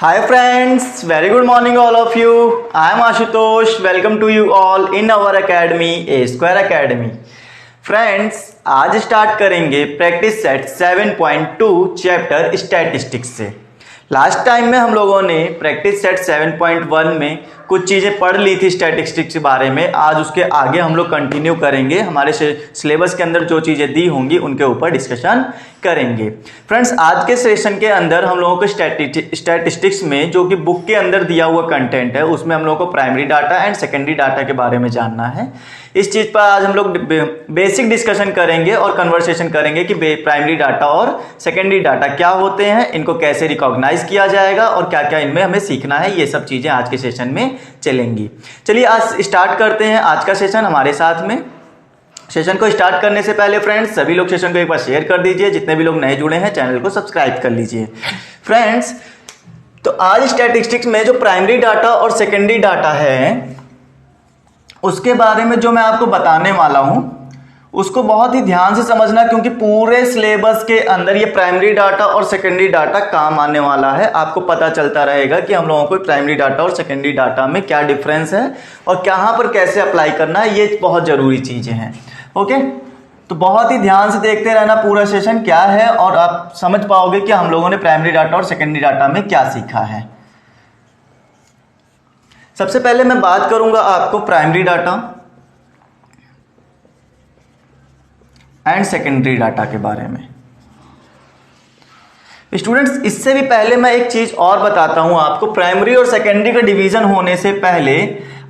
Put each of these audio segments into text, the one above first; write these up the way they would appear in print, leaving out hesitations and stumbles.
Hi friends, very good morning all of you. I am Ashutosh. Welcome to you all in our academy, A Square Academy. Friends, आज start करेंगे practice set 7.2 chapter statistics से। Last time में हम लोगों ने practice set 7.1 में कुछ चीज़ें पढ़ ली थी स्टैटिस्टिक्स के बारे में। आज उसके आगे हम लोग कंटिन्यू करेंगे, हमारे सिलेबस के अंदर जो चीज़ें दी होंगी उनके ऊपर डिस्कशन करेंगे। फ्रेंड्स, आज के सेशन के अंदर हम लोगों को स्टैटिस्टिक्स में जो कि बुक के अंदर दिया हुआ कंटेंट है उसमें हम लोगों को primary data and secondary data के बारे में जानना है। इस चीज़ पर आज हम लोग बेसिक डिस्कशन करेंगे और कन्वर्सेशन करेंगे कि प्राइमरी डाटा और सेकेंडरी डाटा क्या होते हैं, इनको कैसे रिकॉग्नाइज किया जाएगा और क्या क्या इनमें हमें सीखना है। ये सब चीज़ें आज के सेशन में चलेंगी। चलिए आज स्टार्ट करते हैं आज का सेशन हमारे साथ में। सेशन को स्टार्ट करने से पहले फ्रेंड्स, सभी लोग सेशन को एक बार शेयर कर दीजिए। जितने भी लोग नए जुड़े हैं चैनल को सब्सक्राइब कर लीजिए। फ्रेंड्स, तो आज स्टैटिस्टिक्स में जो प्राइमरी डाटा और सेकेंडरी डाटा है उसके बारे में जो मैं आपको बताने वाला हूं उसको बहुत ही ध्यान से समझना, क्योंकि पूरे सिलेबस के अंदर ये प्राइमरी डाटा और सेकेंडरी डाटा काम आने वाला है। आपको पता चलता रहेगा कि हम लोगों को प्राइमरी डाटा और सेकेंडरी डाटा में क्या डिफरेंस है और कहाँ पर कैसे अप्लाई करना है। ये बहुत ज़रूरी चीज़ें हैं। ओके, तो बहुत ही ध्यान से देखते रहना पूरा सेशन क्या है और आप समझ पाओगे कि हम लोगों ने प्राइमरी डाटा और सेकेंडरी डाटा में क्या सीखा है। सबसे पहले मैं बात करूंगा आपको primary data and secondary data के बारे में। स्टूडेंट्स, इससे भी पहले मैं एक चीज और बताता हूं आपको। प्राइमरी और सेकेंडरी का डिवीजन होने से पहले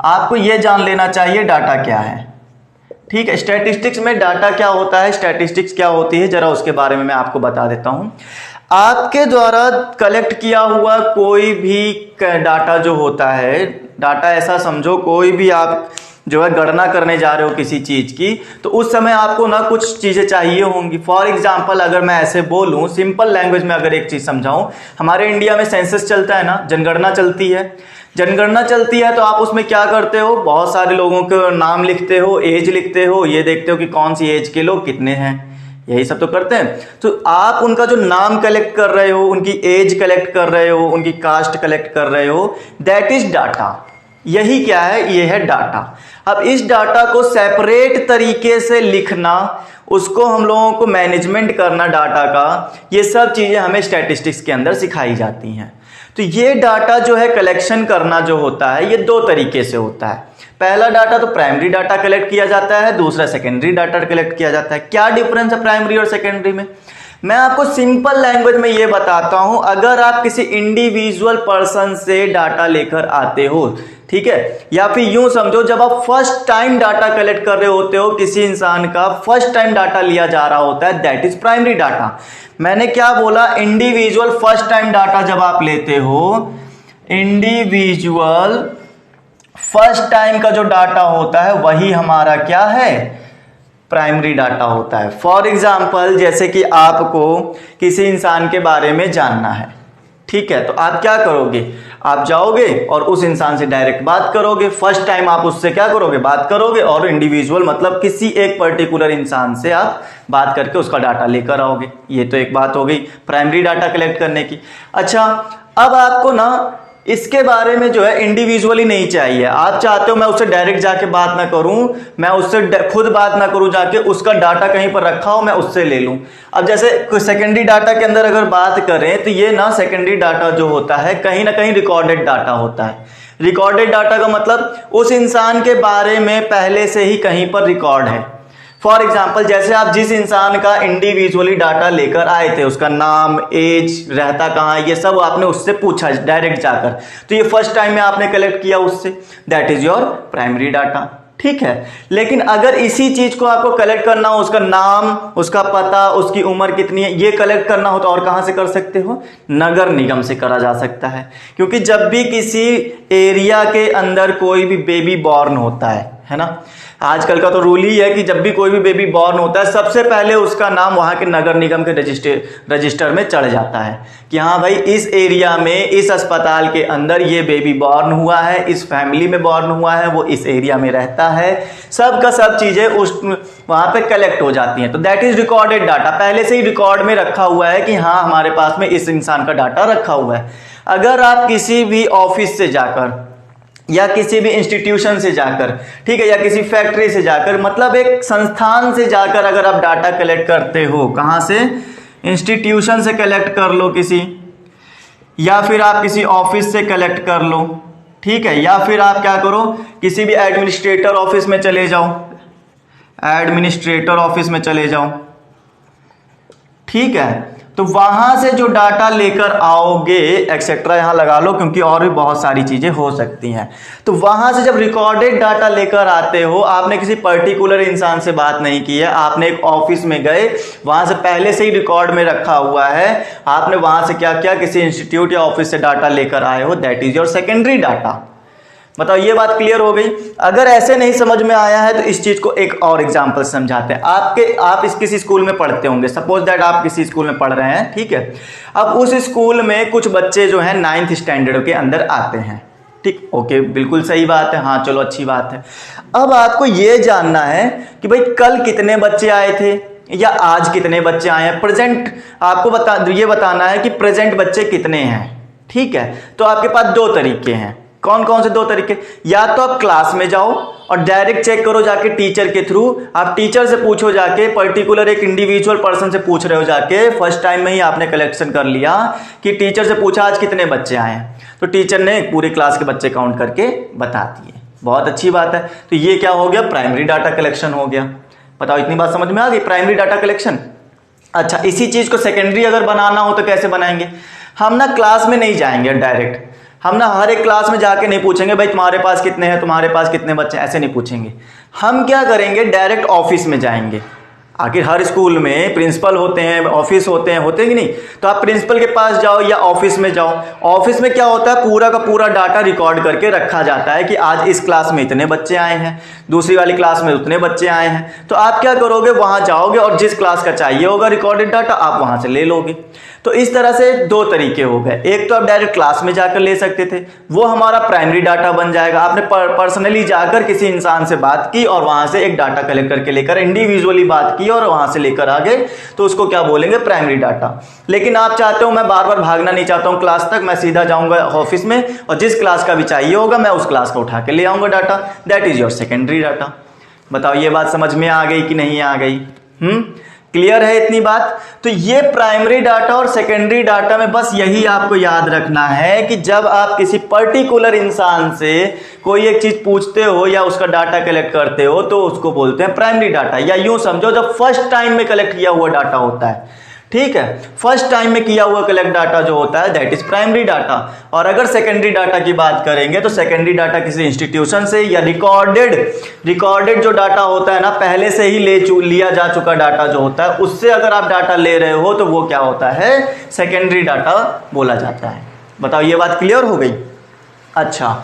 आपको यह जान लेना चाहिए डाटा क्या है। ठीक है, स्टैटिस्टिक्स में डाटा क्या होता है, स्टैटिस्टिक्स क्या होती है, जरा उसके बारे में मैं आपको बता देता हूं। आपके द्वारा कलेक्ट किया हुआ कोई भी डाटा जो होता है, डाटा ऐसा समझो कोई भी आप जो है गणना करने जा रहे हो किसी चीज की, तो उस समय आपको ना कुछ चीजें चाहिए होंगी। फॉर एग्जांपल अगर मैं ऐसे बोलूं, सिंपल लैंग्वेज में अगर एक चीज समझाऊं, हमारे इंडिया में सेंसस चलता है ना, जनगणना चलती है। जनगणना चलती है तो आप उसमें क्या करते हो, बहुत सारे लोगों के नाम लिखते हो, एज लिखते हो, ये देखते हो कि कौन सी एज के लोग कितने हैं, यही सब तो करते हैं। तो आप उनका जो नाम कलेक्ट कर रहे हो, उनकी एज कलेक्ट कर रहे हो, उनकी कास्ट कलेक्ट कर रहे हो, दैट इज डाटा। यही क्या है, ये है डाटा। अब इस डाटा को सेपरेट तरीके से लिखना, उसको हम लोगों को मैनेजमेंट करना डाटा का, ये सब चीजें हमें स्टैटिस्टिक्स के अंदर सिखाई जाती हैं। तो ये डाटा जो है कलेक्शन करना जो होता है, ये दो तरीके से होता है। पहला डाटा तो प्राइमरी डाटा कलेक्ट किया जाता है, दूसरा सेकेंडरी डाटा कलेक्ट किया जाता है। क्या डिफरेंस है प्राइमरी और सेकेंडरी में, मैं आपको सिंपल लैंग्वेज में ये बताता हूं। अगर आप किसी इंडिविजुअल पर्सन से डाटा लेकर आते हो, ठीक है, या फिर यूं समझो जब आप फर्स्ट टाइम डाटा कलेक्ट कर रहे होते हो, किसी इंसान का फर्स्ट टाइम डाटा लिया जा रहा होता है, दैट इज प्राइमरी डाटा। मैंने क्या बोला, इंडिविजुअल फर्स्ट टाइम डाटा जब आप लेते हो, इंडिविजुअल फर्स्ट टाइम का जो डाटा होता है वही हमारा क्या है, प्राइमरी डाटा होता है। फॉर एग्जाम्पल, जैसे कि आपको किसी इंसान के बारे में जानना है, ठीक है, तो आप क्या करोगे, आप जाओगे और उस इंसान से डायरेक्ट बात करोगे। फर्स्ट टाइम आप उससे क्या करोगे, बात करोगे, और इंडिविजुअल मतलब किसी एक पर्टिकुलर इंसान से आप बात करके उसका डाटा लेकर आओगे। ये तो एक बात हो गई प्राइमरी डाटा कलेक्ट करने की। अच्छा, अब आपको ना इसके बारे में जो है इंडिविजुअली नहीं चाहिए। आप चाहते हो मैं उससे डायरेक्ट जाके बात ना करूं, मैं उससे खुद बात ना करूं, जाके उसका डाटा कहीं पर रखा हो मैं उससे ले लूं। अब जैसे सेकेंडरी डाटा के अंदर अगर बात करें तो ये ना सेकेंडरी डाटा जो होता है कहीं ना कहीं रिकॉर्डेड डाटा होता है। रिकॉर्डेड डाटा का मतलब उस इंसान के बारे में पहले से ही कहीं पर रिकॉर्ड है। फॉर एग्जाम्पल, जैसे आप जिस इंसान का इंडिविजुअली डाटा लेकर आए थे, उसका नाम, एज, रहता कहाँ है, ये सब आपने उससे पूछा डायरेक्ट जाकर, तो ये फर्स्ट टाइम में आपने कलेक्ट किया उससे, that is your primary data. ठीक है, लेकिन अगर इसी चीज को आपको कलेक्ट करना हो, उसका नाम, उसका पता, उसकी उम्र कितनी है, ये कलेक्ट करना हो तो और कहां से कर सकते हो, नगर निगम से करा जा सकता है। क्योंकि जब भी किसी एरिया के अंदर कोई भी बेबी बॉर्न होता है, है ना। आजकल का तो रूल ही है कि जब भी कोई भी बेबी बॉर्न होता है सबसे पहले उसका नाम वहाँ के नगर निगम के रजिस्टर में चढ़ जाता है कि हाँ भाई इस एरिया में इस अस्पताल के अंदर ये बेबी बॉर्न हुआ है, इस फैमिली में बॉर्न हुआ है, वो इस एरिया में रहता है, सब का सब चीज़ें उस वहाँ पे कलेक्ट हो जाती हैं। तो दैट इज़ रिकॉर्डेड डाटा, पहले से ही रिकॉर्ड में रखा हुआ है कि हाँ हमारे पास में इस इंसान का डाटा रखा हुआ है। अगर आप किसी भी ऑफिस से जाकर या किसी भी इंस्टीट्यूशन से जाकर, ठीक है, या किसी फैक्ट्री से जाकर, मतलब एक संस्थान से जाकर अगर आप डाटा कलेक्ट करते हो, कहाँ से, इंस्टीट्यूशन से कलेक्ट कर लो किसी, या फिर आप किसी ऑफिस से कलेक्ट कर लो, ठीक है, या फिर आप क्या करो किसी भी एडमिनिस्ट्रेटर ऑफिस में चले जाओ, एडमिनिस्ट्रेटर ऑफिस में चले जाओ, ठीक है, तो वहां से जो डाटा लेकर आओगे एक्सेट्रा यहां लगा लो क्योंकि और भी बहुत सारी चीजें हो सकती हैं। तो वहां से जब रिकॉर्डेड डाटा लेकर आते हो, आपने किसी पर्टिकुलर इंसान से बात नहीं की है, आपने एक ऑफिस में गए, वहां से पहले से ही रिकॉर्ड में रखा हुआ है, आपने वहां से क्या किया, किसी इंस्टीट्यूट या ऑफिस से डाटा लेकर आए हो, that is your secondary data. बताओ ये बात क्लियर हो गई। अगर ऐसे नहीं समझ में आया है तो इस चीज को एक और एग्जांपल समझाते हैं। आप इस किसी स्कूल में पढ़ते होंगे, सपोज दैट आप किसी स्कूल में पढ़ रहे हैं, ठीक है। अब उस स्कूल में कुछ बच्चे जो हैं 9th स्टैंडर्ड के अंदर आते हैं, ठीक, ओके, बिल्कुल सही बात है, हाँ चलो अच्छी बात है। अब आपको ये जानना है कि भाई कल कितने बच्चे आए थे या आज कितने बच्चे आए हैं, प्रेजेंट आपको ये बताना है कि प्रेजेंट बच्चे कितने हैं, ठीक है। तो आपके पास दो तरीके हैं, कौन कौन से दो तरीके, या तो आप क्लास में जाओ और डायरेक्ट चेक करो जाके टीचर के थ्रू, आप टीचर से पूछो जाके, पर्टिकुलर एक इंडिविजुअल पर्सन से पूछ रहे हो जाके, फर्स्ट टाइम में ही आपने कलेक्शन कर लिया कि टीचर से पूछा आज कितने बच्चे आए हैं, तो टीचर ने पूरे क्लास के बच्चे काउंट करके बता दिए, बहुत अच्छी बात है। तो ये क्या हो गया, प्राइमरी डाटा कलेक्शन हो गया। बताओ इतनी बात समझ में आ गई, प्राइमरी डाटा कलेक्शन। अच्छा, इसी चीज को सेकेंडरी अगर बनाना हो तो कैसे बनाएंगे, हम ना क्लास में नहीं जाएंगे डायरेक्ट, हम ना हर एक क्लास में जाके नहीं पूछेंगे भाई तुम्हारे पास कितने हैं, तुम्हारे पास कितने बच्चे, ऐसे नहीं पूछेंगे। हम क्या करेंगे, डायरेक्ट ऑफिस में जाएंगे। आखिर हर स्कूल में प्रिंसिपल होते हैं, ऑफिस होते हैं कि नहीं, तो आप प्रिंसिपल के पास जाओ या ऑफिस में जाओ। ऑफिस में क्या होता है, पूरा का पूरा डाटा रिकॉर्ड करके रखा जाता है कि आज इस क्लास में इतने बच्चे आए हैं, दूसरी वाली क्लास में उतने बच्चे आए हैं। तो आप क्या करोगे, वहां जाओगे और जिस क्लास का चाहिए होगा रिकॉर्डेड डाटा आप वहां से ले लोगे। तो इस तरह से दो तरीके हो गए, एक तो आप डायरेक्ट क्लास में जाकर ले सकते थे, वो हमारा प्राइमरी डाटा बन जाएगा। आपने पर्सनली जाकर किसी इंसान से बात की और वहां से एक डाटा कलेक्ट करके लेकर इंडिविजुअली बात की और वहां से लेकर आ गए, तो उसको क्या बोलेंगे, प्राइमरी डाटा। लेकिन आप चाहते हो मैं बार बार भागना नहीं चाहता हूं क्लास तक, मैं सीधा जाऊंगा ऑफिस में और जिस क्लास का भी चाहिए होगा मैं उस क्लास का उठा के ले आऊंगा data, that is your secondary data. बताओ ये बात समझ में आ गई कि नहीं आ गई, क्लियर है इतनी बात। तो ये प्राइमरी डाटा और सेकेंडरी डाटा में बस यही आपको याद रखना है कि जब आप किसी पर्टिकुलर इंसान से कोई एक चीज पूछते हो या उसका डाटा कलेक्ट करते हो तो उसको बोलते हैं प्राइमरी डाटा, या यूं समझो जब फर्स्ट टाइम में कलेक्ट किया हुआ डाटा होता है, ठीक है, फर्स्ट टाइम में किया हुआ कलेक्ट डाटा जो होता है दैट इज प्राइमरी डाटा। और अगर सेकेंडरी डाटा की बात करेंगे तो सेकेंडरी डाटा किसी इंस्टीट्यूशन से या रिकॉर्डेड जो डाटा होता है ना, पहले से ही लिया जा चुका डाटा जो होता है, उससे अगर आप डाटा ले रहे हो तो वो क्या होता है, सेकेंडरी डाटा बोला जाता है। बताओ ये बात क्लियर हो गई। अच्छा,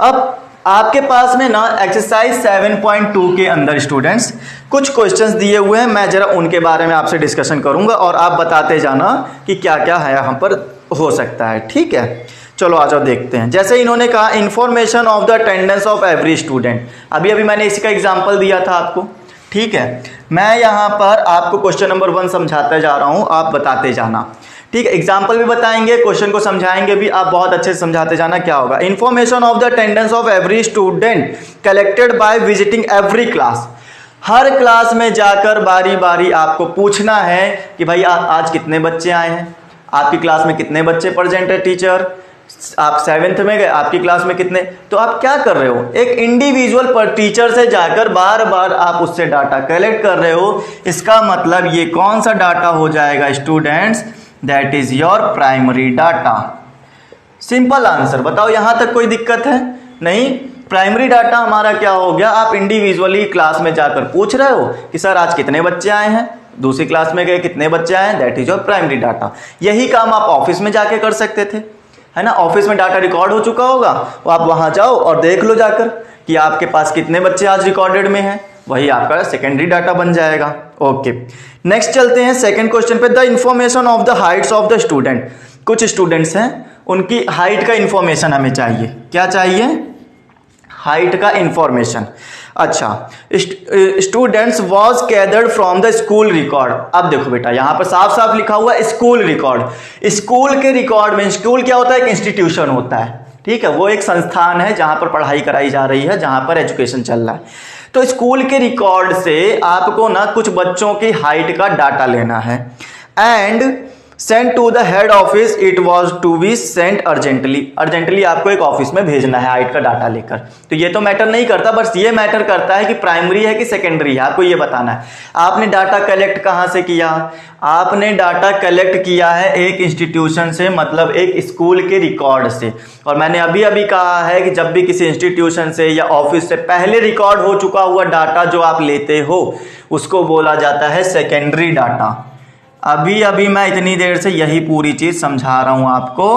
अब आपके पास में ना एक्सरसाइज 7.2 के अंदर स्टूडेंट्स कुछ क्वेश्चंस दिए हुए हैं, मैं जरा उनके बारे में आपसे डिस्कशन करूंगा और आप बताते जाना कि क्या क्या है यहाँ पर हो सकता है, ठीक है। चलो आ जाओ देखते हैं। जैसे इन्होंने कहा information of the attendance of every student, अभी मैंने इसी का एग्जाम्पल दिया था आपको, ठीक है। मैं यहाँ पर आपको क्वेश्चन नंबर 1 समझाते जा रहा हूँ, आप बताते जाना, ठीक है। एग्जाम्पल भी बताएंगे, क्वेश्चन को समझाएंगे भी, आप बहुत अच्छे से समझाते जाना क्या होगा। Information of the attendance of every student collected by visiting every class, her class में जाकर बारी बारी आपको पूछना है कि भाई आज कितने बच्चे आए हैं, आपकी क्लास में कितने बच्चे प्रेजेंट है, टीचर आप 7th में गए, आपकी क्लास में कितने, तो आप क्या कर रहे हो, एक इंडिविजुअल पर टीचर से जाकर बार बार आप उससे डाटा कलेक्ट कर रहे हो। इसका मतलब ये कौन सा डाटा हो जाएगा students, that is your primary data. Simple answer. बताओ यहां तक कोई दिक्कत है नहीं। प्राइमरी डाटा हमारा क्या हो गया, आप इंडिविजुअली क्लास में जाकर पूछ रहे हो कि सर आज कितने बच्चे आए हैं, दूसरी क्लास में गए कितने बच्चे आए हैं, that is your primary data. यही काम आप ऑफिस में जाके कर सकते थे, है ना। ऑफिस में डाटा रिकॉर्ड हो चुका होगा, वो आप वहां जाओ और देख लो जाकर कि आपके पास कितने बच्चे आज रिकॉर्डेड में हैं, वही आपका सेकेंडरी डाटा बन जाएगा। ओके, नेक्स्ट चलते हैं सेकंड क्वेश्चन पे। The information of the Heights of the student. कुछ स्टूडेंट्स हैं, उनकी हाइट का इंफॉर्मेशन हमें चाहिए। क्या चाहिए? हाइट का इंफॉर्मेशन। अच्छा, students was gathered from the school record. अब देखो बेटा, यहां पर साफ साफ लिखा हुआ है स्कूल रिकॉर्ड। स्कूल के रिकॉर्ड में, स्कूल क्या होता है? एक इंस्टीट्यूशन होता है, ठीक है, वो एक संस्थान है जहां पर पढ़ाई कराई जा रही है, जहां पर एजुकेशन चल रहा है। तो स्कूल के रिकॉर्ड से आपको ना कुछ बच्चों की हाइट का डाटा लेना है and send to the head office. It was to be sent urgently. Urgently आपको एक ऑफिस में भेजना है हाइट का डाटा लेकर। तो ये तो मैटर नहीं करता, बस ये मैटर करता है कि प्राइमरी है कि सेकेंडरी है, आपको ये बताना है। आपने डाटा कलेक्ट कहाँ से किया? आपने डाटा कलेक्ट किया है एक इंस्टीट्यूशन से, मतलब एक स्कूल के रिकॉर्ड से। और मैंने अभी अभी कहा है कि जब भी किसी इंस्टीट्यूशन से या ऑफिस से पहले रिकॉर्ड हो चुका हुआ डाटा जो आप लेते हो, उसको बोला जाता है सेकेंडरी डाटा। अभी अभी मैं इतनी देर से यही पूरी चीज समझा रहा हूं आपको।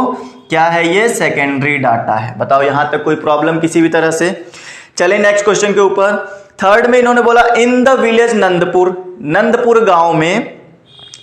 क्या है ये? सेकेंडरी डाटा है। बताओ यहां तक कोई प्रॉब्लम किसी भी तरह से? चले नेक्स्ट क्वेश्चन के ऊपर। थर्ड में इन्होंने बोला in the village Nandpur. Nandpur गांव में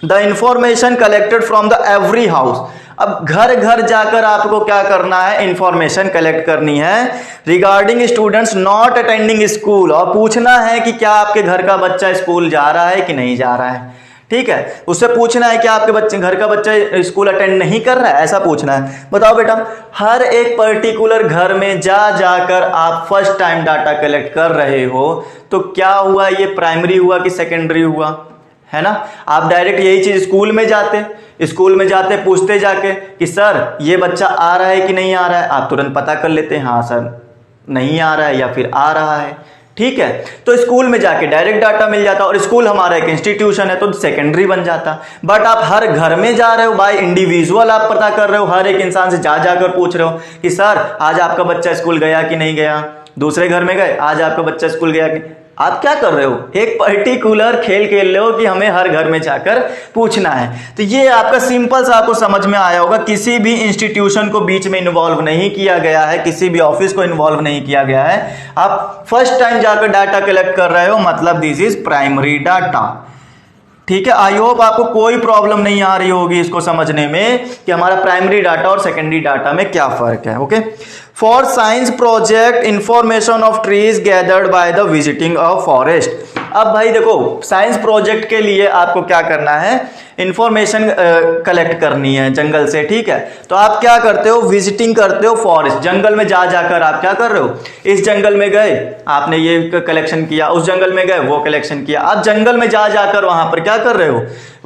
the information collected from the every house. अब घर घर जाकर आपको क्या करना है? इंफॉर्मेशन कलेक्ट करनी है regarding students not attending school. और पूछना है कि क्या आपके घर का बच्चा स्कूल जा रहा है कि नहीं जा रहा है, ठीक है। उससे पूछना है कि आपके बच्चे, घर का बच्चा स्कूल अटेंड नहीं कर रहा है, ऐसा पूछना है। बताओ बेटा, हर एक पर्टिकुलर घर में जा जाकर आप फर्स्ट टाइम डाटा कलेक्ट कर रहे हो, तो क्या हुआ? ये प्राइमरी हुआ कि सेकेंडरी हुआ? है ना। आप डायरेक्ट यही चीज स्कूल में जाते पूछते जाके कि सर ये बच्चा आ रहा है कि नहीं आ रहा है, आप तुरंत पता कर लेते हैं हाँ सर नहीं आ रहा है या फिर आ रहा है, ठीक है। तो स्कूल में जाके डायरेक्ट डाटा मिल जाता, और स्कूल हमारा एक इंस्टीट्यूशन है तो सेकेंडरी बन जाता। बट आप हर घर में जा रहे हो, बाय इंडिविजुअल आप पता कर रहे हो, हर एक इंसान से जा जाकर पूछ रहे हो कि सर आज आपका बच्चा स्कूल गया कि नहीं गया। दूसरे घर में गए, आज आपका बच्चा स्कूल गया कि। आप क्या कर रहे हो? एक पर्टिकुलर खेल खेल रहे हो कि हमें हर घर में जाकर पूछना है। तो ये आपका सिंपल सा आपको समझ में आया होगा। किसी भी इंस्टीट्यूशन को बीच में इन्वॉल्व नहीं किया गया है, किसी भी ऑफिस को इन्वॉल्व नहीं किया गया है। आप फर्स्ट टाइम जाकर डाटा कलेक्ट कर रहे हो, मतलब दिस इज प्राइमरी डाटा, ठीक है। आई होप आपको कोई प्रॉब्लम नहीं आ रही होगी इसको समझने में कि हमारा प्राइमरी डाटा और सेकेंडरी डाटा में क्या फर्क है। Okay. For science project information of trees gathered by the visiting a forest. अब भाई देखो, साइंस प्रोजेक्ट के लिए आपको क्या करना है? इंफॉर्मेशन कलेक्ट करनी है जंगल से, ठीक है। तो आप क्या करते हो? विजिटिंग करते हो फॉरेस्ट, जंगल में जा जाकर आप क्या कर रहे हो? इस जंगल में गए, आपने ये कलेक्शन किया, उस जंगल में गए, वो कलेक्शन किया। आप जंगल में जा जाकर वहां पर क्या कर रहे हो?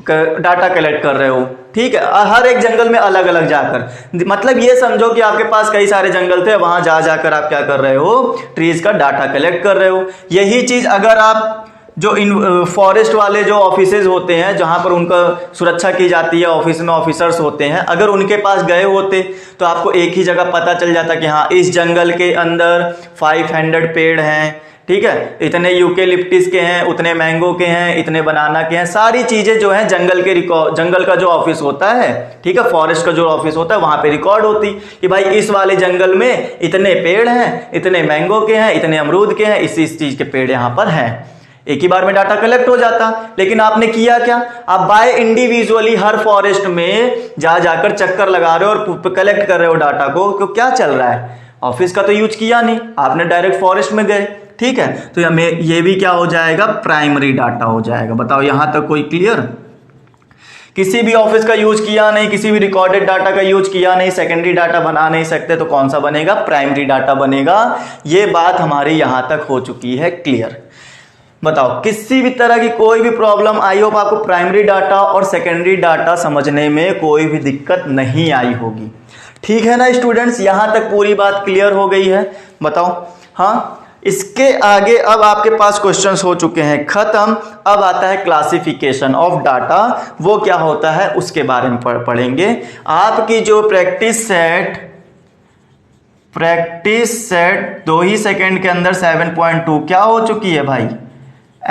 डाटा कलेक्ट कर रहे हो, ठीक है। हर एक जंगल में अलग अलग जाकर, मतलब ये समझो कि आपके पास कई सारे जंगल थे, वहां जा जाकर आप क्या कर रहे हो? ट्रीज का डाटा कलेक्ट कर रहे हो। यही चीज अगर आप जो इन फॉरेस्ट वाले जो ऑफिसेज होते हैं, जहां पर उनका सुरक्षा की जाती है, ऑफिस में ऑफिसर्स होते हैं, अगर उनके पास गए होते तो आपको एक ही जगह पता चल जाता कि हाँ इस जंगल के अंदर 500 पेड़ हैं, ठीक है, इतने यूकेलिप्टिस के हैं, उतने मैंगो के हैं, इतने बनाना के हैं। सारी चीजें जो हैं जंगल के जंगल का जो ऑफिस होता है, ठीक है, फॉरेस्ट का जो ऑफिस होता है, वहां पे रिकॉर्ड होती कि भाई इस वाले जंगल में इतने पेड़ हैं, इतने मैंगो के हैं, इतने अमरूद के हैं, इस चीज के पेड़ यहाँ पर हैं। एक ही बार में डाटा कलेक्ट हो जाता। लेकिन आपने किया क्या? आप बाय इंडिविजुअली हर फॉरेस्ट में जा जाकर चक्कर लगा रहे हो और कलेक्ट कर रहे हो डाटा को। क्या चल रहा है? ऑफिस का तो यूज किया नहीं, आपने डायरेक्ट फॉरेस्ट में गए, ठीक है। तो ये भी क्या हो जाएगा? प्राइमरी डाटा हो जाएगा। बताओ यहां तक कोई क्लियर? किसी भी ऑफिस का यूज किया नहीं, किसी भी रिकॉर्डेड डाटा का यूज किया नहीं, सेकेंडरी डाटा बना नहीं सकते, तो कौन सा बनेगा? प्राइमरी डाटा बनेगा। ये बात हमारी यहां तक हो चुकी है क्लियर। बताओ किसी भी तरह की कोई भी प्रॉब्लम आई हो, आपको प्राइमरी डाटा और सेकेंडरी डाटा समझने में कोई भी दिक्कत नहीं आई होगी, ठीक है ना स्टूडेंट्स? यहां तक पूरी बात क्लियर हो गई है? बताओ। हाँ, इसके आगे अब आपके पास क्वेश्चंस हो चुके हैं खत्म। अब आता है क्लासिफिकेशन ऑफ डाटा। वो क्या होता है उसके बारे में पढ़ेंगे। आपकी जो प्रैक्टिस सेट 2 ही सेकंड के अंदर 7.2 क्या हो चुकी है भाई?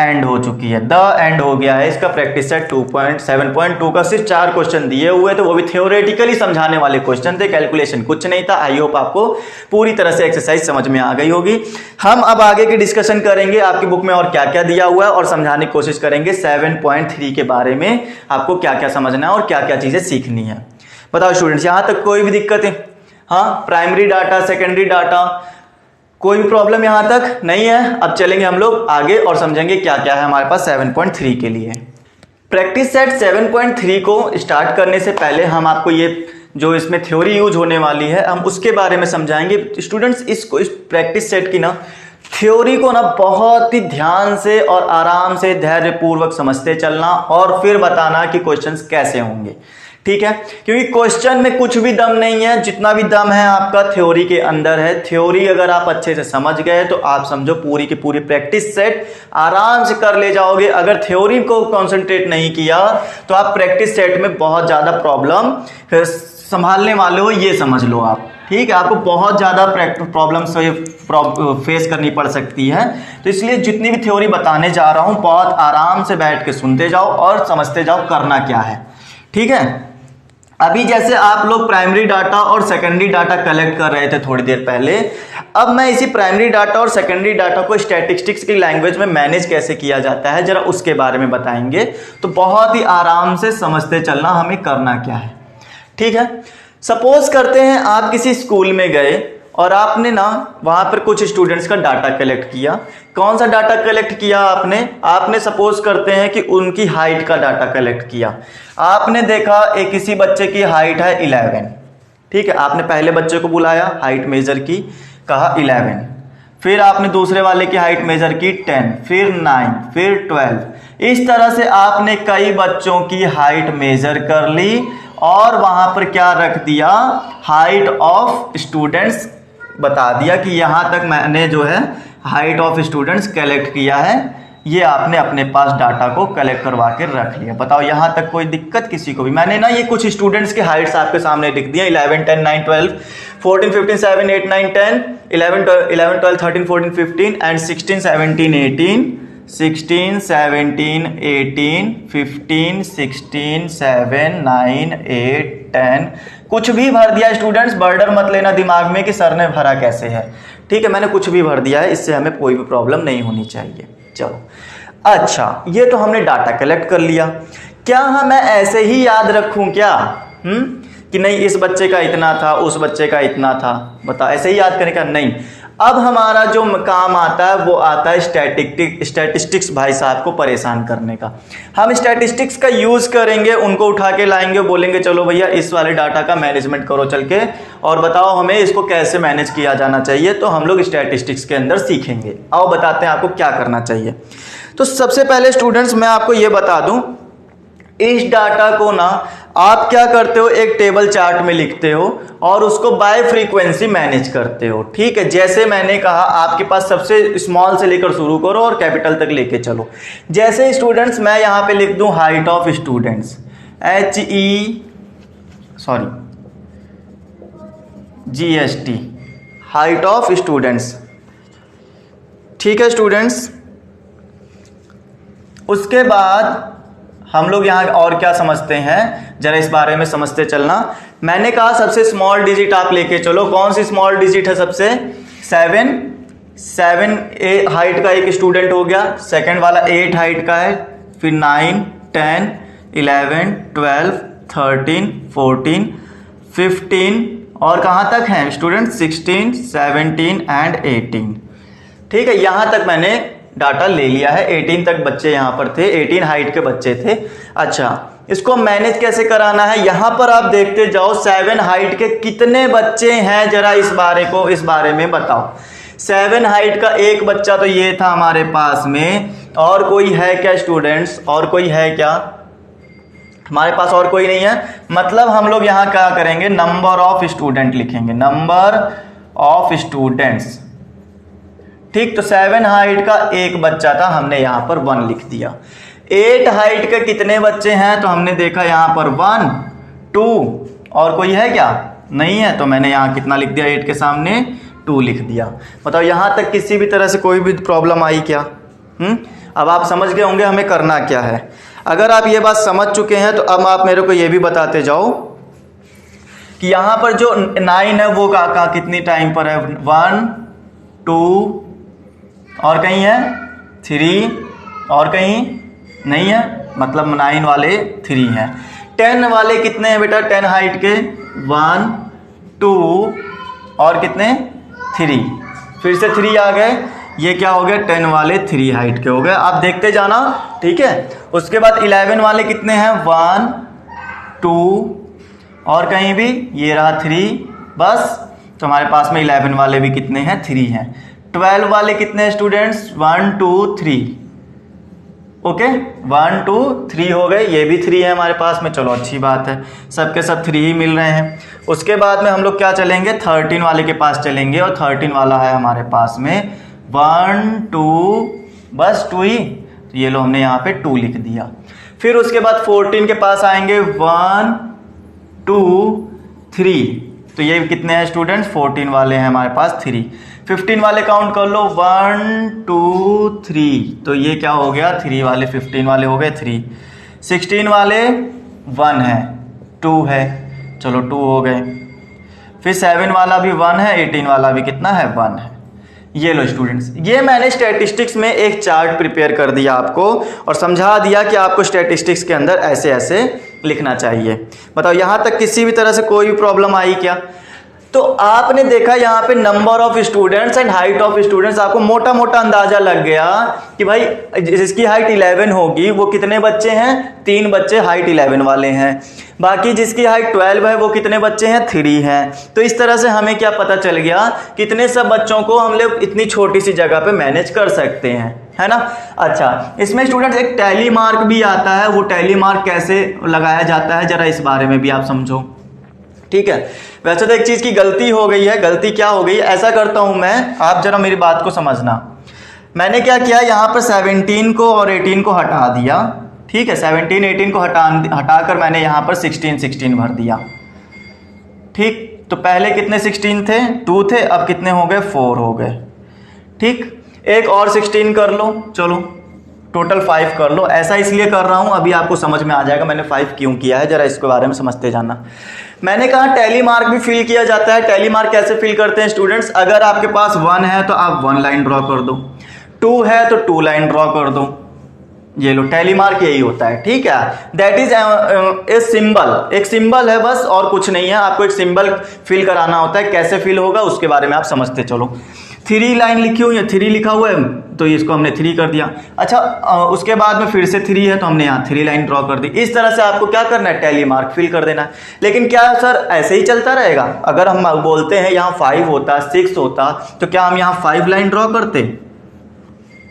एंड हो चुकी है, द एंड हो गया है इसका प्रैक्टिस सेट 2.7.2 का सिर्फ 4 क्वेश्चन दिए हुए थे, वो भी थ्योरेटिकली समझाने वाले क्वेश्चन थे, कैलकुलेशन कुछ नहीं था। आई होप आपको पूरी तरह से एक्सरसाइज समझ में आ गई होगी। हम अब आगे की डिस्कशन करेंगे आपकी बुक में और क्या क्या दिया हुआ है और समझाने की कोशिश करेंगे 7.3 के बारे में, आपको क्या क्या समझना है और क्या क्या चीजें सीखनी है। बताओ स्टूडेंट्स, यहां तक कोई भी दिक्कत है? हाँ, प्राइमरी डाटा, सेकेंडरी डाटा, कोई भी प्रॉब्लम यहां तक नहीं है। अब चलेंगे हम लोग आगे और समझेंगे क्या क्या है हमारे पास 7.3 के लिए। प्रैक्टिस सेट 7.3 को स्टार्ट करने से पहले हम आपको ये जो इसमें थ्योरी यूज होने वाली है हम उसके बारे में समझाएंगे। स्टूडेंट्स इस प्रैक्टिस सेट की ना थ्योरी को ना बहुत ही ध्यान से और आराम से धैर्यपूर्वक समझते चलना और फिर बताना कि क्वेश्चंस कैसे होंगे, ठीक है? क्योंकि क्वेश्चन में कुछ भी दम नहीं है, जितना भी दम है आपका थ्योरी के अंदर है। थ्योरी अगर आप अच्छे से समझ गए तो आप समझो पूरी की पूरी प्रैक्टिस सेट आराम से कर ले जाओगे। अगर थ्योरी को कंसंट्रेट नहीं किया तो आप प्रैक्टिस सेट में बहुत ज्यादा प्रॉब्लम फिर संभालने वाले हो, ये समझ लो आप, ठीक है? आपको बहुत ज्यादा प्रॉब्लम फेस करनी पड़ सकती है। तो इसलिए जितनी भी थ्योरी बताने जा रहा हूं बहुत आराम से बैठ के सुनते जाओ और समझते जाओ करना क्या है, ठीक है? अभी जैसे आप लोग प्राइमरी डाटा और सेकेंडरी डाटा कलेक्ट कर रहे थे थोड़ी देर पहले, अब मैं इसी प्राइमरी डाटा और सेकेंडरी डाटा को स्टैटिस्टिक्स की लैंग्वेज में मैनेज कैसे किया जाता है जरा उसके बारे में बताएंगे। तो बहुत ही आराम से समझते चलना हमें करना क्या है, ठीक है? सपोज करते हैं आप किसी स्कूल में गए और आपने ना वहां पर कुछ स्टूडेंट्स का डाटा कलेक्ट किया। कौन सा डाटा कलेक्ट किया आपने सपोज करते हैं कि उनकी हाइट का डाटा कलेक्ट किया। आपने देखा एक किसी बच्चे की हाइट है 11, ठीक है? आपने पहले बच्चे को बुलाया, हाइट मेजर की, कहा 11, फिर आपने दूसरे वाले की हाइट मेजर की 10, फिर 9, फिर 12। इस तरह से आपने कई बच्चों की हाइट मेजर कर ली और वहां पर क्या रख दिया, हाइट ऑफ स्टूडेंट्स बता दिया कि यहां तक मैंने जो है हाइट ऑफ स्टूडेंट्स कलेक्ट किया है। ये आपने अपने पास डाटा को कलेक्ट करवा के रख लिया। बताओ यहां तक कोई दिक्कत किसी को भी? मैंने ना ये कुछ स्टूडेंट्स के हाइट्स आपके सामने लिख दिया, 11, 10, 9, 12, 14, 15, 7, 8, 9, 10, 11, 12, 13, 14, 15 एंड 16, 17, 18, 16, 17, 18, 15, 16, 7, 9, 8, 10, कुछ भी भर दिया स्टूडेंट्स। बर्डर मत लेना दिमाग में कि सर ने भरा कैसे है, ठीक है? मैंने कुछ भी भर दिया है, इससे हमें कोई भी प्रॉब्लम नहीं होनी चाहिए। चलो, अच्छा, ये तो हमने डाटा कलेक्ट कर लिया। क्या मैं ऐसे ही याद रखूं क्या? कि नहीं इस बच्चे का इतना था, उस बच्चे का इतना था, बताओ ऐसे ही याद करने का? नहीं। अब हमारा जो काम आता है वो आता है स्टैटिस्टिक्स भाई साहब को परेशान करने का। हम स्टैटिस्टिक्स का यूज करेंगे, उनको उठा के लाएंगे, बोलेंगे चलो भैया इस वाले डाटा का मैनेजमेंट करो चल के और बताओ हमें इसको कैसे मैनेज किया जाना चाहिए। तो हम लोग स्टैटिस्टिक्स के अंदर सीखेंगे। आओ बताते हैं आपको क्या करना चाहिए। तो सबसे पहले स्टूडेंट्स मैं आपको ये बता दूं, इस डाटा को ना आप क्या करते हो, एक टेबल चार्ट में लिखते हो और उसको बाय फ्रीक्वेंसी मैनेज करते हो, ठीक है? जैसे मैंने कहा आपके पास सबसे स्मॉल से लेकर शुरू करो और कैपिटल तक लेके चलो। जैसे स्टूडेंट्स मैं यहां पे लिख दूं height of students, GST, height of students, ठीक है स्टूडेंट्स? उसके बाद हम लोग यहाँ और क्या समझते हैं जरा इस बारे में समझते चलना। मैंने कहा सबसे स्मॉल डिजिट आप लेके चलो। कौन सी स्मॉल डिजिट है सबसे? 7 हाइट का एक स्टूडेंट हो गया, सेकंड वाला 8 हाइट का है, फिर 9, 10, 11, 12, 13, 14, 15 और कहां तक है स्टूडेंट? 16, 17 एंड 18, ठीक है? यहां तक मैंने डाटा ले लिया है। 18 तक बच्चे यहां पर थे, 18 हाइट के बच्चे थे। अच्छा, इसको मैनेज कैसे कराना है? यहां पर आप देखते जाओ 7 हाइट के कितने बच्चे हैं, जरा इस बारे में बताओ। 7 हाइट का एक बच्चा तो ये था हमारे पास में, और कोई है क्या स्टूडेंट्स? और कोई है क्या? हमारे पास और कोई नहीं है। मतलब हम लोग यहां क्या करेंगे, नंबर ऑफ स्टूडेंट लिखेंगे, नंबर ऑफ स्टूडेंट्स, ठीक? तो 7 हाइट का एक बच्चा था, हमने यहां पर 1 लिख दिया। 8 हाइट के कितने बच्चे हैं? तो हमने देखा यहां पर 1, 2 और कोई है क्या? नहीं है, तो मैंने यहां कितना लिख दिया? 8 के सामने 2 लिख दिया। बताओ यहां तक किसी भी तरह से कोई भी प्रॉब्लम आई क्या? अब आप समझ गए होंगे हमें करना क्या है। अगर आप ये बात समझ चुके हैं तो अब आप मेरे को ये भी बताते जाओ कि यहाँ पर जो 9 है वो का कितनी टाइम पर है, 1 2 और कहीं है 3 और कहीं नहीं है, मतलब 9 वाले 3 हैं। 10 वाले कितने हैं बेटा, 10 हाइट के 1 2 और कितने 3, फिर से 3 आ गए, ये क्या हो गया 10 वाले 3 हाइट के हो गए। आप देखते जाना, ठीक है। उसके बाद 11 वाले कितने हैं, 1 2 और कहीं भी ये रहा 3, बस। तो हमारे पास में 11 वाले भी कितने हैं, 3 हैं। 12 वाले कितने हैं स्टूडेंट्स, 1 2 3, ओके 1 2 3 हो गए, ये भी 3 है हमारे पास में, चलो अच्छी बात है, सबके सब 3 ही मिल रहे हैं। उसके बाद में हम लोग क्या चलेंगे, 13 वाले के पास चलेंगे, और 13 वाला है हमारे पास में 1 2, बस 2 ही, तो ये लो हमने यहाँ पे 2 लिख दिया। फिर उसके बाद 14 के पास आएंगे 1 2 3, तो ये कितने हैं स्टूडेंट्स, 14 वाले हैं हमारे पास 3। 15 वाले काउंट कर लो, 1 2 3, तो ये क्या हो गया 3 वाले, 15 वाले हो गए 3। 16 वाले 1 है, 2 है, चलो 2 हो गए। फिर 7 वाला भी 1 है, 18 वाला भी कितना है 1 है। ये लो स्टूडेंट्स, ये मैंने स्टैटिस्टिक्स में एक चार्ट प्रिपेयर कर दिया आपको और समझा दिया कि आपको स्टैटिस्टिक्स के अंदर ऐसे ऐसे लिखना चाहिए। बताओ यहाँ तक किसी भी तरह से कोई भी प्रॉब्लम आई क्या? तो आपने देखा यहाँ पे number of students and height of students, आपको मोटा मोटा अंदाजा लग गया कि भाई जिसकी हाइट 11 होगी वो कितने बच्चे हैं, 3 बच्चे हाइट 11 वाले हैं। बाकी जिसकी हाइट 12 है वो कितने बच्चे हैं, 3 हैं। तो इस तरह से हमें क्या पता चल गया, कितने सब बच्चों को हम लोग इतनी छोटी सी जगह पे मैनेज कर सकते हैं, है ना। अच्छा, इसमें स्टूडेंट्स एक टैली मार्क भी आता है, वो टैली मार्क कैसे लगाया जाता है जरा इस बारे में भी आप समझो, ठीक है। वैसे तो एक चीज की गलती हो गई है, गलती क्या हो गई, ऐसा करता हूं मैं, आप जरा मेरी बात को समझना। मैंने क्या किया, यहाँ पर 17 को और 18 को हटा दिया, ठीक है। 17 18 को हटाकर मैंने यहाँ पर 16 भर दिया, ठीक। तो पहले कितने 16 थे, 2 थे, अब कितने हो गए, 4 हो गए, ठीक। एक और 16 कर लो, चलो टोटल 5 कर लो। ऐसा इसलिए कर रहा हूं, अभी आपको समझ में आ जाएगा मैंने 5 क्यों किया है, जरा इसके बारे में समझते जाना। मैंने कहा टैली मार्क भी फिल किया जाता है। टैली मार्क कैसे फिल करते हैं स्टूडेंट्स, अगर आपके पास 1 है तो आप 1 लाइन ड्रॉ कर दो, 2 है तो 2 लाइन ड्रॉ कर दो, ये लो टैली मार्क यही होता है, ठीक है। दैट इज ए सिंबल, एक सिंबल है बस और कुछ नहीं है। आपको एक सिंबल फिल कराना होता है, कैसे फिल होगा उसके बारे में आप समझते चलो। 3 लाइन लिखी हुई है, 3 लिखा हुआ है तो इसको हमने 3 कर दिया। अच्छा, उसके बाद में फिर से 3 है तो हमने यहाँ 3 लाइन ड्रॉ कर दी। इस तरह से आपको क्या करना है, टैली मार्क फिल कर देना है। लेकिन क्या सर ऐसे ही चलता रहेगा, अगर हम बोलते हैं यहाँ 5 होता 6 होता तो क्या हम यहाँ 5 लाइन ड्रॉ करते,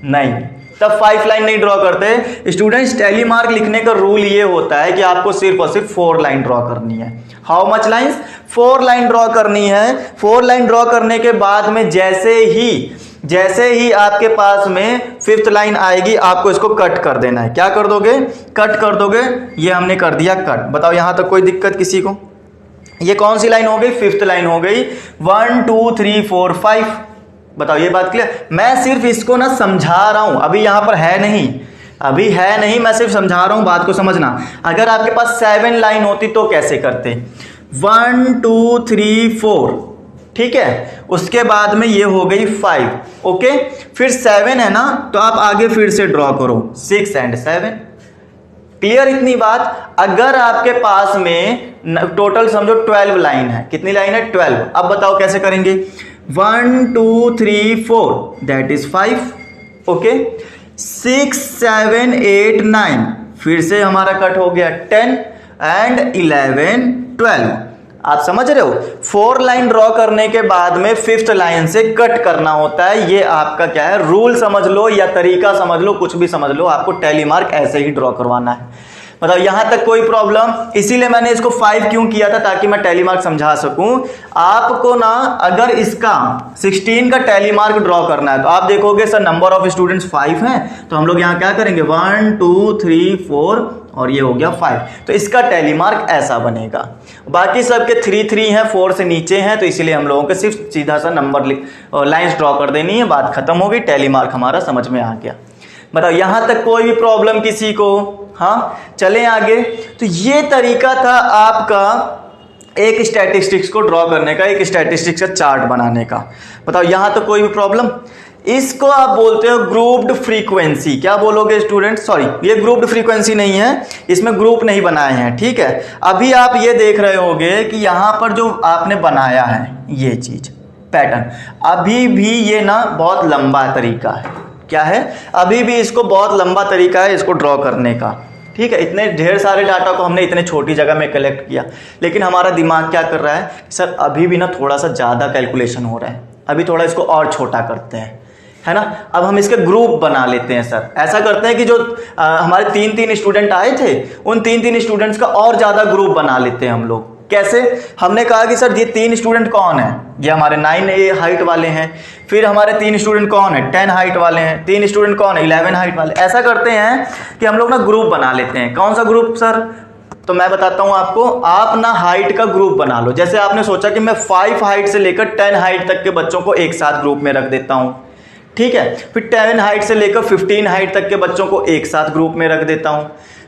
नहीं, तब 5 लाइन नहीं ड्रॉ करते। स्टूडेंट्स टैली मार्क लिखने का रूल ये होता है कि आपको सिर्फ और सिर्फ 4 लाइन ड्रॉ करनी है। How much lines, 4 line draw करनी है। 4 लाइन ड्रॉ करने के बाद में जैसे ही आपके पास में 5th लाइन आएगी आपको इसको कट कर देना है। क्या कर दोगे, कट कर दोगे। ये हमने कर दिया कट। बताओ यहां तक कोई दिक्कत किसी को? ये कौन सी लाइन हो गई, 5th लाइन हो गई। 1 2 3 4 5, बताओ ये बात क्लियर। मैं सिर्फ इसको ना समझा रहा हूं, अभी यहां पर है नहीं, मैं सिर्फ समझा रहा हूं, बात को समझना। अगर आपके पास 7 लाइन होती तो कैसे करते, 1 2 3 4, ठीक है। उसके बाद में ये हो गई 5, ओके। फिर 7 है ना, तो आप आगे फिर से ड्रॉ करो 6 and 7। क्लियर इतनी बात। अगर आपके पास में टोटल समझो 12 लाइन है, कितनी लाइन है, 12। अब बताओ कैसे करेंगे, 1 2 3 4 दैट इज 5, ओके। 6 7 8 9, फिर से हमारा कट हो गया 10 and 11 12। आप समझ रहे हो, 4 लाइन ड्रॉ करने के बाद में 5th लाइन से कट करना होता है। ये आपका क्या है, रूल समझ लो या तरीका समझ लो, कुछ भी समझ लो, आपको टैली मार्क ऐसे ही ड्रॉ करवाना है। बताओ यहां तक कोई प्रॉब्लम? इसीलिए मैंने इसको 5 क्यों किया था, ताकि मैं टैली मार्क समझा सकूं आपको ना। अगर इसका 16 का टैली मार्क ड्रॉ करना है तो आप देखोगे सर नंबर ऑफ स्टूडेंट्स 5 हैं, तो हम लोग यहां क्या करेंगे, 1 2 3 4 और ये हो गया 5, तो इसका टैली मार्क ऐसा बनेगा। बाकी सबके 3 3 हैं, 4 से नीचे हैं, तो इसीलिए हम लोगों को सिर्फ सीधा सा नंबर लाइंस ड्रॉ कर देनी है, बात खत्म हो गई, टैली मार्क हमारा समझ में आ गया। बताओ यहाँ तक कोई भी प्रॉब्लम किसी को? हाँ, चलें आगे। तो ये तरीका था आपका एक स्टैटिस्टिक्स को ड्रॉ करने का, एक स्टैटिस्टिक्स का चार्ट बनाने का। बताओ यहाँ तक कोई भी प्रॉब्लम? इसको आप बोलते हो ग्रुप्ड फ्रीक्वेंसी। क्या बोलोगे स्टूडेंट? सॉरी, ये ग्रुप्ड फ्रीक्वेंसी नहीं है, इसमें ग्रुप नहीं बनाए हैं, ठीक है। अभी आप ये देख रहे होगे कि यहाँ पर जो आपने बनाया है ये चीज पैटर्न, अभी भी ये ना बहुत लंबा तरीका है। क्या है? अभी भी इसको बहुत लंबा तरीका है इसको ड्रॉ करने का, ठीक है। इतने ढेर सारे डाटा को हमने इतने छोटी जगह में कलेक्ट किया, लेकिन हमारा दिमाग क्या कर रहा है? सर अभी भी ना थोड़ा सा ज़्यादा कैलकुलेशन हो रहा है, अभी थोड़ा इसको और छोटा करते हैं, है ना। अब हम इसके ग्रुप बना लेते हैं। सर ऐसा करते हैं कि जो हमारे 3-3 स्टूडेंट आए थे, उन 3-3 स्टूडेंट्स का और ज़्यादा ग्रुप बना लेते हैं हम लोग। कैसे? हमने कहा कि सर ये 3 स्टूडेंट कौन है? ये हमारे 9 हाइट वाले हैं। फिर हमारे 3 स्टूडेंट कौन है? 10 हाइट वाले हैं। 3 स्टूडेंट कौन है? 11 हाइट वाले। ऐसा करते हैं कि हम लोग ना ग्रुप बना लेते हैं। कौन सा ग्रुप सर? तो मैं बताता हूं आपको, आप ना हाइट का ग्रुप बना लो। जैसे आपने सोचा कि मैं 5 हाइट से लेकर 10 हाइट तक के बच्चों को एक साथ ग्रुप में रख देता हूं, ठीक है। फिर 10 हाइट से लेकर 15 हाइट तक के बच्चों को एक साथ ग्रुप में रख देता हूं।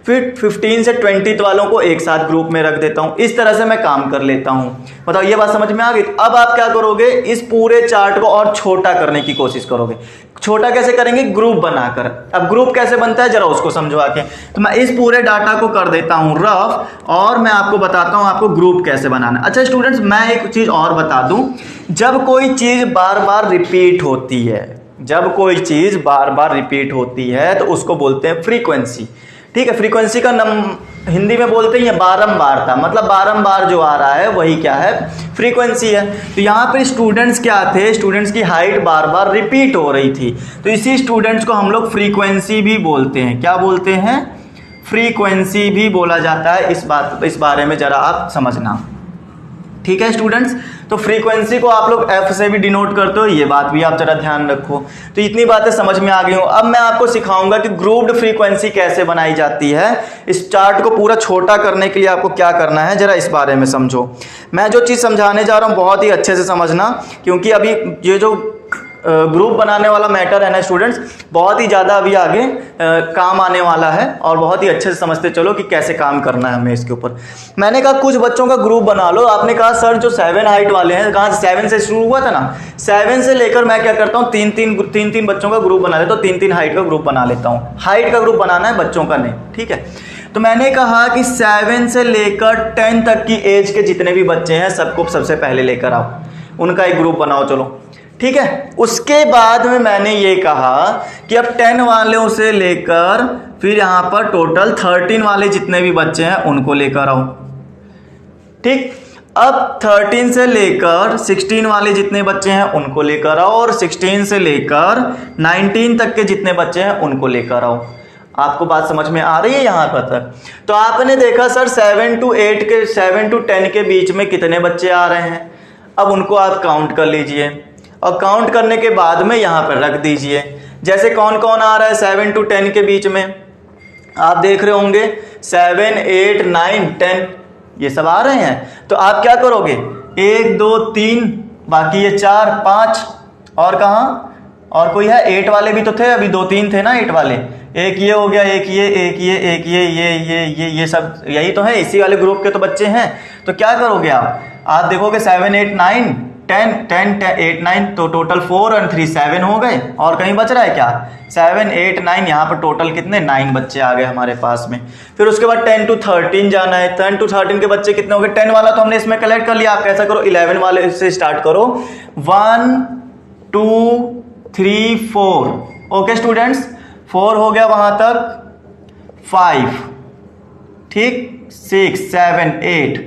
फिर 15 से 20 वालों को एक साथ ग्रुप में रख देता हूं। इस तरह से मैं काम कर लेता हूं। बताओ ये बात समझ में आ गई? अब आप क्या करोगे? इस पूरे चार्ट को और छोटा करने की कोशिश करोगे। छोटा कैसे करेंगे? ग्रुप बनाकर। अब ग्रुप कैसे बनता है जरा उसको समझो आके। तो मैं इस पूरे डाटा को कर देता हूं रफ, और मैं आपको बताता हूं आपको ग्रुप कैसे बनाना। अच्छा स्टूडेंट्स, मैं एक चीज और बता दूं, जब कोई चीज बार बार रिपीट होती है, जब कोई चीज बार बार रिपीट होती है तो उसको बोलते हैं फ्रीक्वेंसी, ठीक है। फ्रीक्वेंसी का हिंदी में बोलते हैं बारंबारता, मतलब बारंबार जो आ रहा है वही क्या है? फ्रीक्वेंसी है। तो यहाँ पर स्टूडेंट्स क्या थे? स्टूडेंट्स की हाइट बार बार रिपीट हो रही थी, तो इसी स्टूडेंट्स को हम लोग फ्रीक्वेंसी भी बोलते हैं। क्या बोलते हैं? फ्रीक्वेंसी भी बोला जाता है। इस बारे में जरा आप समझना, ठीक है स्टूडेंट्स। तो फ्रीक्वेंसी को आप लोग F से भी डिनोट करते हो, ये बात भी आप जरा ध्यान रखो। तो इतनी बातें समझ में आ गई हूँ। अब मैं आपको सिखाऊंगा कि ग्रुप्ड फ्रीक्वेंसी कैसे बनाई जाती है। इस चार्ट को पूरा छोटा करने के लिए आपको क्या करना है जरा इस बारे में समझो। मैं जो चीज़ समझाने जा रहा हूँ बहुत ही अच्छे से समझना, क्योंकि अभी ये जो ग्रुप बनाने वाला मैटर है ना स्टूडेंट्स, बहुत ही ज़्यादा अभी आगे काम आने वाला है, और बहुत ही अच्छे से समझते चलो कि कैसे काम करना है हमें इसके ऊपर। मैंने कहा कुछ बच्चों का ग्रुप बना लो। आपने कहा सर जो 7 हाइट वाले हैं, कहाँ 7 से शुरू हुआ था ना, 7 से लेकर मैं क्या करता हूँ 3-3 बच्चों का ग्रुप बना लेता हूँ, 3-3 हाइट का ग्रुप बना लेता हूँ। हाइट का ग्रुप बनाना है, बच्चों का नहीं, ठीक है। तो मैंने कहा कि 7 से लेकर 10 तक की एज के जितने भी बच्चे हैं सबको सबसे पहले लेकर आओ, उनका एक ग्रुप बनाओ, चलो ठीक है। उसके बाद में मैंने ये कहा कि अब 10 वालों से लेकर फिर यहाँ पर टोटल 13 वाले जितने भी बच्चे हैं उनको लेकर आओ, ठीक। अब 13 से लेकर 16 वाले जितने बच्चे हैं उनको लेकर आओ, और 16 से लेकर 19 तक के जितने बच्चे हैं उनको लेकर आओ। आपको बात समझ में आ रही है यहाँ पर तक? तो आपने देखा सर 7 to 10 के बीच में कितने बच्चे आ रहे हैं। अब उनको आप काउंट कर लीजिए, और काउंट करने के बाद में यहाँ पर रख दीजिए। जैसे कौन कौन आ रहा है 7 to 10 के बीच में, आप देख रहे होंगे 7, 8, 9, 10 ये सब आ रहे हैं। तो आप क्या करोगे? 1, 2, 3, बाकी ये 4, 5, और कहाँ? और कोई है? 8 वाले भी तो थे, अभी 2-3 थे ना 8 वाले। एक ये हो गया, एक ये सब यही तो है, इसी वाले ग्रुप के तो बच्चे हैं। तो क्या करोगे आप देखोगे 7, 8, 9, 10, 8, 9, तो टोटल 4 और 3 7 हो गए, और कहीं बच रहा है क्या? 7, 8, 9, यहाँ पर टोटल कितने? 9 बच्चे आ गए हमारे पास में। फिर उसके बाद 10 to 13 जाना है। 10 to 13 के बच्चे कितने हो गए? 10 वाला तो हमने इसमें कलेक्ट कर लिया। आप कैसा करो? 11 वाले से स्टार्ट करो। 1, 2, 3, 4। ओके स्टूडेंट्स, 4 हो गया वहां तक, 5, ठीक, 6, 7, 8,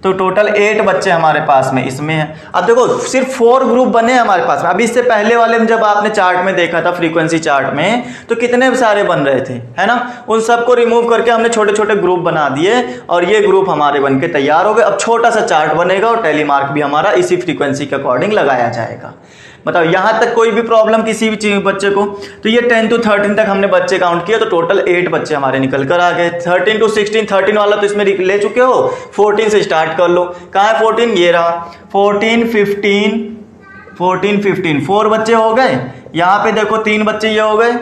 तो टोटल 8 बच्चे हमारे पास में इसमें है। अब देखो सिर्फ 4 ग्रुप बने हैं हमारे पास में। अभी इससे पहले वाले में जब आपने चार्ट में देखा था फ्रीक्वेंसी चार्ट में, तो कितने सारे बन रहे थे, है ना। उन सबको रिमूव करके हमने छोटे छोटे ग्रुप बना दिए, और ये ग्रुप हमारे बन के तैयार हो गए। अब छोटा सा चार्ट बनेगा, और टैली मार्क भी हमारा इसी फ्रीक्वेंसी के अकॉर्डिंग लगाया जाएगा। बताओ यहाँ तक कोई भी प्रॉब्लम किसी भी चीज बच्चे को? तो ये 10 to 13 तक हमने बच्चे काउंट किए, तो टोटल 8 बच्चे हमारे निकल कर आ गए। 13 to 16, 13 वाला तो इसमें ले चुके हो। 14 से स्टार्ट कर लो। कहाँ है 14? ये रहा। 14, 15, 4 बच्चे हो गए। यहाँ पे देखो 3 बच्चे ये हो गए,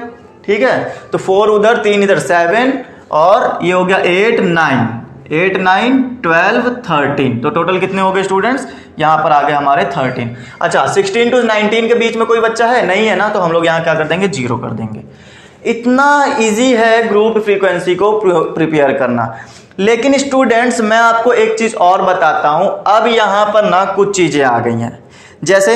ठीक है, तो 4 उधर 3 इधर 7 और ये हो गया 8 9 12 13, तो टोटल कितने हो गए स्टूडेंट्स, यहाँ पर आ गए हमारे 13। अच्छा 16 to 19 के बीच में कोई बच्चा है नहीं है ना, तो हम लोग यहाँ क्या कर देंगे 0 कर देंगे। इतना इजी है ग्रुप फ्रीक्वेंसी को प्रिपेयर करना। लेकिन स्टूडेंट्स मैं आपको एक चीज और बताता हूं, अब यहाँ पर ना कुछ चीजें आ गई हैं, जैसे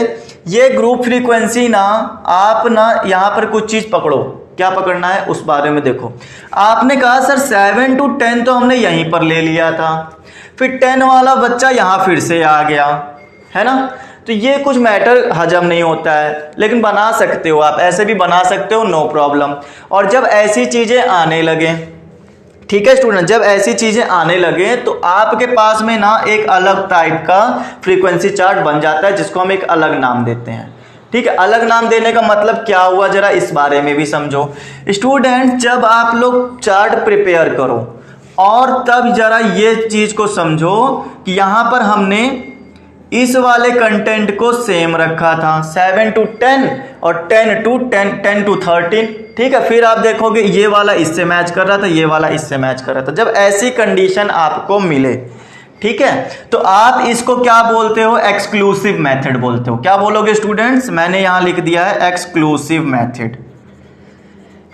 ये ग्रुप फ्रीक्वेंसी ना आप ना यहाँ पर कुछ चीज पकड़ो, क्या पकड़ना है उस बारे में देखो। आपने कहा सर 7 to 10 तो हमने यहीं पर ले लिया था, फिर 10 वाला बच्चा यहाँ फिर से आ गया है ना, तो ये कुछ मैटर हजम नहीं होता है, लेकिन बना सकते हो आप, ऐसे भी बना सकते हो, नो प्रॉब्लम। और जब ऐसी चीजें आने लगे, ठीक है स्टूडेंट, जब ऐसी चीजें आने लगे तो आपके पास में ना एक अलग टाइप का फ्रीक्वेंसी चार्ट बन जाता है, जिसको हम एक अलग नाम देते हैं। ठीक है, अलग नाम देने का मतलब क्या हुआ, जरा इस बारे में भी समझो स्टूडेंट। जब आप लोग चार्ट प्रिपेयर करो और तब जरा ये चीज को समझो कि यहां पर हमने इस वाले कंटेंट को सेम रखा था 7 to 10 और 10 to 13, ठीक है। फिर आप देखोगे ये वाला इससे मैच कर रहा था, ये वाला इससे मैच कर रहा था। जब ऐसी कंडीशन आपको मिले, ठीक है, तो आप इसको क्या बोलते हो, एक्सक्लूसिव मेथड बोलते हो। क्या बोलोगे स्टूडेंट्स, मैंने यहां लिख दिया है एक्सक्लूसिव मेथड।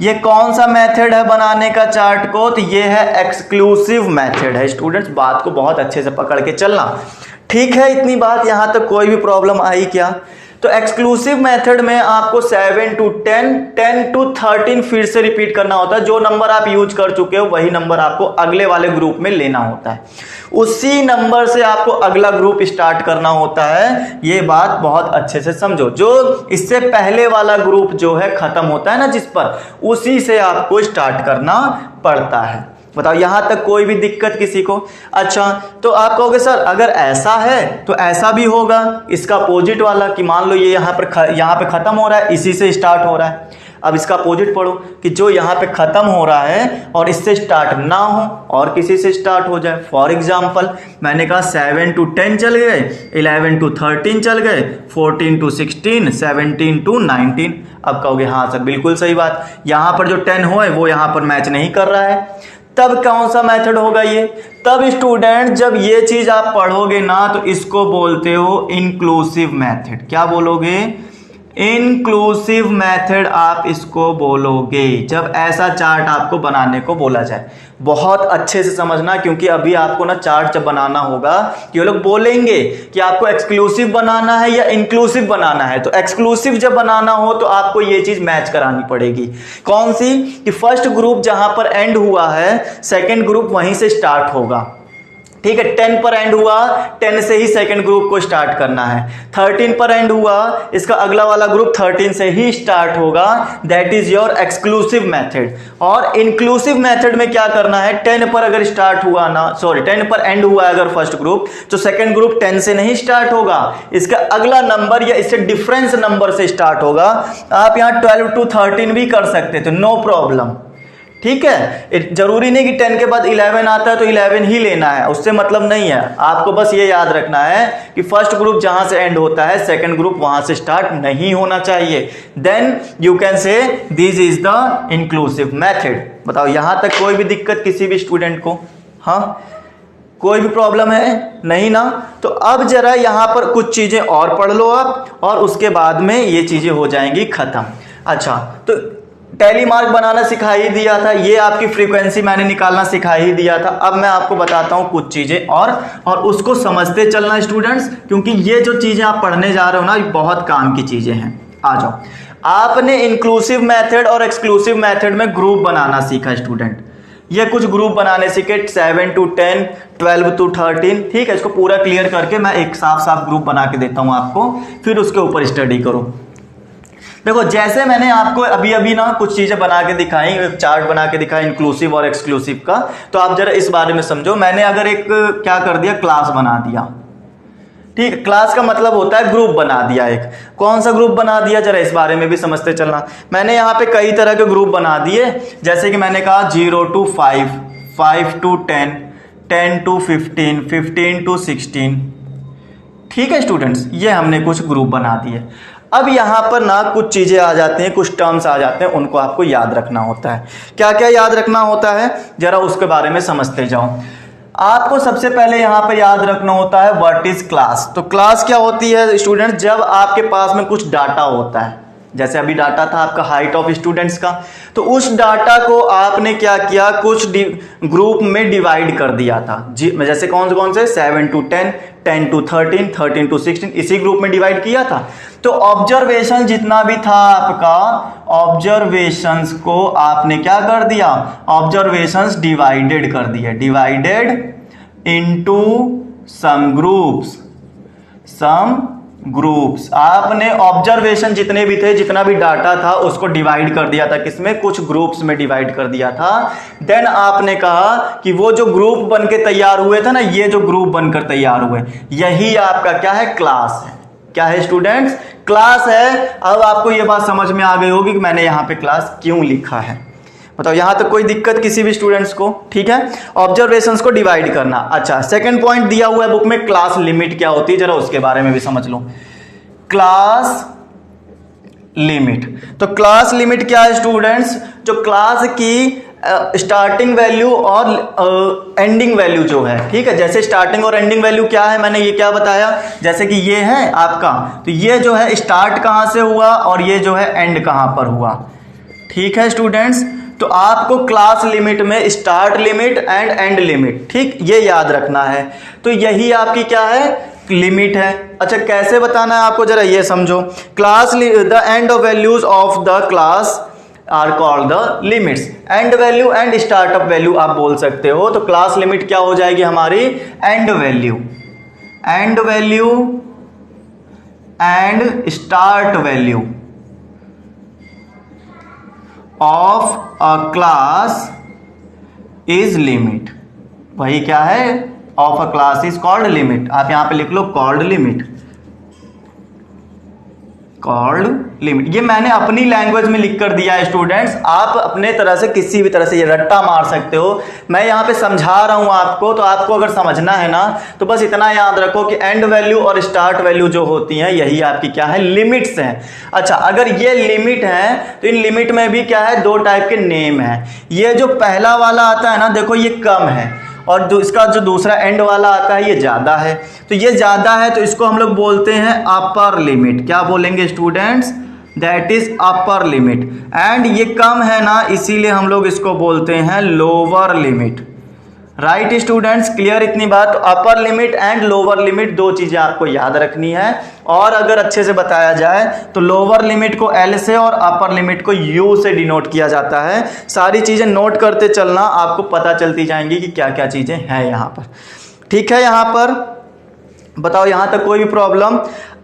ये कौन सा मेथड है बनाने का चार्ट को, तो ये है एक्सक्लूसिव मेथड है स्टूडेंट्स। बात को बहुत अच्छे से पकड़ के चलना, ठीक है। इतनी बात यहां तक कोई भी प्रॉब्लम आई क्या? तो एक्सक्लूसिव मेथड में आपको 7 to 10, 10 to 13 फिर से रिपीट करना होता है। जो नंबर आप यूज कर चुके हो वही नंबर आपको अगले वाले ग्रुप में लेना होता है, उसी नंबर से आपको अगला ग्रुप स्टार्ट करना होता है। ये बात बहुत अच्छे से समझो। जो इससे पहले वाला ग्रुप जो है खत्म होता है ना जिस पर, उसी से आपको स्टार्ट करना पड़ता है। बताओ यहां तक कोई भी दिक्कत किसी को? अच्छा, तो आप कहोगे सर अगर ऐसा है तो ऐसा भी होगा, इसका अपोजिट वाला, कि मान लो ये यहाँ पे खत्म हो रहा है, इसी से स्टार्ट हो रहा है। अब इसका अपोजिट पढ़ो कि जो यहाँ पे खत्म हो रहा है और इससे स्टार्ट ना हो और किसी से स्टार्ट हो जाए। फॉर एग्जाम्पल मैंने कहा 7 to 10 चल गए, 11 to 13 चल गए, 14 to 16, 17 to 19। अब कहोगे हाँ सर बिल्कुल सही बात, यहाँ पर जो 10 हो वो यहाँ पर मैच नहीं कर रहा है। तब कौन सा मेथड होगा ये? तब स्टूडेंट जब ये चीज आप पढ़ोगे ना तो इसको बोलते हो इंक्लूसिव मेथड। क्या बोलोगे? इंक्लूसिव मेथड आप इसको बोलोगे जब ऐसा चार्ट आपको बनाने को बोला जाए। बहुत अच्छे से समझना, क्योंकि अभी आपको ना चार्ट जब बनाना होगा ये लोग बोलेंगे कि आपको एक्सक्लूसिव बनाना है या इंक्लूसिव बनाना है। तो एक्सक्लूसिव जब बनाना हो तो आपको ये चीज मैच करानी पड़ेगी। कौन सी? कि फर्स्ट ग्रुप जहां पर एंड हुआ है, सेकेंड ग्रुप वहीं से स्टार्ट होगा। ठीक है, 10 पर एंड हुआ, 10 से ही सेकंड ग्रुप को स्टार्ट करना है। 13 पर एंड हुआ, इसका अगला वाला ग्रुप 13 से ही स्टार्ट होगा। That is your exclusive method. और इंक्लूसिव मेथड में क्या करना है, 10 पर अगर स्टार्ट हुआ ना, 10 पर एंड हुआ अगर फर्स्ट ग्रुप, तो सेकंड ग्रुप 10 से नहीं स्टार्ट होगा, इसका अगला नंबर या इससे डिफरेंस नंबर से स्टार्ट होगा। आप यहाँ 12 to 13 भी कर सकते थे, नो प्रॉब्लम। ठीक है, जरूरी नहीं कि 10 के बाद 11 आता है तो 11 ही लेना है, उससे मतलब नहीं है। आपको बस ये याद रखना है कि फर्स्ट ग्रुप जहां से एंड होता है सेकंड ग्रुप वहां से स्टार्ट नहीं होना चाहिए। Then you can say this is the inclusive method. बताओ यहां तक कोई भी दिक्कत किसी भी स्टूडेंट को? हाँ, कोई भी प्रॉब्लम है? नहीं ना? तो अब जरा यहां पर कुछ चीजें और पढ़ लो आप, और उसके बाद में ये चीजें हो जाएंगी खत्म। अच्छा, तो टैली मार्क बनाना सिखा ही दिया था, ये आपकी फ्रीक्वेंसी मैंने निकालना सिखा ही दिया था। अब मैं आपको बताता हूं कुछ चीजें और उसको समझते चलना स्टूडेंट्स, क्योंकि ये जो चीजें आप पढ़ने जा रहे हो ना ये बहुत काम की चीजें हैं। आ जाओ, आपने इंक्लूसिव मेथड और एक्सक्लूसिव मेथड में ग्रुप बनाना सीखा स्टूडेंट। ये कुछ ग्रुप बनाने सीखे 7 to 10, 12 to 13। ठीक है, इसको पूरा क्लियर करके मैं एक साफ साफ ग्रुप बना के देता हूं आपको, फिर उसके ऊपर स्टडी करो। देखो जैसे मैंने आपको अभी अभी ना कुछ चीजें बना के दिखाई, एक चार्ट बना के दिखाई इंक्लूसिव और एक्सक्लूसिव का, तो आप जरा इस बारे में समझो। मैंने अगर एक क्या कर दिया, क्लास बना दिया। ठीक, क्लास का मतलब होता है ग्रुप बना दिया। एक कौन सा ग्रुप बना दिया, जरा इस बारे में भी समझते चलना। मैंने यहाँ पे कई तरह के ग्रुप बना दिए, जैसे कि मैंने कहा 0 to 5, 5 to 10, 10 to 15, 15 to 16। ठीक है स्टूडेंट्स, ये हमने कुछ ग्रुप बना दिए। अब यहाँ पर ना कुछ चीज़ें आ जाती हैं, कुछ टर्म्स आ जाते हैं, उनको आपको याद रखना होता है। क्या क्या याद रखना होता है, जरा उसके बारे में समझते जाओ। आपको सबसे पहले यहाँ पर याद रखना होता है व्हाट इज क्लास। तो क्लास क्या होती है स्टूडेंट, जब आपके पास में कुछ डाटा होता है, जैसे अभी डाटा था आपका हाइट ऑफ स्टूडेंट्स का, तो उस डाटा को आपने क्या किया, कुछ ग्रुप में डिवाइड कर दिया था जी, जैसे कौन से 7 to 10, 10 to 13, 13 to 16, इसी ग्रुप में डिवाइड किया था। तो ऑब्जर्वेशन जितना भी था आपका, ऑब्जर्वेशंस को आपने क्या कर दिया, ऑब्जर्वेशंस डिवाइडेड कर दिया, डिवाइडेड इनटू सम ग्रुप्स। आपने ऑब्जर्वेशन जितने भी थे, जितना भी डाटा था, उसको डिवाइड कर दिया था, किसमें, कुछ ग्रुप्स में डिवाइड कर दिया था। देन आपने कहा कि वो जो ग्रुप बन के तैयार हुए थे ना, ये जो ग्रुप बनकर तैयार हुए, यही आपका क्या है, क्लास है। क्या है स्टूडेंट्स, क्लास है। अब आपको ये बात समझ में आ गई होगी कि मैंने यहाँ पे क्लास क्यों लिखा है। बताओ यहां तक कोई दिक्कत किसी भी स्टूडेंट्स को, ठीक है। ऑब्जर्वेशंस को डिवाइड करना। अच्छा, सेकंड पॉइंट दिया हुआ है बुक में, क्लास लिमिट क्या होती है, जरा उसके बारे में भी समझ लो। क्लास लिमिट, तो क्लास लिमिट क्या है स्टूडेंट्स, जो क्लास की स्टार्टिंग वैल्यू और एंडिंग वैल्यू जो है, ठीक है। जैसे स्टार्टिंग और एंडिंग वैल्यू क्या है, मैंने ये क्या बताया, जैसे कि ये है आपका, तो ये जो है स्टार्ट कहां से हुआ और ये जो है एंड कहां पर हुआ, ठीक है स्टूडेंट्स। तो आपको क्लास लिमिट में start limit and and limit, ठीक, ये याद रखना है। तो यही आपकी क्या है, लिमिट है। अच्छा, कैसे बताना है आपको, जरा ये समझो। Class the end of values of the class are called the limits. End value and startup value आप बोल सकते हो। तो क्लास लिमिट क्या हो जाएगी हमारी, and value and start value of a class is limit. वही क्या है, of a class is called limit. आप यहां पे लिख लो कॉल्ड लिमिट, ये मैंने अपनी लैंग्वेज में लिख कर दिया है स्टूडेंट्स। आप अपने तरह से किसी भी तरह से ये रट्टा मार सकते हो। मैं यहाँ पे समझा रहा हूँ आपको, तो आपको अगर समझना है ना, तो बस इतना याद रखो कि एंड वैल्यू और स्टार्ट वैल्यू जो होती हैं, यही आपकी क्या है, लिमिट्स हैं। अच्छा, अगर ये लिमिट है तो इन लिमिट में भी क्या है, दो टाइप के नेम है। ये जो पहला वाला आता है ना, देखो ये कम है, और इसका जो दूसरा एंड वाला आता है ये ज्यादा है। तो ये ज्यादा है तो इसको हम लोग बोलते हैं अपर लिमिट। क्या बोलेंगे students, that is upper limit. And ये कम है ना, इसीलिए हम लोग इसको बोलते हैं lower limit. Right students, clear इतनी बात। तो अपर लिमिट एंड लोअर लिमिट दो चीजें आपको याद रखनी है। और अगर अच्छे से बताया जाए तो लोअर लिमिट को एल से और अपर लिमिट को यू से डिनोट किया जाता है। सारी चीजें नोट करते चलना, आपको पता चलती जाएंगी कि क्या क्या चीजें हैं यहाँ पर, ठीक है। यहाँ पर बताओ, यहाँ तक कोई भी प्रॉब्लम।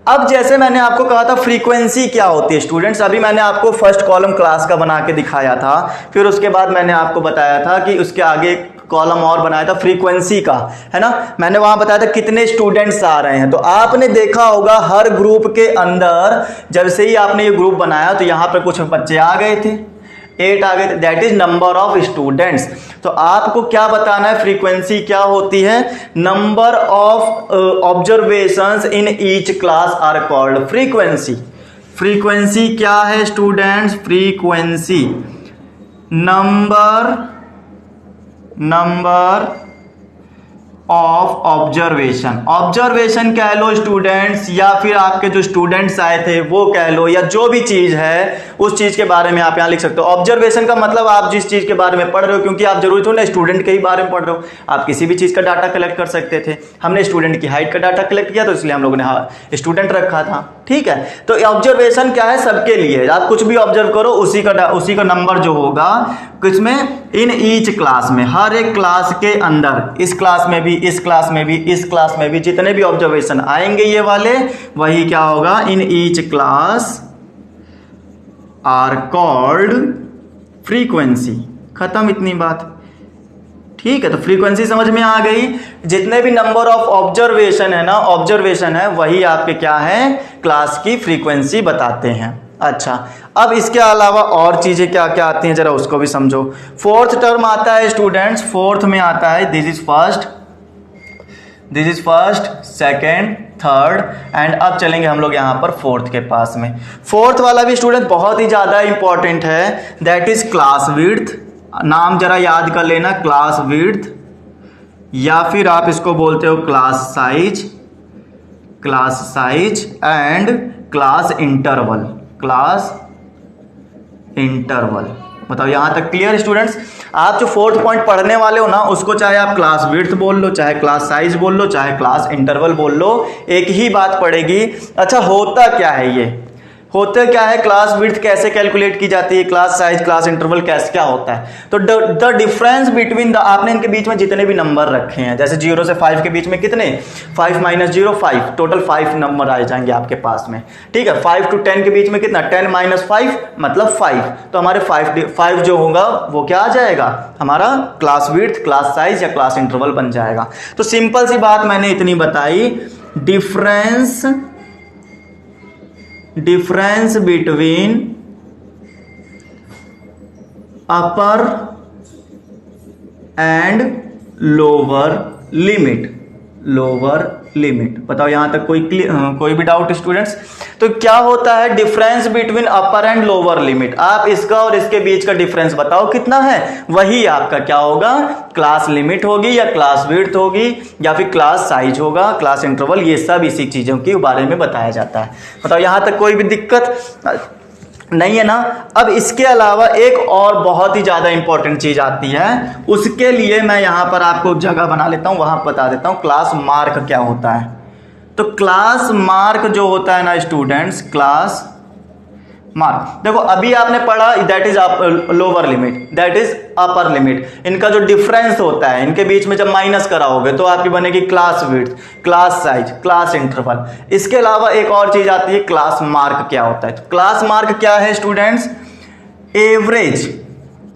अब जैसे मैंने आपको कहा था फ्रीक्वेंसी क्या होती है स्टूडेंट्स, अभी मैंने आपको फर्स्ट कॉलम क्लास का बना के दिखाया था, फिर उसके बाद मैंने आपको बताया था कि उसके आगे कॉलम और बनाया था फ्रीक्वेंसी का, है ना। मैंने वहां बताया था कितने स्टूडेंट्स आ रहे हैं। तो आपने देखा होगा हर ग्रुप के अंदर जब से ही आपने ये ग्रुप बनाया तो यहां पर कुछ बच्चे आ गए थे, 8 आ गए थे, that is number of students. तो आपको क्या बताना है, फ्रीक्वेंसी क्या होती है, number of observations in each class are called frequency. Frequency क्या है students, frequency number of observation. Observation कह लो स्टूडेंट्स, या फिर आपके जो स्टूडेंट्स आए थे वो कह लो, या जो भी चीज है उस चीज के बारे में आप यहां लिख सकते हो। ऑब्जर्वेशन का मतलब आप जिस चीज के बारे में पढ़ रहे हो, क्योंकि आप जरूरी थोड़ा स्टूडेंट के ही बारे में पढ़ रहे हो, आप किसी भी चीज का डाटा कलेक्ट कर सकते थे। हमने स्टूडेंट की हाइट का डाटा कलेक्ट किया तो इसलिए हम लोगों ने स्टूडेंट रखा था, ठीक है। तो ऑब्जर्वेशन क्या है, सबके लिए, आप कुछ भी ऑब्जर्व करो उसी का नंबर जो होगा किसमें, इन ईच क्लास में, हर एक क्लास के अंदर, इस क्लास में भी, इस क्लास में भी, इस क्लास में भी, जितने भी ऑब्जर्वेशन आएंगे ये वाले, वही क्या होगा, in each class are called frequency. खत्म इतनी बात, ठीक है। तो फ्रीक्वेंसी समझ में आ गई। जितने भी नंबर ऑफ ऑब्जर्वेशन है ना, ऑब्जर्वेशन है, वही आपके क्या है, क्लास की फ्रीक्वेंसी बताते हैं। अच्छा, अब इसके अलावा और चीजें क्या क्या आती हैं, जरा उसको भी समझो। फोर्थ टर्म आता है स्टूडेंट्स, फोर्थ में आता है, this is first, this is first, second, third and अब चलेंगे हम लोग यहाँ पर फोर्थ के पास में। फोर्थ वाला भी स्टूडेंट बहुत ही ज़्यादा इंपॉर्टेंट है, दैट इज क्लास विड्थ। नाम जरा याद कर लेना, क्लास विड्थ या फिर आप इसको बोलते हो class size, class size and class interval, class interval. बताओ यहाँ तक क्लियर स्टूडेंट्स? आप जो फोर्थ पॉइंट पढ़ने वाले हो ना, उसको चाहे आप क्लास विड्थ बोल लो, चाहे क्लास साइज बोल लो, चाहे क्लास इंटरवल बोल लो, एक ही बात पड़ेगी। अच्छा होता क्या है ये, होता क्या है, क्लास विड्थ कैसे कैलकुलेट की जाती है, क्लास साइज, क्लास इंटरवल कैसे क्या होता है? तो द डिफरेंस बिटवीन द, आपने इनके बीच में जितने भी नंबर रखे हैं, जैसे 0 से 5 के बीच में कितने, 5 - 0 5, टोटल 5 नंबर आ जाएंगे आपके पास में, ठीक है। 5 to 10 के बीच में कितना, 10 - 5 मतलब 5, तो हमारे 5 जो होगा वो क्या आ जाएगा, हमारा क्लास विड्थ, क्लास साइज या क्लास इंटरवल बन जाएगा। तो सिंपल सी बात मैंने इतनी बताई, difference between upper and lower limit. बताओ यहां तक कोई भी डाउट स्टूडेंट्स? तो क्या होता है difference between upper and lower limit? आप इसका और इसके बीच का डिफरेंस बताओ कितना है, वही आपका क्या होगा, क्लास लिमिट होगी या क्लास विड्थ होगी या फिर क्लास साइज होगा, क्लास इंटरवल, ये सब इसी चीजों के बारे में बताया जाता है। बताओ यहां तक कोई भी दिक्कत नहीं है ना? अब इसके अलावा एक और बहुत ही ज्यादा इंपॉर्टेंट चीज आती है, उसके लिए मैं यहां पर आपको जगह बना लेता हूं, वहां बता देता हूं क्लास मार्क क्या होता है। तो क्लास मार्क जो होता है ना स्टूडेंट्स, क्लास मार्क, देखो अभी आपने पढ़ा that is lower limit, that is upper limit, इनका जो डिफरेंस होता है, इनके बीच में जब माइनस कराओगे तो आपकी बनेगी class width, class size, class interval. इसके अलावा एक और चीज आती है, क्लास मार्क क्या होता है? तो क्लास मार्क क्या है स्टूडेंट्स, एवरेज।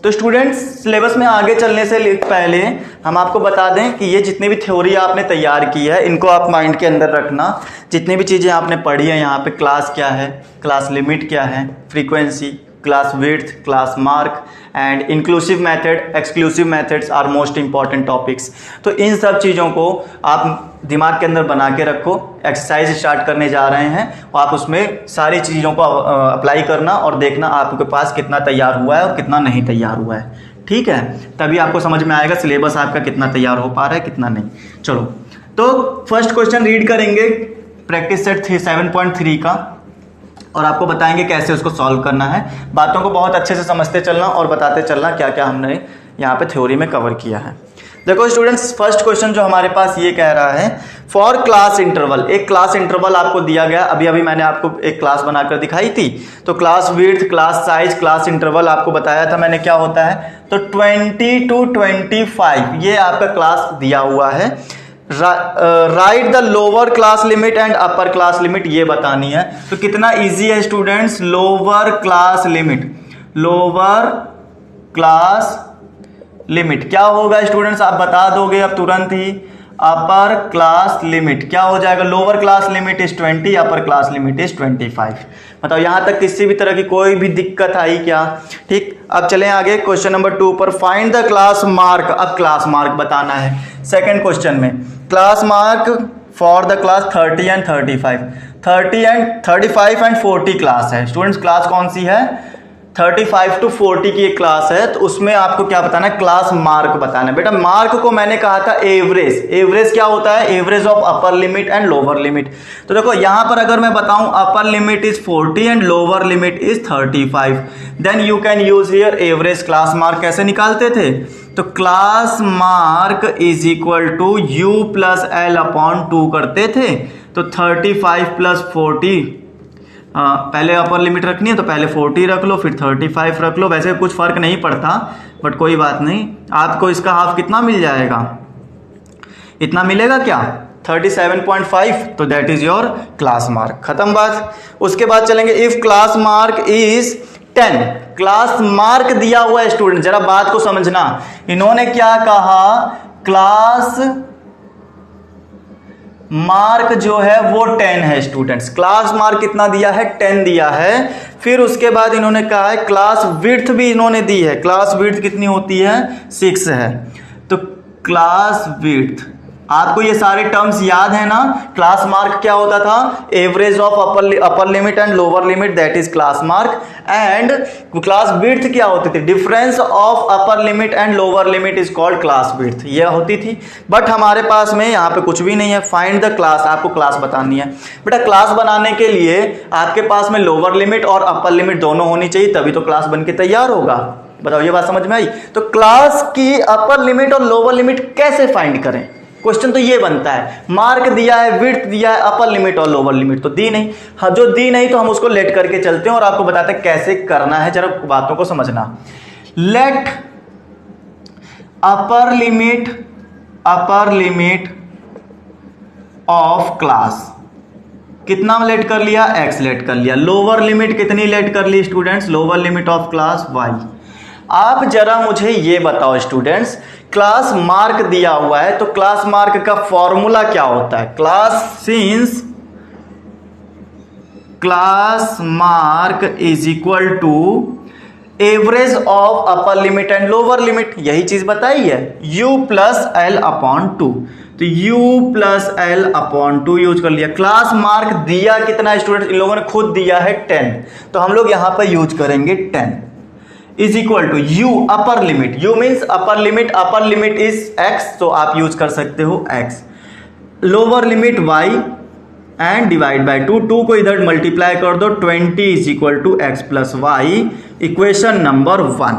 तो स्टूडेंट्स सिलेबस में आगे चलने से पहले हम आपको बता दें कि ये जितनी भी थ्योरी आपने तैयार की है, इनको आप माइंड के अंदर रखना। जितनी भी चीज़ें आपने पढ़ी है यहाँ पे, क्लास क्या है, क्लास लिमिट क्या है, frequency, class width, class mark and inclusive method, exclusive methods are most important topics. तो इन सब चीज़ों को आप दिमाग के अंदर बना के रखो। एक्सरसाइज स्टार्ट करने जा रहे हैं और आप उसमें सारी चीज़ों को अप्लाई करना और देखना आपके पास कितना तैयार हुआ है और कितना नहीं तैयार हुआ है, ठीक है? तभी आपको समझ में आएगा सिलेबस आपका कितना तैयार हो पा रहा है, कितना नहीं। चलो तो फर्स्ट क्वेश्चन रीड करेंगे प्रैक्टिस सेट 7.3 का और आपको बताएंगे कैसे उसको सॉल्व करना है। बातों को बहुत अच्छे से समझते चलना और बताते चलना क्या क्या हमने यहाँ पे थ्योरी में कवर किया है। देखो स्टूडेंट्स, फर्स्ट क्वेश्चन जो हमारे पास ये कह रहा है, फॉर क्लास इंटरवल, एक क्लास इंटरवल आपको दिया गया, अभी मैंने आपको एक क्लास बनाकर दिखाई थी। तो class width, class size, class interval आपको बताया था मैंने क्या होता है। तो 20 to 25 ये आपका क्लास दिया हुआ है। Right the lower class limit and upper class limit, ये बतानी है। तो कितना इजी है स्टूडेंट्स, लोअर क्लास लिमिट क्या होगा स्टूडेंट्स, आप बता दोगे अब तुरंत ही। अपर क्लास लिमिट क्या हो जाएगा, lower class limit is 20, upper class limit is 25। बताओ यहां तक किसी भी तरह की कोई भी दिक्कत आई क्या? ठीक, अब चलें आगे क्वेश्चन नंबर 2 पर। फाइंड द क्लास मार्क, अब क्लास मार्क बताना है। सेकेंड क्वेश्चन में class mark for the class 30 and 35 and 40 class है। स्टूडेंट्स क्लास कौन सी है, 35 to 40 की एक क्लास है। तो उसमें आपको क्या बताना है, क्लास मार्क बताना है। बेटा मार्क को मैंने कहा था एवरेज क्या होता है, average of upper limit and lower limit. तो देखो यहां पर अगर मैं बताऊं upper limit is 40 and lower limit is 35, then you can use here average. Class mark कैसे निकालते थे, तो class mark is equal to u plus L upon 2 करते थे। तो 35 प्लस 40, पहले अपर लिमिट रखनी है तो पहले 40 रख लो, फिर 35 रख लो। वैसे कुछ फर्क नहीं पड़ता बट कोई बात नहीं, आपको इसका हाफ कितना मिल जाएगा, इतना मिलेगा क्या, 37.5। तो that is your class mark, खत्म बात। उसके बाद चलेंगे if class mark is 10, class mark दिया हुआ है स्टूडेंट, जरा बात को समझना। इन्होंने क्या कहा, क्लास मार्क जो है वो 10 है स्टूडेंट्स। क्लास मार्क कितना दिया है, 10 दिया है। फिर उसके बाद इन्होंने कहा है क्लास विड्थ भी इन्होंने दी है, क्लास विड्थ कितनी होती है, 6 है। तो क्लास विड्थ आपको ये सारे टर्म्स याद है ना? क्लास मार्क क्या होता था? Average of upper limit and lower limit, that is class mark. And class width क्या होती थी? Difference of upper limit and lower limit is called class width, ये होती थी। बट हमारे पास में यहाँ पे कुछ भी नहीं है। फाइंड द क्लास, आपको क्लास बतानी है। बेटा क्लास बनाने के लिए आपके पास में लोअर लिमिट और अपर लिमिट दोनों होनी चाहिए, तभी तो क्लास बन के तैयार होगा। बताओ ये बात समझ में आई? तो क्लास की अपर लिमिट और लोअर लिमिट कैसे फाइंड करें? क्वेश्चन तो ये बनता है, मार्क दिया है, विड्थ दिया है, अपर लिमिट और लोअर लिमिट तो दी नहीं। हाँ, जो दी नहीं तो हम उसको लेट करके चलते हैं और आपको बताते हैं कैसे करना है। जरा बातों को समझना। Let upper limit of class, कितना लेट कर लिया? x लेट कर लिया। लोअर लिमिट कितनी लेट कर ली students? Lower limit of class y। आप जरा मुझे ये बताओ स्टूडेंट्स, क्लास मार्क दिया हुआ है तो क्लास मार्क का फॉर्मूला क्या होता है? Class mark is equal to average of upper limit and lower limit, यही चीज बताई है, u plus L upon two. तो u plus L upon two use कर लिया। क्लास मार्क दिया कितना स्टूडेंट? इन लोगों ने खुद दिया है 10, तो हम लोग यहां पर यूज करेंगे 10 is equal to u upper limit, u means upper limit is x, तो आप यूज कर सकते हो x, lower limit y and divide by 2 को इधर मल्टीप्लाई कर दो, 20 is equal to x plus y, equation number 1।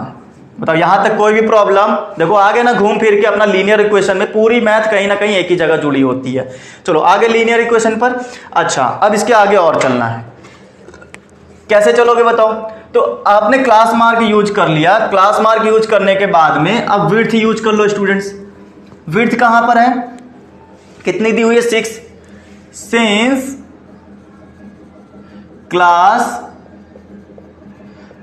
बताओ यहां तक कोई भी प्रॉब्लम? देखो आगे ना घूम फिर के अपना लीनियर इक्वेशन में, पूरी मैथ कहीं ना कहीं एक ही जगह जुड़ी होती है। चलो आगे लीनियर इक्वेशन पर। अच्छा, अब इसके आगे और चलना है। कैसे चलोगे बताओ? तो आपने क्लास मार्क यूज कर लिया। क्लास मार्क यूज करने के बाद में अब विड्थ यूज कर लो स्टूडेंट्स। विड्थ कहां पर है? कितनी दी हुई है? 6। Since class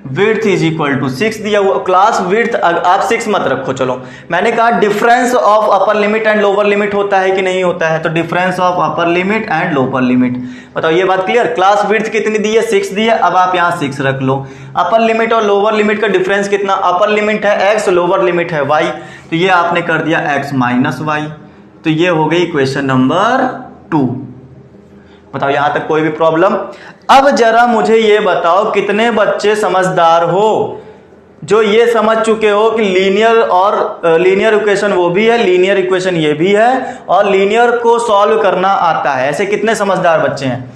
width is equal to 6 दिया हुआ, क्लास विड्थ आप 6 मत रखो। चलो मैंने कहा difference of upper limit and lower limit होता है कि नहीं होता है? तो difference of upper limit and lower limit. बताओ ये बात क्लियर? क्लास विड्थ कितनी दी है? 6 दी है। अब आप यहां 6 रख लो। अपर लिमिट और लोअर लिमिट का डिफरेंस कितना? अपर लिमिट है x, लोअर लिमिट है y, तो ये आपने कर दिया x माइनस वाई। तो ये हो गई क्वेश्चन नंबर 2। बताओ यहां तक कोई भी प्रॉब्लम? अब जरा मुझे ये बताओ, कितने बच्चे समझदार हो जो ये समझ चुके हो कि लीनियर इक्वेशन वो भी है, लीनियर इक्वेशन ये भी है, और लीनियर को सॉल्व करना आता है? ऐसे कितने समझदार बच्चे हैं?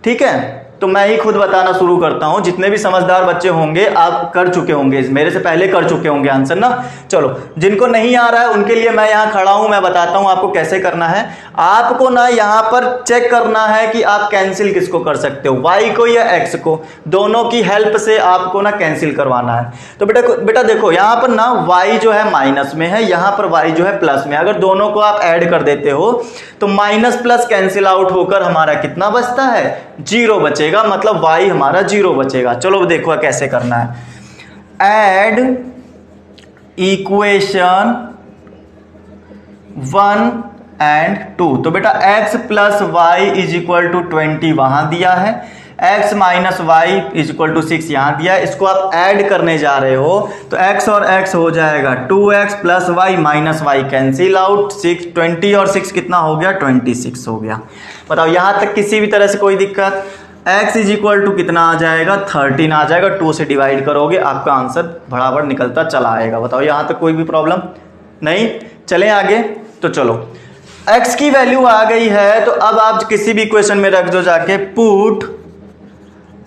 ठीक है, तो मैं ही खुद बताना शुरू करता हूं। जितने भी समझदार बच्चे होंगे आप कर चुके होंगे, मेरे से पहले कर चुके होंगे आंसर ना। चलो जिनको नहीं आ रहा है उनके लिए मैं यहां खड़ा हूं, मैं बताता हूं आपको कैसे करना है। आपको ना यहां पर चेक करना है कि आप कैंसिल किसको कर सकते हो, y को या x को। दोनों की हेल्प से आपको ना कैंसिल करवाना है। तो बेटा देखो यहां पर ना y जो है माइनस में है, यहां पर y जो है प्लस में। अगर दोनों को आप ऐड कर देते हो तो माइनस प्लस कैंसिल आउट होकर हमारा कितना बचता है? 0 बचेगा, मतलब y हमारा 0 बचेगा। चलो देखो कैसे करना है। Add equation 1 and 2। तो बेटा x plus y is equal to 20 वहां दिया है, x minus y is equal to 6 यहां दिया है। इसको आप ऐड करने जा रहे हो तो x और x हो जाएगा 2x plus y minus y cancel out, 20 और 6 कितना हो गया? 26 हो गया। बताओ यहां तक किसी भी तरह से कोई दिक्कत? x इज इक्वल टू कितना आ जाएगा? 13 आ जाएगा। 2 से डिवाइड करोगे आपका आंसर बराबर निकलता चला आएगा। बताओ यहां तक कोई भी प्रॉब्लम नहीं? चलें आगे। तो चलो x की वैल्यू आ गई है, तो अब आप किसी भी इक्वेशन में रख दो जाके, put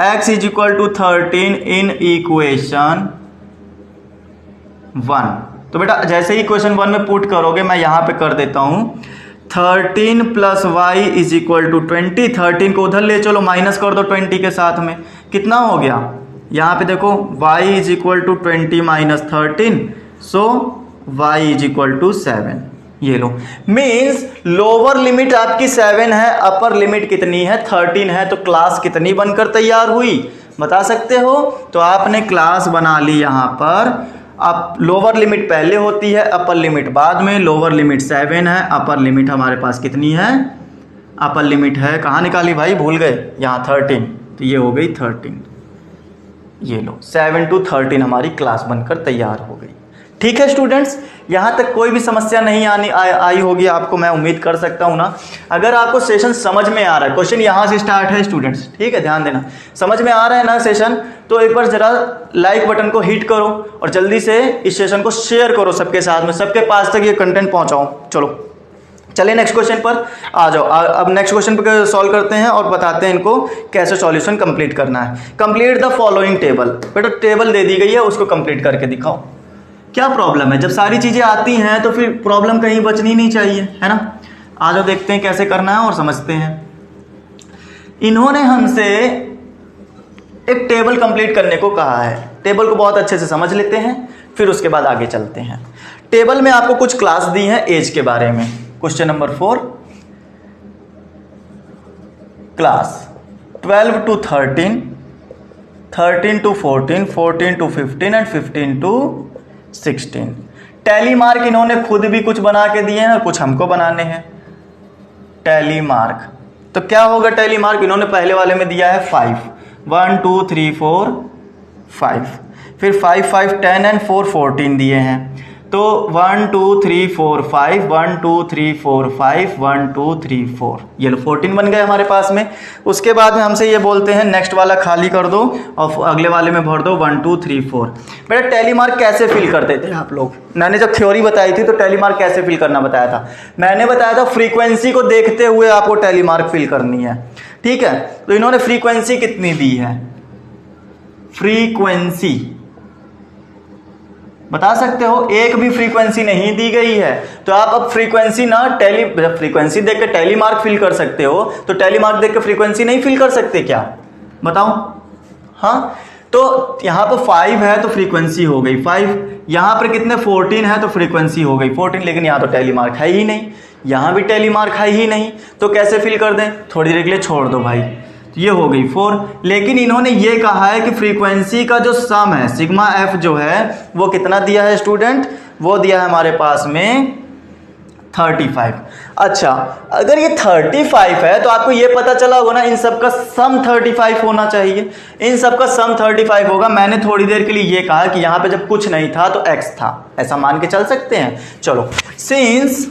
x is equal to 13 in equation 1। तो बेटा जैसे ही इक्वेशन 1 में पुट करोगे, मैं यहां पे कर देता हूं 13 plus y is equal to 20। 13 को उधर ले चलो, माइनस कर दो 20 के साथ में, कितना हो गया? यहां पे देखो y is equal to 20 minus 13, so y is equal to 7। ये लो, मीन्स लोअर लिमिट आपकी 7 है, अपर लिमिट कितनी है? 13 है। तो क्लास कितनी बनकर तैयार हुई, बता सकते हो? तो आपने क्लास बना ली यहां पर। अब लोअर लिमिट पहले होती है, अपर लिमिट बाद में। लोअर लिमिट 7 है, अपर लिमिट हमारे पास कितनी है? अपर लिमिट है, कहाँ निकाली भाई, भूल गए, यहाँ 13। तो ये हो गई 13। ये लो 7 to 13 हमारी क्लास बनकर तैयार हो गई। ठीक है स्टूडेंट्स, यहाँ तक कोई भी समस्या नहीं आई होगी आपको, मैं उम्मीद कर सकता हूँ ना। अगर आपको सेशन समझ में आ रहा है, क्वेश्चन यहाँ से स्टार्ट है स्टूडेंट्स, ठीक है, ध्यान देना, समझ में आ रहा है ना सेशन, तो एक बार जरा लाइक बटन को हिट करो और जल्दी से इस सेशन को शेयर करो सबके साथ में, सबके पास तक ये कंटेंट पहुँचाओ। चलो चलिए नेक्स्ट क्वेश्चन पर आ जाओ। अब नेक्स्ट क्वेश्चन पर सॉल्व करते हैं और बताते हैं इनको कैसे सॉल्यूशन कंप्लीट करना है। कंप्लीट द फॉलोइंग टेबल, बेटा टेबल दे दी गई है, उसको कंप्लीट करके दिखाओ। क्या प्रॉब्लम है, जब सारी चीज़ें आती हैं तो फिर प्रॉब्लम कहीं बचनी नहीं चाहिए, है ना। आ जाओ देखते हैं कैसे करना है और समझते हैं। इन्होंने हमसे एक टेबल कंप्लीट करने को कहा है। टेबल को बहुत अच्छे से समझ लेते हैं, फिर उसके बाद आगे चलते हैं। टेबल में आपको कुछ क्लास दी है एज के बारे में। Question number 4, class 12 to 13, 13 to 14, 14 to 15 and 15 to 16। Tally mark इन्होंने खुद भी कुछ बना के दिए हैं और कुछ हमको बनाने हैं। टैली मार्क तो क्या होगा, टैली मार्क इन्होंने पहले वाले में दिया है 5, 1 2 3 4 5, फिर 5 5 10 एंड 4 14 दिए हैं। तो 1 2 3 4 5, 1 2 3 4 5, 1 2 3 4, ये लो 14 बन गए हमारे पास में। उसके बाद में हमसे ये बोलते हैं नेक्स्ट वाला खाली कर दो और अगले वाले में भर दो 1 2 3 4। बेटा टैली मार्क कैसे फिल करते थे आप लोग, मैंने जब थ्योरी बताई थी तो टैली मार्क कैसे फिल करना बताया था। मैंने बताया था फ्रीक्वेंसी को देखते हुए आपको टैली मार्क फिल करनी है, ठीक है। तो इन्होंने फ्रीक्वेंसी कितनी दी है, फ्रीक्वेंसी बता सकते हो, एक भी फ्रीक्वेंसी नहीं दी गई है। तो आप अब फ्रीक्वेंसी ना फ्रीक्वेंसी देख के टैली मार्क फिल कर सकते हो, तो टैली मार्क देख के फ्रीक्वेंसी नहीं फिल कर सकते क्या, बताओ। हाँ, तो यहाँ पर 5 है तो फ्रीक्वेंसी हो गई 5, यहाँ पर कितने 14 है तो फ्रीक्वेंसी हो गई 14, लेकिन यहाँ तो टैली मार्क है ही नहीं, यहाँ भी टैली मार्क है ही नहीं, तो कैसे फिल कर दें, थोड़ी देर के लिए छोड़ दो भाई। ये हो गई 4, लेकिन इन्होंने ये कहा है कि फ्रीक्वेंसी का जो सम है सिग्मा एफ जो है वो कितना दिया है स्टूडेंट, वो दिया है हमारे पास में 35। अच्छा, अगर ये 35 है तो आपको ये पता चला होगा ना इन सब का सम 35 होना चाहिए, इन सब का सम 35 होगा। मैंने थोड़ी देर के लिए ये कहा कि यहाँ पे जब कुछ नहीं था तो x था, ऐसा मान के चल सकते हैं। चलो, since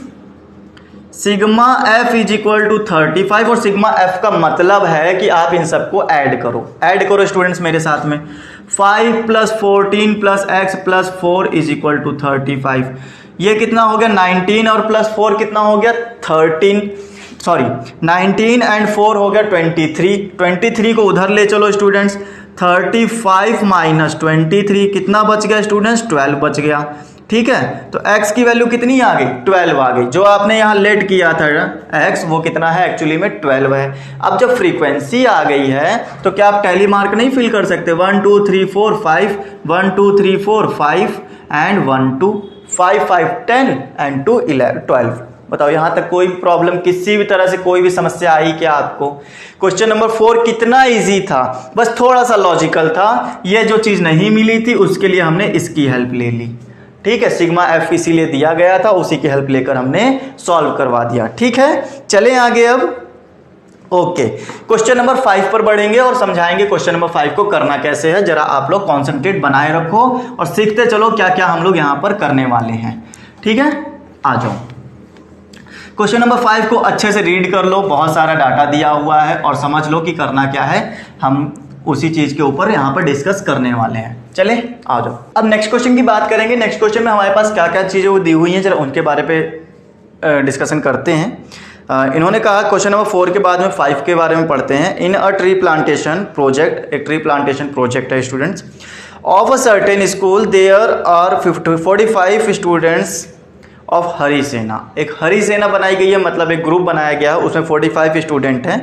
sigma F is equal to 35, और सिग्मा एफ का मतलब है कि आप इन सबको ऐड करो स्टूडेंट्स मेरे साथ में। 5 + 14 + x + 4 इज इक्वल टू 35। ये कितना हो गया 19, और +4 कितना हो गया 13, सॉरी 19 एंड 4 हो गया 23। 23 को उधर ले चलो स्टूडेंट्स, 35 - 23 कितना बच गया स्टूडेंट्स, 12 बच गया, ठीक है। तो x की वैल्यू कितनी आ गई, 12 आ गई। जो आपने यहाँ लेट किया था x, वो कितना है एक्चुअली में 12 है। अब जब फ्रीक्वेंसी आ गई है तो क्या आप टैली मार्क नहीं फिल कर सकते, 1 2 3 4 5, 1 2 3 4 5 एंड 1 2 5 5 10 एंड 2 11 12। बताओ यहाँ तक कोई प्रॉब्लम, किसी भी तरह से कोई भी समस्या आई क्या आपको। क्वेश्चन नंबर 4 कितना इजी था, बस थोड़ा सा लॉजिकल था। ये जो चीज़ नहीं मिली थी उसके लिए हमने इसकी हेल्प ले ली, ठीक है। सिग्मा एफ इसीलिए दिया गया था, उसी की हेल्प लेकर हमने सॉल्व करवा दिया, ठीक है। चलें आगे अब। ओके, क्वेश्चन नंबर 5 पर बढ़ेंगे और समझाएंगे क्वेश्चन नंबर 5 को करना कैसे है। जरा आप लोग कॉन्सेंट्रेट बनाए रखो और सीखते चलो क्या क्या हम लोग यहाँ पर करने वाले हैं, ठीक है। आ जाओ, क्वेश्चन नंबर 5 को अच्छे से रीड कर लो, बहुत सारा डाटा दिया हुआ है और समझ लो कि करना क्या है। हम उसी चीज़ के ऊपर यहाँ पर डिस्कस करने वाले हैं। चले आ जाओ, अब नेक्स्ट क्वेश्चन की बात करेंगे। नेक्स्ट क्वेश्चन में हमारे पास क्या क्या चीज़ें वो दी हुई हैं, जरा उनके बारे पे डिस्कशन करते हैं। इन्होंने कहा क्वेश्चन नंबर 4 के बाद में 5 के बारे में पढ़ते हैं। In a tree plantation project, एक ट्री प्लांटेशन प्रोजेक्ट है students, of a certain school there are 45 students of Harisena. एक हरिसेना बनाई गई है, मतलब एक ग्रुप बनाया गया है, उसमें 45 स्टूडेंट हैं,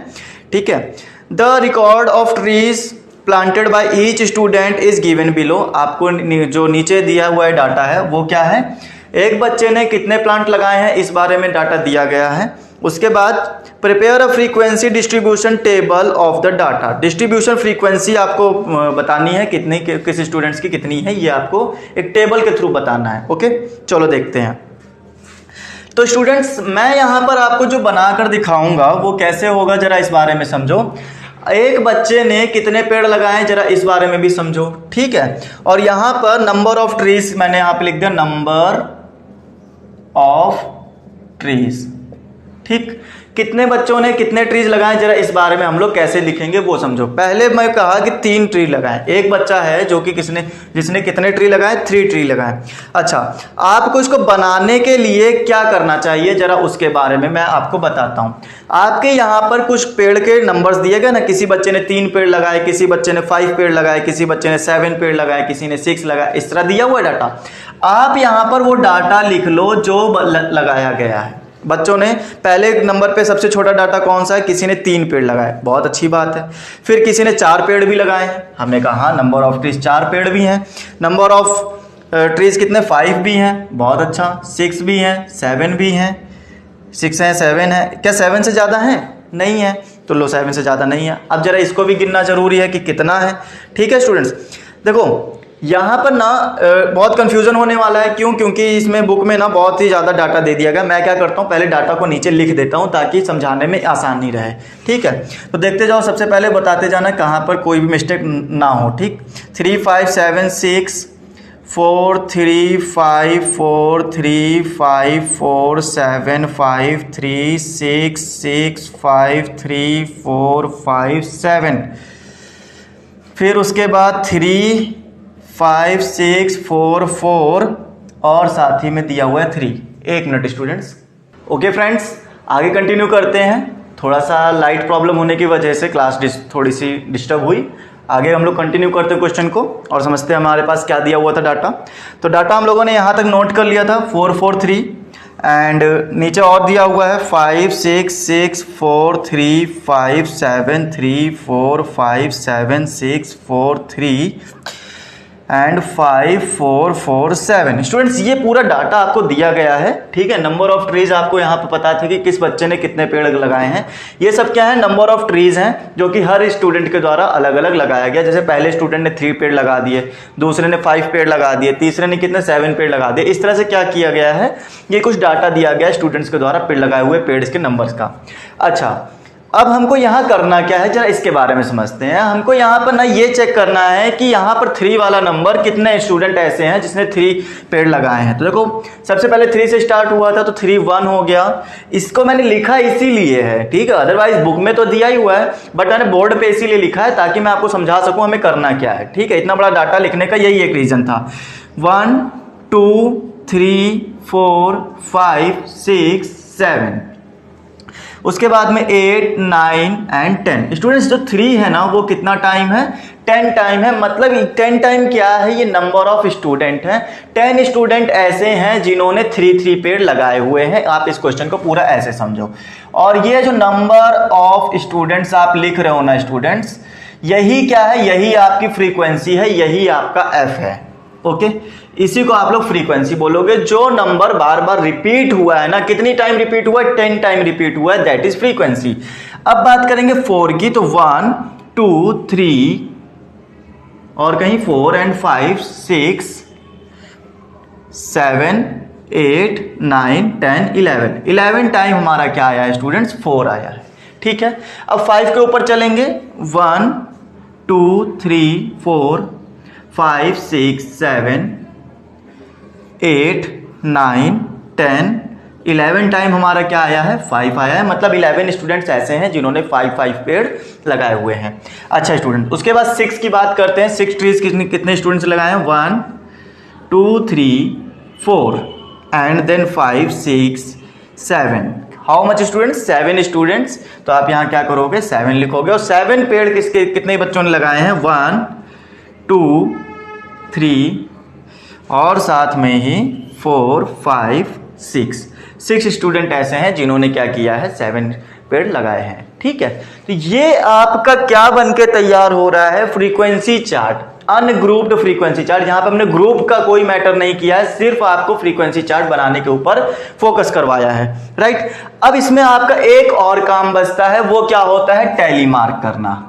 ठीक है। The record of trees planted by each student is given below. आपको जो नीचे दिया हुआ है डाटा है वो क्या है, एक बच्चे ने कितने प्लांट लगाए हैं इस बारे में डाटा दिया गया है। उसके बाद prepare a frequency distribution table of the data. Distribution frequency आपको बतानी है, कितनी किस स्टूडेंट्स की कितनी है, ये आपको एक टेबल के थ्रू बताना है। ओके, चलो देखते हैं। तो स्टूडेंट्स मैं यहाँ पर आपको जो बनाकर दिखाऊंगा वो कैसे होगा, जरा इस बारे में समझो। एक बच्चे ने कितने पेड़ लगाए जरा इस बारे में भी समझो, ठीक है। और यहां पर नंबर ऑफ ट्रीज मैंने यहां पे लिख दिया, नंबर ऑफ ट्रीज, ठीक। कितने बच्चों ने कितने ट्रीज लगाए जरा इस बारे में हम लोग कैसे लिखेंगे वो समझो। पहले मैं कहा कि 3 ट्री लगाए, एक बच्चा है जो कि जिसने कितने ट्री लगाए, 3 ट्री लगाए। अच्छा, आपको इसको बनाने के लिए क्या करना चाहिए जरा उसके बारे में मैं आपको बताता हूं। आपके यहाँ पर कुछ पेड़ के नंबर्स दिए गए ना, किसी बच्चे ने 3 पेड़ लगाए, किसी बच्चे ने 5 पेड़ लगाए, किसी बच्चे ने 7 पेड़ लगाए, किसी ने 6 लगाए, इस तरह दिया हुआ डाटा। आप यहाँ पर वो डाटा लिख लो जो लगाया गया है। बच्चों ने पहले नंबर पे सबसे छोटा डाटा कौन सा है, किसी ने 3 पेड़ लगाए, बहुत अच्छी बात है। फिर किसी ने 4 पेड़ भी लगाए हैं, हमने कहा हाँ नंबर ऑफ ट्रीज 4 पेड़ भी हैं। नंबर ऑफ ट्रीज कितने, 5 भी हैं, बहुत अच्छा। 6 भी हैं, 7 भी हैं, 6 हैं 7 है, क्या 7 से ज़्यादा है, नहीं है, तो लो 7 से ज़्यादा नहीं है। अब जरा इसको भी गिनना जरूरी है कि कितना है, ठीक है स्टूडेंट्स। देखो यहाँ पर ना बहुत कंफ्यूजन होने वाला है, क्यों, क्योंकि इसमें बुक में ना बहुत ही ज़्यादा डाटा दे दिया गया। मैं क्या करता हूँ, पहले डाटा को नीचे लिख देता हूँ ताकि समझाने में आसानी रहे, ठीक है। तो देखते जाओ, सबसे पहले बताते जाना कहाँ पर कोई भी मिस्टेक ना हो, ठीक। 3 5 7 6 4 3 5 4 3 5 4 7 5 3 6 6 5 3 4 5 7, फिर उसके बाद 3 5 6 4 4 और साथ ही में दिया हुआ है 3। 1 मिनट स्टूडेंट्स। ओके फ्रेंड्स, आगे कंटिन्यू करते हैं। थोड़ा सा लाइट प्रॉब्लम होने की वजह से क्लास थोड़ी सी डिस्टर्ब हुई। आगे हम लोग कंटिन्यू करते हैं क्वेश्चन को और समझते हैं हमारे पास क्या दिया हुआ था डाटा। तो डाटा हम लोगों ने यहाँ तक नोट कर लिया था 4 4 3, एंड नीचे और दिया हुआ है 5 6 6 4 3 5 7 3 4 5 7 6 4 3 एंड 5 4 4 7। स्टूडेंट्स ये पूरा डाटा आपको दिया गया है, ठीक है। नंबर ऑफ ट्रीज आपको यहाँ पे पता था कि किस बच्चे ने कितने पेड़ लगाए हैं। ये सब क्या है, नंबर ऑफ ट्रीज हैं जो कि हर स्टूडेंट के द्वारा अलग अलग लगाया गया। जैसे पहले स्टूडेंट ने 3 पेड़ लगा दिए, दूसरे ने 5 पेड़ लगा दिए, तीसरे ने कितने 7 पेड़ लगा दिए। इस तरह से क्या किया गया है, ये कुछ डाटा दिया गया स्टूडेंट्स के द्वारा पेड़ लगाए हुए पेड़ के नंबर्स का। अच्छा, अब हमको यहाँ करना क्या है जरा इसके बारे में समझते हैं। हमको यहाँ पर ना ये चेक करना है कि यहाँ पर 3 वाला नंबर कितने स्टूडेंट ऐसे हैं जिसने 3 पेड़ लगाए हैं। तो देखो सबसे पहले 3 से स्टार्ट हुआ था तो 3 1 हो गया। इसको मैंने लिखा इसीलिए है, ठीक है, अदरवाइज बुक में तो दिया ही हुआ है, बट मैंने बोर्ड पे इसीलिए लिखा है ताकि मैं आपको समझा सकूँ हमें करना क्या है, ठीक है। इतना बड़ा डाटा लिखने का यही एक रीजन था। 1 2 3 4 5 6 7, उसके बाद में 8 9 एंड 10। स्टूडेंट्स जो 3 है ना वो कितना टाइम है, 10 टाइम है। मतलब 10 टाइम क्या है, ये नंबर ऑफ स्टूडेंट है। 10 स्टूडेंट ऐसे हैं जिन्होंने 3 पेड़ लगाए हुए हैं। आप इस क्वेश्चन को पूरा ऐसे समझो। और ये जो नंबर ऑफ स्टूडेंट्स आप लिख रहे हो ना स्टूडेंट्स, यही क्या है, यही आपकी फ्रीक्वेंसी है, यही आपका एफ है, ओके। इसी को आप लोग फ्रीक्वेंसी बोलोगे। जो नंबर बार बार रिपीट हुआ है ना, कितनी टाइम रिपीट हुआ है, 10 टाइम रिपीट हुआ है, दैट इज फ्रीक्वेंसी। अब बात करेंगे 4 की, तो 1 2 3 और कहीं 4 एंड 5 6 7 8 9 10 11 टाइम हमारा क्या आया है स्टूडेंट्स, 4 आया है, ठीक है। अब 5 के ऊपर चलेंगे, 1 2 3 4 5 6 7 8 9 10 11 टाइम हमारा क्या आया है, 5 आया है। मतलब 11 स्टूडेंट्स ऐसे हैं जिन्होंने 5 पेड़ लगाए हुए हैं। अच्छा स्टूडेंट, उसके बाद 6 की बात करते हैं। 6 ट्रीज कितने स्टूडेंट्स लगाए हैं, 1 2 3 4 and then 5 6 7। How much students, 7 students. तो आप यहाँ क्या करोगे, 7 लिखोगे। और 7 पेड़ कितने बच्चों ने लगाए हैं, 1 2 3 और साथ में ही 4 5 6 स्टूडेंट ऐसे हैं जिन्होंने क्या किया है, 7 पेड़ लगाए हैं, ठीक है। तो ये आपका क्या बन के तैयार हो रहा है, frequency chart, ungrouped frequency chart. यहां पे हमने ग्रुप का कोई मैटर नहीं किया है, सिर्फ आपको फ्रीक्वेंसी चार्ट बनाने के ऊपर फोकस करवाया है, राइट। अब इसमें आपका एक और काम बचता है, वो क्या होता है, टैली मार्क करना।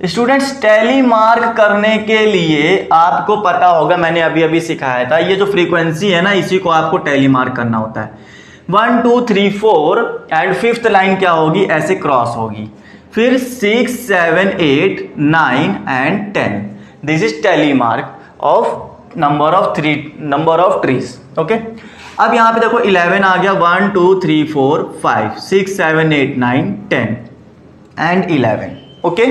स्टूडेंट्स टैली मार्क करने के लिए आपको पता होगा, मैंने अभी अभी सिखाया था, ये जो फ्रीक्वेंसी है ना, इसी को आपको टैली मार्क करना होता है। 1 2 3 4 एंड 5th लाइन क्या होगी, ऐसे क्रॉस होगी। फिर 6, 7, 8, 9 and 10. This is tally mark of number of trees. Okay, अब यहां पे देखो 11 आ गया. 1, 2, 3, 4, 5, 6, 7, 8, 9, 10 एंड 11. ओके,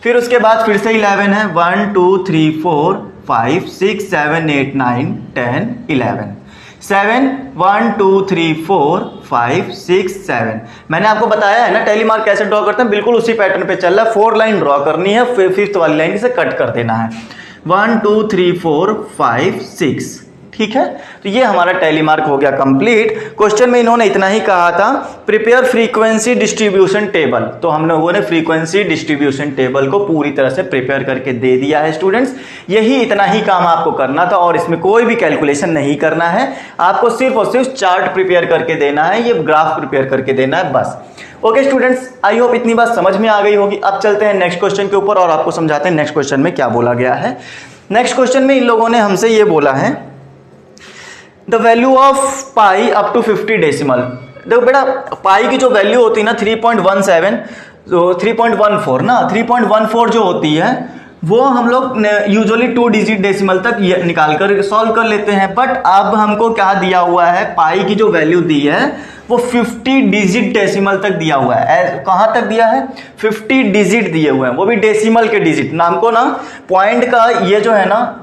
फिर उसके बाद फिर से 11 है. 1, 2, 3, 4, 5, 6, 7, 8, 9, 10, 11. 7, 1, 2, 3, 4, 5, 6, 7. मैंने आपको बताया है ना टेली मार्क कैसे ड्रॉ करते हैं, बिल्कुल उसी पैटर्न पे चल रहा है. 4 लाइन ड्रॉ करनी है, फिर 5th वाली लाइन से कट कर देना है. 1, 2, 3, 4, 5, 6. ठीक है, तो ये हमारा टेली मार्क हो गया कंप्लीट. क्वेश्चन में इन्होंने इतना ही कहा था, प्रिपेयर फ्रीक्वेंसी डिस्ट्रीब्यूशन टेबल. तो हम लोगों ने फ्रीक्वेंसी डिस्ट्रीब्यूशन टेबल को पूरी तरह से प्रिपेयर करके दे दिया है स्टूडेंट्स. यही इतना ही काम आपको करना था और इसमें कोई भी कैलकुलेशन नहीं करना है. आपको सिर्फ और सिर्फ चार्ट प्रिपेयर करके देना है, ये ग्राफ प्रिपेयर करके देना है बस. ओके स्टूडेंट्स, आई होप इतनी बात समझ में आ गई होगी. अब चलते हैं नेक्स्ट क्वेश्चन के ऊपर और आपको समझाते हैं नेक्स्ट क्वेश्चन में क्या बोला गया है. नेक्स्ट क्वेश्चन में इन लोगों ने हमसे ये बोला है, the value of pi up to 50 decimal. देखो बेटा, पाई की जो वैल्यू होती है ना 3.17, तो 3.14 ना, 3.14 जो होती है वो हम लोग यूजुअली 2 डिजिट डेसिमल तक निकाल कर सॉल्व कर लेते हैं. बट अब हमको क्या दिया हुआ है, पाई की जो वैल्यू दी है वो 50 डिजिट डेसिमल तक दिया हुआ है. कहाँ तक दिया है? 50 डिजिट दिए हुए हैं, वो भी डेसिमल के डिजिट. नाम को ना पॉइंट का ये जो है ना,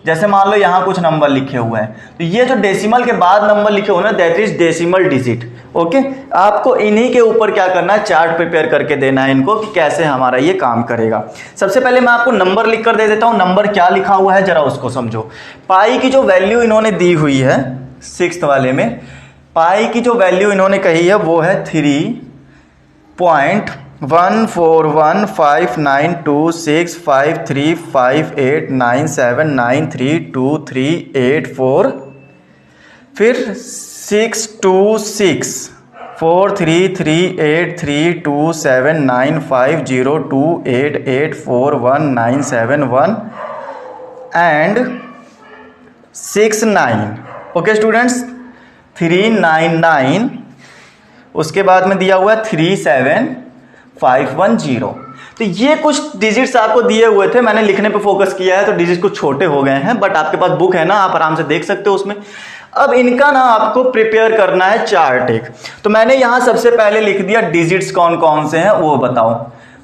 जैसे मान लो यहाँ कुछ नंबर लिखे हुए हैं, तो ये जो डेसिमल के बाद नंबर लिखे हुए हैं that is decimal digit. Okay, आपको इन्हीं के ऊपर क्या करना है, चार्ट प्रिपेयर करके देना है इनको कि कैसे हमारा ये काम करेगा. सबसे पहले मैं आपको नंबर लिख कर दे देता हूँ. नंबर क्या लिखा हुआ है जरा उसको समझो. पाई की जो वैल्यू इन्होंने दी हुई है 6th वाले में, पाई की जो वैल्यू इन्होंने कही है वो है 3.141592653589732384, फिर 626433832795028841971 एंड 69. ओके स्टूडेंट्स, 399, उसके बाद में दिया हुआ है 37510. तो ये कुछ डिजिट्स आपको दिए हुए थे, मैंने लिखने पे फोकस किया है तो डिजिट कुछ छोटे हो गए हैं, बट आपके पास बुक है ना, आप आराम से देख सकते हो उसमें. अब इनका ना आपको प्रिपेयर करना है चार्ट एक. तो मैंने यहां सबसे पहले लिख दिया डिजिट्स कौन कौन से हैं वो बताओ.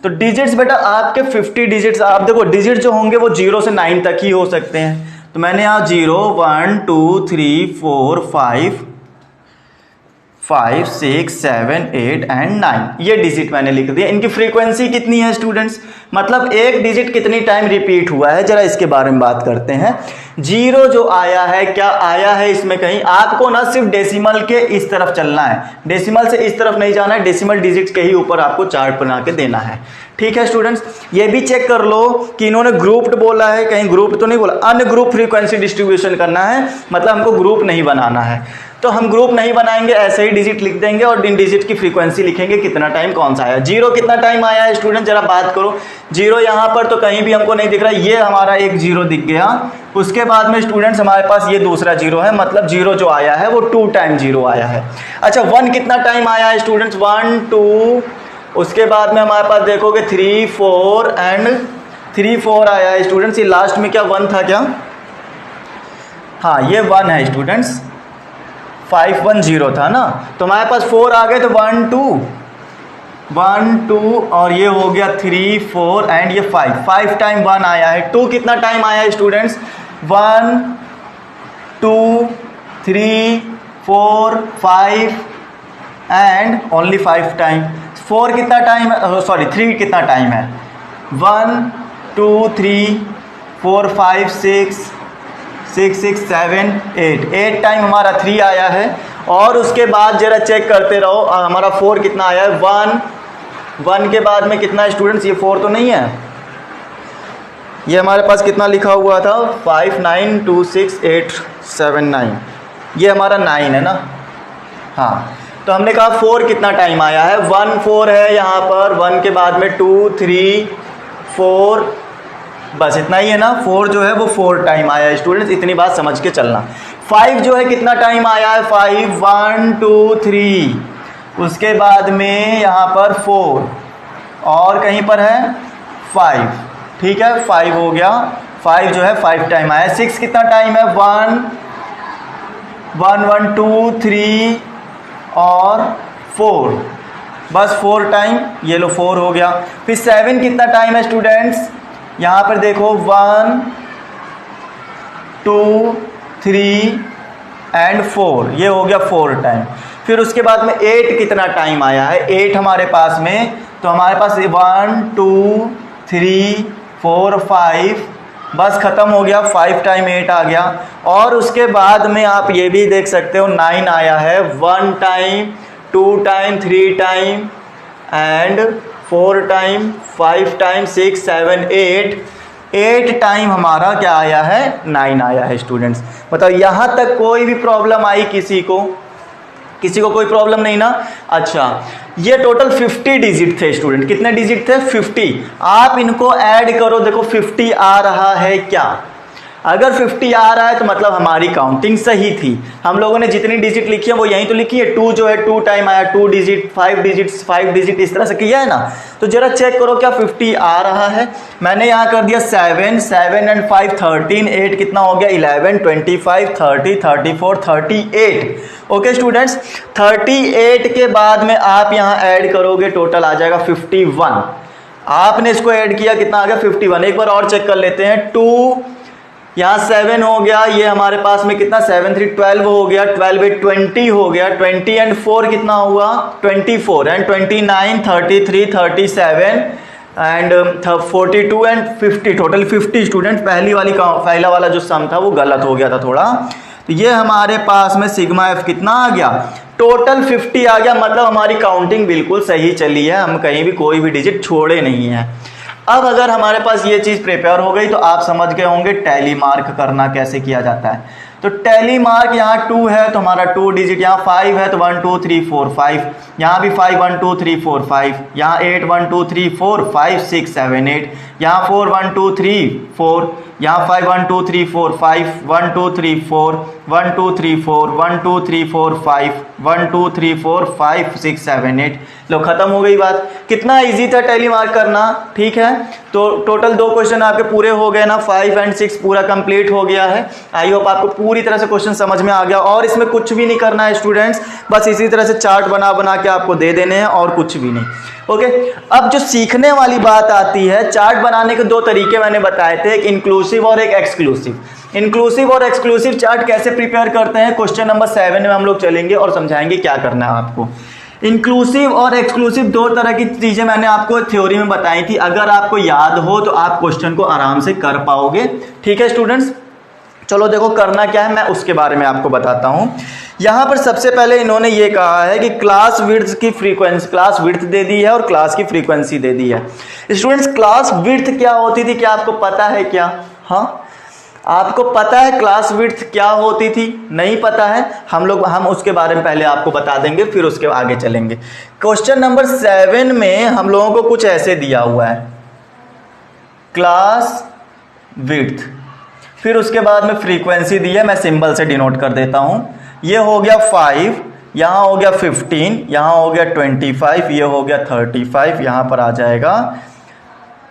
तो डिजिट्स बेटा आपके 50 डिजिट्स, आप देखो डिजिट जो होंगे वो 0 से 9 तक ही हो सकते हैं. तो मैंने यहाँ 0, 1, 2, 3, 4, 5, 6, 7, 8 एंड 9 ये डिजिट मैंने लिख दिया. इनकी फ्रीक्वेंसी कितनी है स्टूडेंट्स, मतलब एक डिजिट कितनी टाइम रिपीट हुआ है, जरा इसके बारे में बात करते हैं. 0 जो आया है, क्या आया है इसमें कहीं, आपको ना सिर्फ डेसिमल के इस तरफ चलना है, डेसिमल से इस तरफ नहीं जाना है, डेसिमल डिजिट्स के ही ऊपर आपको चार्ट बना के देना है. ठीक है स्टूडेंट्स, ये भी चेक कर लो कि इन्होंने ग्रुप्ड बोला है, कहीं ग्रुप तो नहीं बोला. अनग्रुप फ्रीक्वेंसी डिस्ट्रीब्यूशन करना है, मतलब हमको ग्रुप नहीं बनाना है. तो हम ग्रुप नहीं बनाएंगे, ऐसे ही डिजिट लिख देंगे और इन डिजिट की फ्रीक्वेंसी लिखेंगे कितना टाइम कौन सा आया. 0 कितना टाइम आया है स्टूडेंट, जरा बात करो. 0 यहाँ पर तो कहीं भी हमको नहीं दिख रहा, ये हमारा एक 0 दिख गया. उसके बाद में स्टूडेंट्स हमारे पास ये दूसरा 0 है, मतलब 0 जो आया है वो 2 टाइम 0 आया है. अच्छा 1 कितना टाइम आया है स्टूडेंट्स, 1, 2, उसके बाद में हमारे पास देखोगे 3, 4 एंड 3, 4 आया है स्टूडेंट्स. ये लास्ट में क्या 1 था क्या, हाँ ये 1 है स्टूडेंट्स, 510 था ना. तो हमारे पास 4 आ गए, तो 1, 2 और ये हो गया 3, 4 एंड ये 5 टाइम 1 आया है. 2 कितना टाइम आया है स्टूडेंट्स, 1, 2, 3, 4, 5 एंड ओनली 5 टाइम. 4 कितना टाइम है, सॉरी 3 कितना टाइम है, 1, 2, 3, 4, 5, 6, 7, 8 टाइम हमारा 3 आया है. और उसके बाद जरा चेक करते रहो हमारा 4 कितना आया है, 1 के बाद में कितना है स्टूडेंट्स, ये 4 तो नहीं है, ये हमारे पास कितना लिखा हुआ था 5, 9, 2, 6, 8, 7, 9, ये हमारा 9 है ना. हाँ तो हमने कहा 4 कितना टाइम आया है, 1, 4 है यहाँ पर, 1 के बाद में 2, 3, 4, बस इतना ही है ना. 4 जो है वो 4 टाइम आया है स्टूडेंट्स, इतनी बात समझ के चलना. 5 जो है कितना टाइम आया है, 5, 1, 2, 3, उसके बाद में यहाँ पर 4, और कहीं पर है 5, ठीक है 5 हो गया, 5 जो है 5 टाइम आया। 6 कितना टाइम है 1 1 1 2 3 और 4, बस 4 टाइम, ये लो 4 हो गया। फिर 7 कितना टाइम है स्टूडेंट्स, यहाँ पर देखो 1 2 3 एंड 4, ये हो गया 4 टाइम। फिर उसके बाद में 8 कितना टाइम आया है, 8 हमारे पास में, तो हमारे पास 1 2 3 4 5, बस ख़त्म हो गया, 5 टाइम 8 आ गया। और उसके बाद में आप ये भी देख सकते हो 9 आया है, 1 time 2 time 3 time and 4 time 5 time 6 7 8 time हमारा क्या आया है 9 आया है स्टूडेंट्स। बताओ यहाँ तक कोई भी प्रॉब्लम आई किसी को कोई प्रॉब्लम नहीं ना। अच्छा, ये टोटल 50 डिजिट थे स्टूडेंट, कितने डिजिट थे 50। आप इनको ऐड करो, देखो 50 आ रहा है क्या, अगर 50 आ रहा है तो मतलब हमारी काउंटिंग सही थी। हम लोगों ने जितनी डिजिट लिखी है वो यहीं तो लिखी है, 2 जो है 2 टाइम आया, 2 डिजिट 5 डिजिट इस तरह से किया है ना। तो जरा चेक करो क्या 50 आ रहा है। मैंने यहाँ कर दिया 7 एंड 5 13, 8 कितना हो गया 11 25 30 34 38। ओके स्टूडेंट्स, 38 के बाद में आप यहाँ ऐड करोगे, टोटल आ जाएगा 51। आपने इसको ऐड किया, कितना आ गया 51। एक बार और चेक कर लेते हैं, 2 यहाँ 7 हो गया, ये हमारे पास में कितना 7 3 12 हो गया, 12 8 20 हो गया, 20 एंड 4 कितना हुआ 24 and 29 33 37 and 42 and 50, total 50 student. पहला वाला जो सम था वो गलत हो गया था थोड़ा, तो ये हमारे पास में सिग्मा एफ कितना आ गया, टोटल 50 आ गया। मतलब हमारी काउंटिंग बिल्कुल सही चली है, हम कहीं भी कोई भी डिजिट छोड़े नहीं है। अब अगर हमारे पास ये चीज़ प्रिपेयर हो गई तो आप समझ गए होंगे टैली मार्क करना कैसे किया जाता है। तो टैली मार्क यहाँ 2 है तो हमारा 2 डिजिट, यहाँ 5 है तो 1 2 3 4 5, यहाँ भी 5 1 2 3 4 5, यहाँ 8 1 2 3 4 5 6 7 8, यहाँ 4 1 2 3 4, यहाँ 5 1 2 3 4 5 1 2 3 4 1 2 3 4 1 2 3 4 5 1 2 3 4 5 6 7 8। लो खत्म हो गई बात। कितना इजी था टैली मार्क करना, ठीक है। तो टोटल 2 क्वेश्चन आपके पूरे हो गए ना, 5 एंड 6 पूरा कंप्लीट हो गया है। आई होप आपको पूरी तरह से क्वेश्चन समझ में आ गया, और इसमें कुछ भी नहीं करना है स्टूडेंट्स, बस इसी तरह से चार्ट बना के आपको दे देने हैं और कुछ भी नहीं। ओके, अब जो सीखने वाली बात आती है, चार्ट बनाने के 2 तरीके मैंने बताए थे, एक इंक्लूसिव और एक एक्सक्लूसिव। इंक्लूसिव और एक्सक्लूसिव चार्ट कैसे प्रिपेयर करते हैं, क्वेश्चन नंबर 7 में हम लोग चलेंगे और समझाएंगे क्या करना है आपको। इंक्लूसिव और एक्सक्लूसिव 2 तरह की चीजें मैंने आपको थ्योरी में बताई थी, अगर आपको याद हो तो आप क्वेश्चन को आराम से कर पाओगे, ठीक है स्टूडेंट्स। चलो देखो करना क्या है, मैं उसके बारे में आपको बताता हूं। यहां पर सबसे पहले इन्होंने ये कहा है कि क्लास विड्थ की फ्रीक्वेंसी, क्लास विड्थ दे दी है और क्लास की फ्रीक्वेंसी दे दी है। स्टूडेंट्स क्लास विड्थ क्या होती थी, क्या आपको पता है क्या? हाँ, आपको पता है क्लास विड्थ क्या होती थी? नहीं पता है, हम उसके बारे में पहले आपको बता देंगे, फिर उसके आगे चलेंगे। क्वेश्चन नंबर 7 में हम लोगों को कुछ ऐसे दिया हुआ है, क्लास विड्थ, फिर उसके बाद में फ्रीक्वेंसी दी है, मैं सिंबल से डिनोट कर देता हूं। ये हो गया 5, यहाँ हो गया 15, यहाँ हो गया 25, ये हो गया 35, यहाँ पर आ जाएगा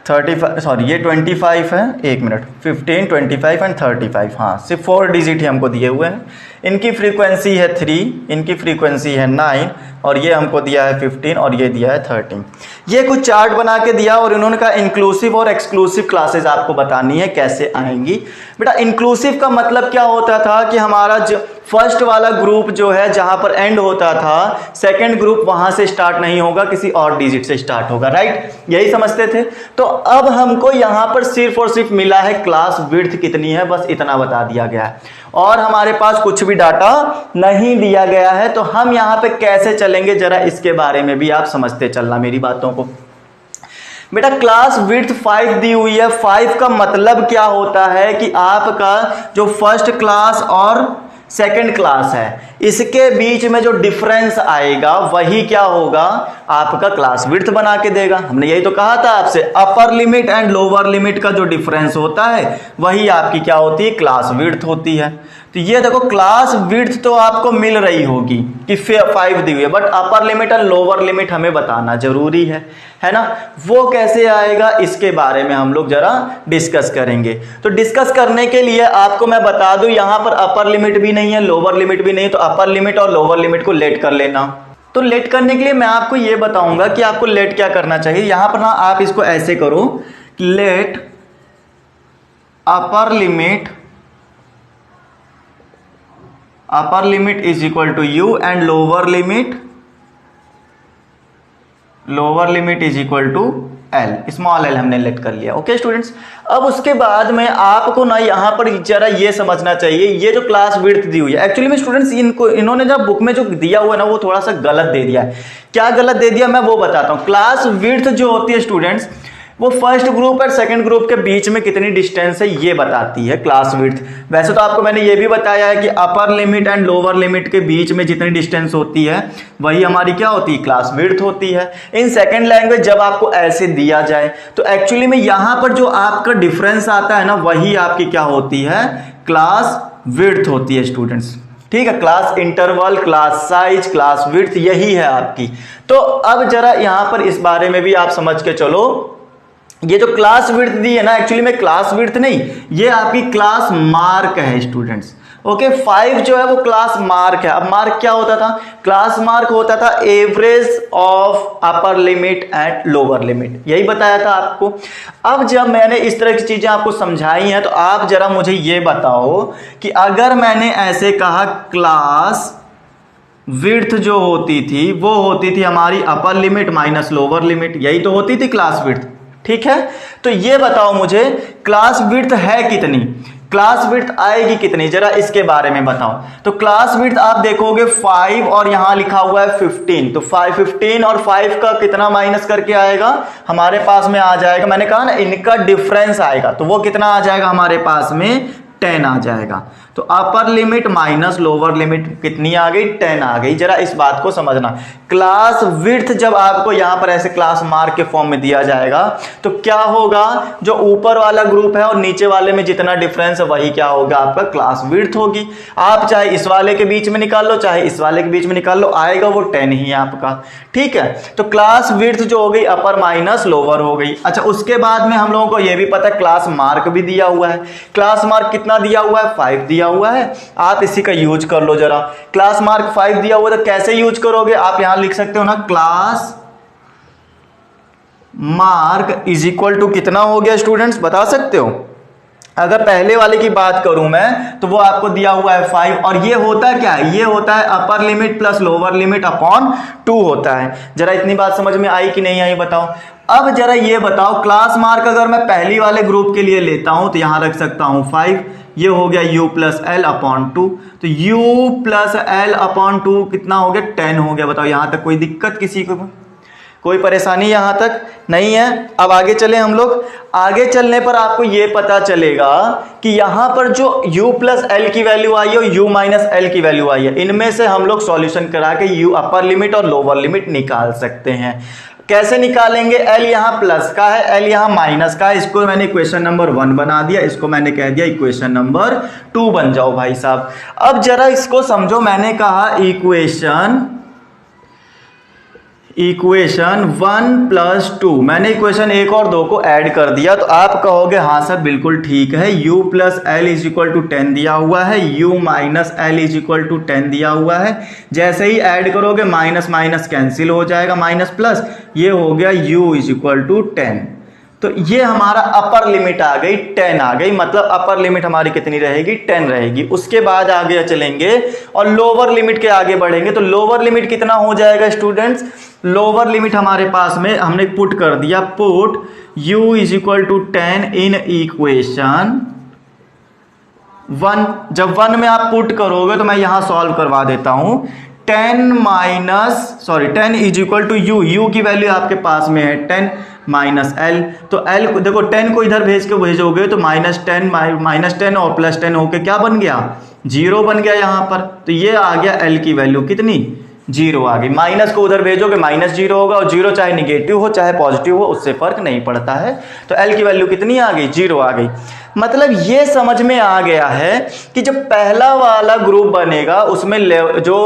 35, सॉरी ये 25 है, 1 मिनट, 15 25 एंड 35, हाँ सिर्फ 4 डिजिट ही हमको दिए हुए हैं। इनकी फ्रीक्वेंसी है 3, इनकी फ्रीक्वेंसी है 9, और ये हमको दिया है 15 और ये दिया है 13। ये कुछ चार्ट बना के दिया और इन्होंने कहा इंक्लूसिव और एक्सक्लूसिव क्लासेस आपको बतानी है कैसे आएंगी। बेटा इंक्लूसिव का मतलब क्या होता था कि हमारा जो फर्स्ट वाला ग्रुप जो है जहां पर एंड होता था, सेकंड ग्रुप वहां से स्टार्ट नहीं होगा, किसी और डिजिट से स्टार्ट होगा, राइट, यही समझते थे। तो अब हमको यहां पर सिर्फ और सिर्फ मिला है क्लास विड्थ कितनी है, बस इतना बता दिया गया है, और हमारे पास कुछ भी डाटा नहीं दिया गया है। तो हम यहां पे कैसे चलेंगे, जरा इसके बारे में भी आप समझते चलना मेरी बातों को। बेटा क्लास विड्थ 5 दी हुई है, 5 का मतलब क्या होता है कि आपका जो फर्स्ट क्लास और सेकंड क्लास है, इसके बीच में जो डिफरेंस आएगा वही क्या होगा, आपका क्लास विड्थ बना के देगा। हमने यही तो कहा था आपसे, अपर लिमिट एंड लोअर लिमिट का जो डिफरेंस होता है वही आपकी क्या होती है, क्लास विड्थ होती है। तो ये देखो क्लास विड्थ तो आपको मिल रही होगी कि 5 दी हुई है, बट अपर लिमिट और लोअर लिमिट हमें बताना जरूरी है ना। वो कैसे आएगा इसके बारे में हम लोग जरा डिस्कस करेंगे। तो डिस्कस करने के लिए आपको मैं बता दूं, यहां पर अपर लिमिट भी नहीं है, लोअर लिमिट भी नहीं, तो अपर लिमिट और लोअर लिमिट को लेट कर लेना। तो लेट करने के लिए मैं आपको ये बताऊंगा कि आपको लेट क्या करना चाहिए। यहां पर ना आप इसको ऐसे करो, let upper limit is equal to u and lower limit is equal to L, small L हमने लेट कर लिया। ओके स्टूडेंट्स, अब उसके बाद में आपको ना यहाँ पर जरा ये समझना चाहिए, ये जो क्लास विड्थ दी हुई है, एक्चुअली में स्टूडेंट्स इन्होंने जब बुक में जो दिया हुआ है ना वो थोड़ा सा गलत दे दिया है। क्या गलत दे दिया मैं वो बताता हूँ। क्लास विड्थ जो होती है स्टूडेंट्स, वो फर्स्ट ग्रुप और सेकंड ग्रुप के बीच में कितनी डिस्टेंस है ये बताती है क्लास विड्थ। वैसे तो आपको मैंने ये भी बताया है कि अपर लिमिट एंड लोअर लिमिट के बीच में जितनी डिस्टेंस होती है वही हमारी क्या होती है, क्लास विड्थ होती है। इन सेकंड लैंग्वेज जब आपको ऐसे दिया जाए तो एक्चुअली में यहां पर जो आपका डिफरेंस आता है ना वही आपकी क्या होती है, क्लास विड्थ होती है स्टूडेंट्स। ठीक है, class interval, class size, class width यही है आपकी। तो अब जरा यहां पर इस बारे में भी आप समझ के चलो, ये जो क्लास विड्थ दी है ना, एक्चुअली में क्लास विड्थ नहीं, ये आपकी क्लास मार्क है स्टूडेंट्स। ओके, 5 जो है वो क्लास मार्क है। अब मार्क क्या होता था, क्लास मार्क होता था average of upper limit and lower limit, यही बताया था आपको। अब जब मैंने इस तरह की चीजें आपको समझाई हैं तो आप जरा मुझे ये बताओ कि अगर मैंने ऐसे कहा क्लास विड्थ जो होती थी वो होती थी हमारी upper limit minus lower limit, यही तो होती थी क्लास विड्थ। ठीक है, तो ये बताओ मुझे क्लास विड्थ है कितनी, क्लास विड्थ आएगी कितनी, जरा इसके बारे में बताओ। तो क्लास विड्थ आप देखोगे 5 और यहां लिखा हुआ है 15, तो 15 और 5 का कितना माइनस करके आएगा हमारे पास में आ जाएगा, मैंने कहा ना इनका डिफरेंस आएगा, तो वो कितना आ जाएगा हमारे पास में 10 आ जाएगा। तो upper limit minus lower limit कितनी आ गई, 10 आ गई। जरा इस बात को समझना, क्लास विड्थ जब आपको यहां पर ऐसे क्लास मार्क के फॉर्म में दिया जाएगा तो क्या होगा, जो ऊपर वाला ग्रुप है और नीचे वाले में जितना डिफरेंस है वही क्या होगा, आपका क्लास विड्थ होगी। आप चाहे इस वाले के बीच में निकाल लो चाहे इस वाले के बीच में निकाल लो, आएगा वो 10 ही आपका। ठीक है, तो क्लास विड्थ जो हो गई अपर माइनस लोअर हो गई। अच्छा, उसके बाद में हम लोगों को यह भी पता है क्लास मार्क भी दिया हुआ है। क्लास मार्क कितना दिया हुआ है, 5 दिया हुआ है। आप इसी का यूज कर लो जरा। क्लास मार्क 5 दिया हुआ तो कैसे यूज करोगे, आप यहां लिख सकते हो ना, class mark is equal to कितना हो गया स्टूडेंट्स, बता सकते हो। अगर पहले वाले की बात करूं मैं तो वो आपको दिया हुआ है 5, और ये होता है क्या, ये होता है upper limit plus lower limit upon 2 होता है। जरा इतनी बात समझ में आई कि नहीं आई बताओ। अब जरा ये बताओ, क्लास मार्क अगर मैं पहली वाले ग्रुप के लिए लेता हूं तो यहां रख सकता हूं 5, ये हो गया u प्लस एल अपॉन 2, तो u प्लस एल अपॉन 2 कितना हो गया, 10 हो गया। बताओ यहां तक कोई दिक्कत, किसी को कोई परेशानी यहां तक नहीं है। अब आगे चले हम लोग, आगे चलने पर आपको यह पता चलेगा कि यहां पर जो u प्लस एल की वैल्यू आई है और u माइनस एल की वैल्यू आई है, इनमें से हम लोग सॉल्यूशन करा के u अपर लिमिट और लोअर लिमिट निकाल सकते हैं। कैसे निकालेंगे, L यहाँ प्लस का है, L यहाँ माइनस का है, इसको मैंने इक्वेशन नंबर 1 बना दिया, इसको मैंने कह दिया इक्वेशन नंबर 2 बन जाओ भाई साहब। अब जरा इसको समझो, मैंने कहा इक्वेशन 1 प्लस 2, मैंने इक्वेशन 1 और 2 को ऐड कर दिया, तो आप कहोगे हाँ सर बिल्कुल ठीक है, u plus L is equal to 10 दिया हुआ है, u minus L is equal to 10 दिया हुआ है। जैसे ही ऐड करोगे माइनस माइनस कैंसिल हो जाएगा, माइनस प्लस, ये हो गया u इज इक्वल टू 10। तो ये हमारा अपर लिमिट आ गई, 10 आ गई, मतलब अपर लिमिट हमारी कितनी रहेगी, 10 रहेगी। उसके बाद आगे चलेंगे और लोअर लिमिट के आगे बढ़ेंगे, तो लोअर लिमिट कितना हो जाएगा स्टूडेंट्स, लोअर लिमिट हमारे पास में हमने पुट कर दिया, put u is equal to 10 in equation 1। जब 1 में आप पुट करोगे तो मैं यहां सॉल्व करवा देता हूं, 10 इज इक्वल टू u की वैल्यू आपके पास में है 10 माइनस एल, तो एल देखो 10 को इधर भेजोगे तो -10 और प्लस 10 होके क्या बन गया, 0 बन गया यहाँ पर। तो ये आ गया एल की वैल्यू कितनी, जीरो आ गई। माइनस को उधर भेजोगे माइनस जीरो होगा, और जीरो चाहे निगेटिव हो चाहे पॉजिटिव हो उससे फर्क नहीं पड़ता है। तो एल की वैल्यू कितनी आ गई? जीरो आ गई। मतलब ये समझ में आ गया है कि जब पहला वाला ग्रुप बनेगा उसमें जो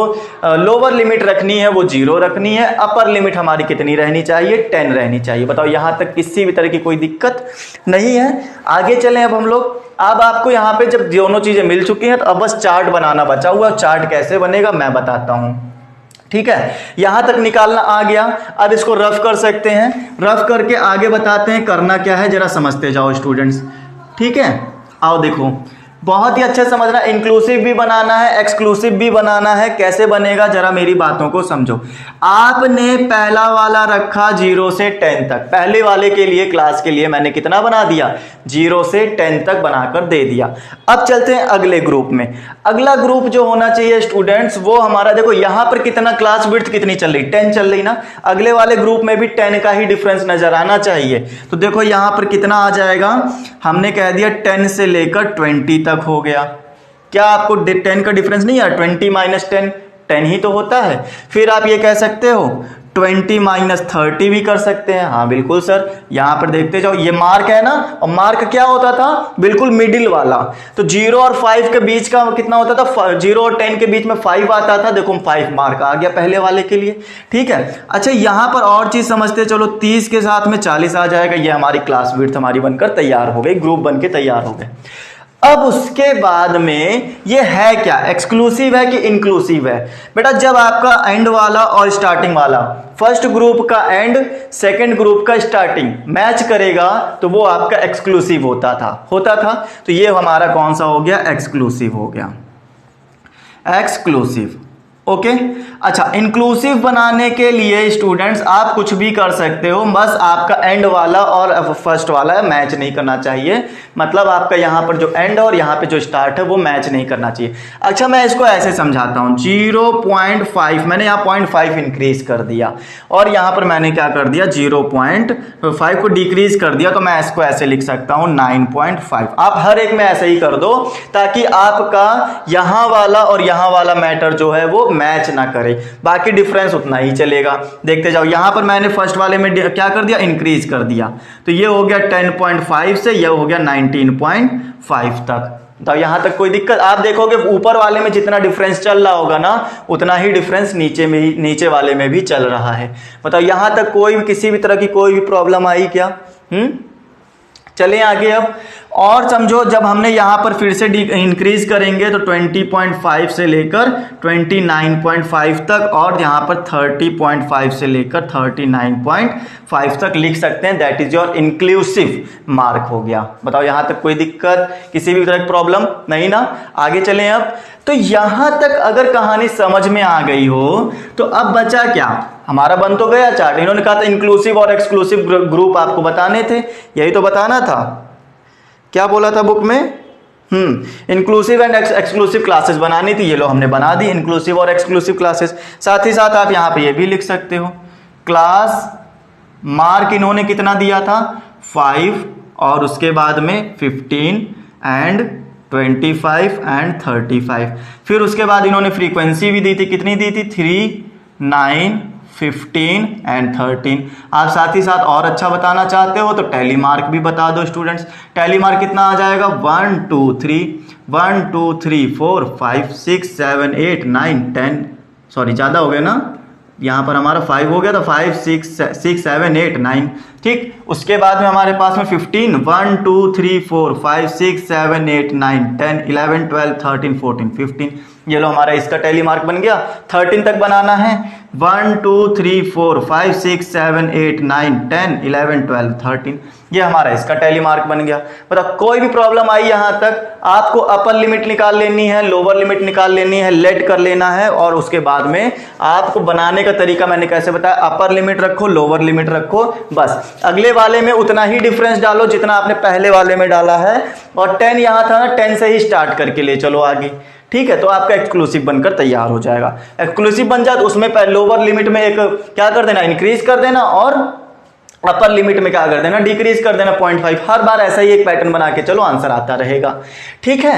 लोअर लिमिट रखनी है वो जीरो रखनी है, अपर लिमिट हमारी कितनी रहनी चाहिए? 10 रहनी चाहिए। बताओ यहां तक किसी भी तरह की कोई दिक्कत नहीं है। आगे चलें अब हम लोग। अब आपको यहाँ पे जब दोनों चीजें मिल चुकी हैं तो अब बस चार्ट बनाना बचा हुआ है। चार्ट कैसे बनेगा मैं बताता हूं, ठीक है। यहां तक निकालना आ गया, अब इसको रफ कर सकते हैं। रफ करके आगे बताते हैं करना क्या है, जरा समझते जाओ स्टूडेंट्स, ठीक है। आओ देखो, बहुत ही अच्छे समझना, इंक्लूसिव भी बनाना है एक्सक्लूसिव भी बनाना है। कैसे बनेगा जरा मेरी बातों को समझो। आपने पहला वाला रखा 0 से 10 तक, पहले वाले के लिए क्लास के लिए मैंने कितना बना दिया? 0 से 10 तक बनाकर दे दिया। अब चलते हैं अगले ग्रुप में। अगला ग्रुप जो होना चाहिए स्टूडेंट्स वो हमारा, देखो यहां पर कितना क्लास विड्थ कितनी चल रही? 10 चल रही ना। अगले वाले ग्रुप में भी 10 का ही डिफरेंस नजर आना चाहिए। तो देखो यहां पर कितना आ जाएगा, हमने कह दिया 10 से लेकर 20 तक हो गया। क्या आपको 10 का डिफरेंस नहीं है? 20 माइनस 10 10 ही तो होता है। फिर आप ये कह सकते हो 20 माइनस 30 भी कर सकते हैं। हाँ बिल्कुल सर, यहां पर देखते जाओ, ये मार्क है ना, और मार्क क्या होता था? बिल्कुल मिडिल वाला। तो 0 और 5 के बीच का कितना होता था? 0 और 10 के बीच में 5 आता था। देखो 5 मार्क आ गया पहले वाले के लिए, ठीक है। अच्छा यहां पर और चीज समझते चलो, 30 के साथ में 40 आ जाएगा। ये हमारी क्लास विड्थ हमारी बनकर तैयार हो गई, ग्रुप बन के तैयार हो गए। अब उसके बाद में ये है क्या, एक्सक्लूसिव है कि इंक्लूसिव है? बेटा जब आपका एंड वाला और स्टार्टिंग वाला, फर्स्ट ग्रुप का एंड सेकंड ग्रुप का स्टार्टिंग मैच करेगा तो वो आपका एक्सक्लूसिव होता था। तो ये हमारा कौन सा हो गया? एक्सक्लूसिव हो गया, एक्सक्लूसिव। ओके अच्छा, इंक्लूसिव बनाने के लिए स्टूडेंट्स आप कुछ भी कर सकते हो, बस आपका एंड वाला और फर्स्ट वाला मैच नहीं करना चाहिए। मतलब आपका यहाँ पर जो एंड और यहाँ पे जो स्टार्ट है वो मैच नहीं करना चाहिए। अच्छा मैं इसको ऐसे समझाता हूँ, 0.5 मैंने यहाँ 0.5 इंक्रीज कर दिया, और यहाँ पर मैंने क्या कर दिया? 0.5 को डिक्रीज कर दिया। तो मैं इसको ऐसे लिख सकता हूँ 9.5। आप हर एक में ऐसे ही कर दो ताकि आपका यहाँ वाला और यहाँ वाला मैटर जो है वो मैच ना करे, बाकी डिफरेंस उतना ही चलेगा। देखते जाओ, यहां पर मैंने फर्स्ट वाले में क्या कर दिया? इंक्रीज कर दिया। तो ये हो गया 10.5 से ये हो गया 19.5 तक। तो यहां तक कोई दिक्कत? आप देखोगे ऊपर वाले में जितना डिफरेंस चल रहा होगा ना उतना ही डिफरेंस नीचे वाले में भी चल रहा है। बताओ यहां तक कोई भी किसी भी तरह की कोई भी प्रॉब्लम आई क्या? चलें आगे अब और समझो। जब हमने यहां पर फिर से इंक्रीज करेंगे तो 20.5 से लेकर 29.5 तक, और यहां पर 30.5 से लेकर 39.5 तक लिख सकते हैं। That is your inclusive mark हो गया। बताओ यहां तक कोई दिक्कत, किसी भी तरह की प्रॉब्लम नहीं ना? आगे चलें अब। तो यहां तक अगर कहानी समझ में आ गई हो तो अब बचा क्या? हमारा बन तो गया चार्ट। इन्होंने कहा था इंक्लूसिव और एक्सक्लूसिव ग्रुप आपको बताने थे, यही तो बताना था। क्या बोला था बुक में? इंक्लूसिव एंड एक्सक्लूसिव क्लासेस बनानी थी, ये लो हमने बना दी, इंक्लूसिव और एक्सक्लूसिव क्लासेस। साथ ही साथ आप यहां पे ये भी लिख सकते हो, क्लास मार्क इन्होंने कितना दिया था? 5, और उसके बाद में 15 एंड 25 एंड 35। फिर उसके बाद इन्होंने फ्रीक्वेंसी भी दी थी, कितनी दी थी? 3, 9, 15 एंड 13। आप साथ ही साथ और अच्छा बताना चाहते हो तो टैली मार्क भी बता दो स्टूडेंट्स। टैली मार्क कितना आ जाएगा? 1 2 3 1 2 3 4 5 6 7 8 9 10, सॉरी ज़्यादा हो गया ना, यहाँ पर हमारा 5 हो गया था, 5 6 7 8 9, ठीक। उसके बाद में हमारे पास में 15, 1 2 3 4 5 6 7 8 9 10 11 12 13 14 15। ये लो हमारा इसका टैली मार्क बन गया। 13 तक बनाना है, 1 2 3 4 5 6 7 8 9 10 11 12 13। ये हमारा इसका टैली मार्क बन गया। मतलब कोई भी प्रॉब्लम आई यहाँ तक, आपको अपर लिमिट निकाल लेनी है, लोअर लिमिट निकाल लेनी है, लेट कर लेना है, और उसके बाद में आपको बनाने का तरीका मैंने कैसे बताया, अपर लिमिट रखो, लोअर लिमिट रखो, बस अगले वाले में उतना ही डिफरेंस डालो जितना आपने पहले वाले में डाला है, और 10 यहाँ था ना, 10 से ही स्टार्ट करके ले चलो आगे, ठीक है। तो आपका एक्सक्लूसिव बनकर तैयार हो जाएगा। एक्सक्लूसिव बन जाए तो उसमें लोअर लिमिट में एक क्या कर देना, इंक्रीज कर देना, और अपर लिमिट में क्या कर देना, डिक्रीज कर देना 0.5। हर बार ऐसा ही एक पैटर्न बना के चलो, आंसर आता रहेगा, ठीक है।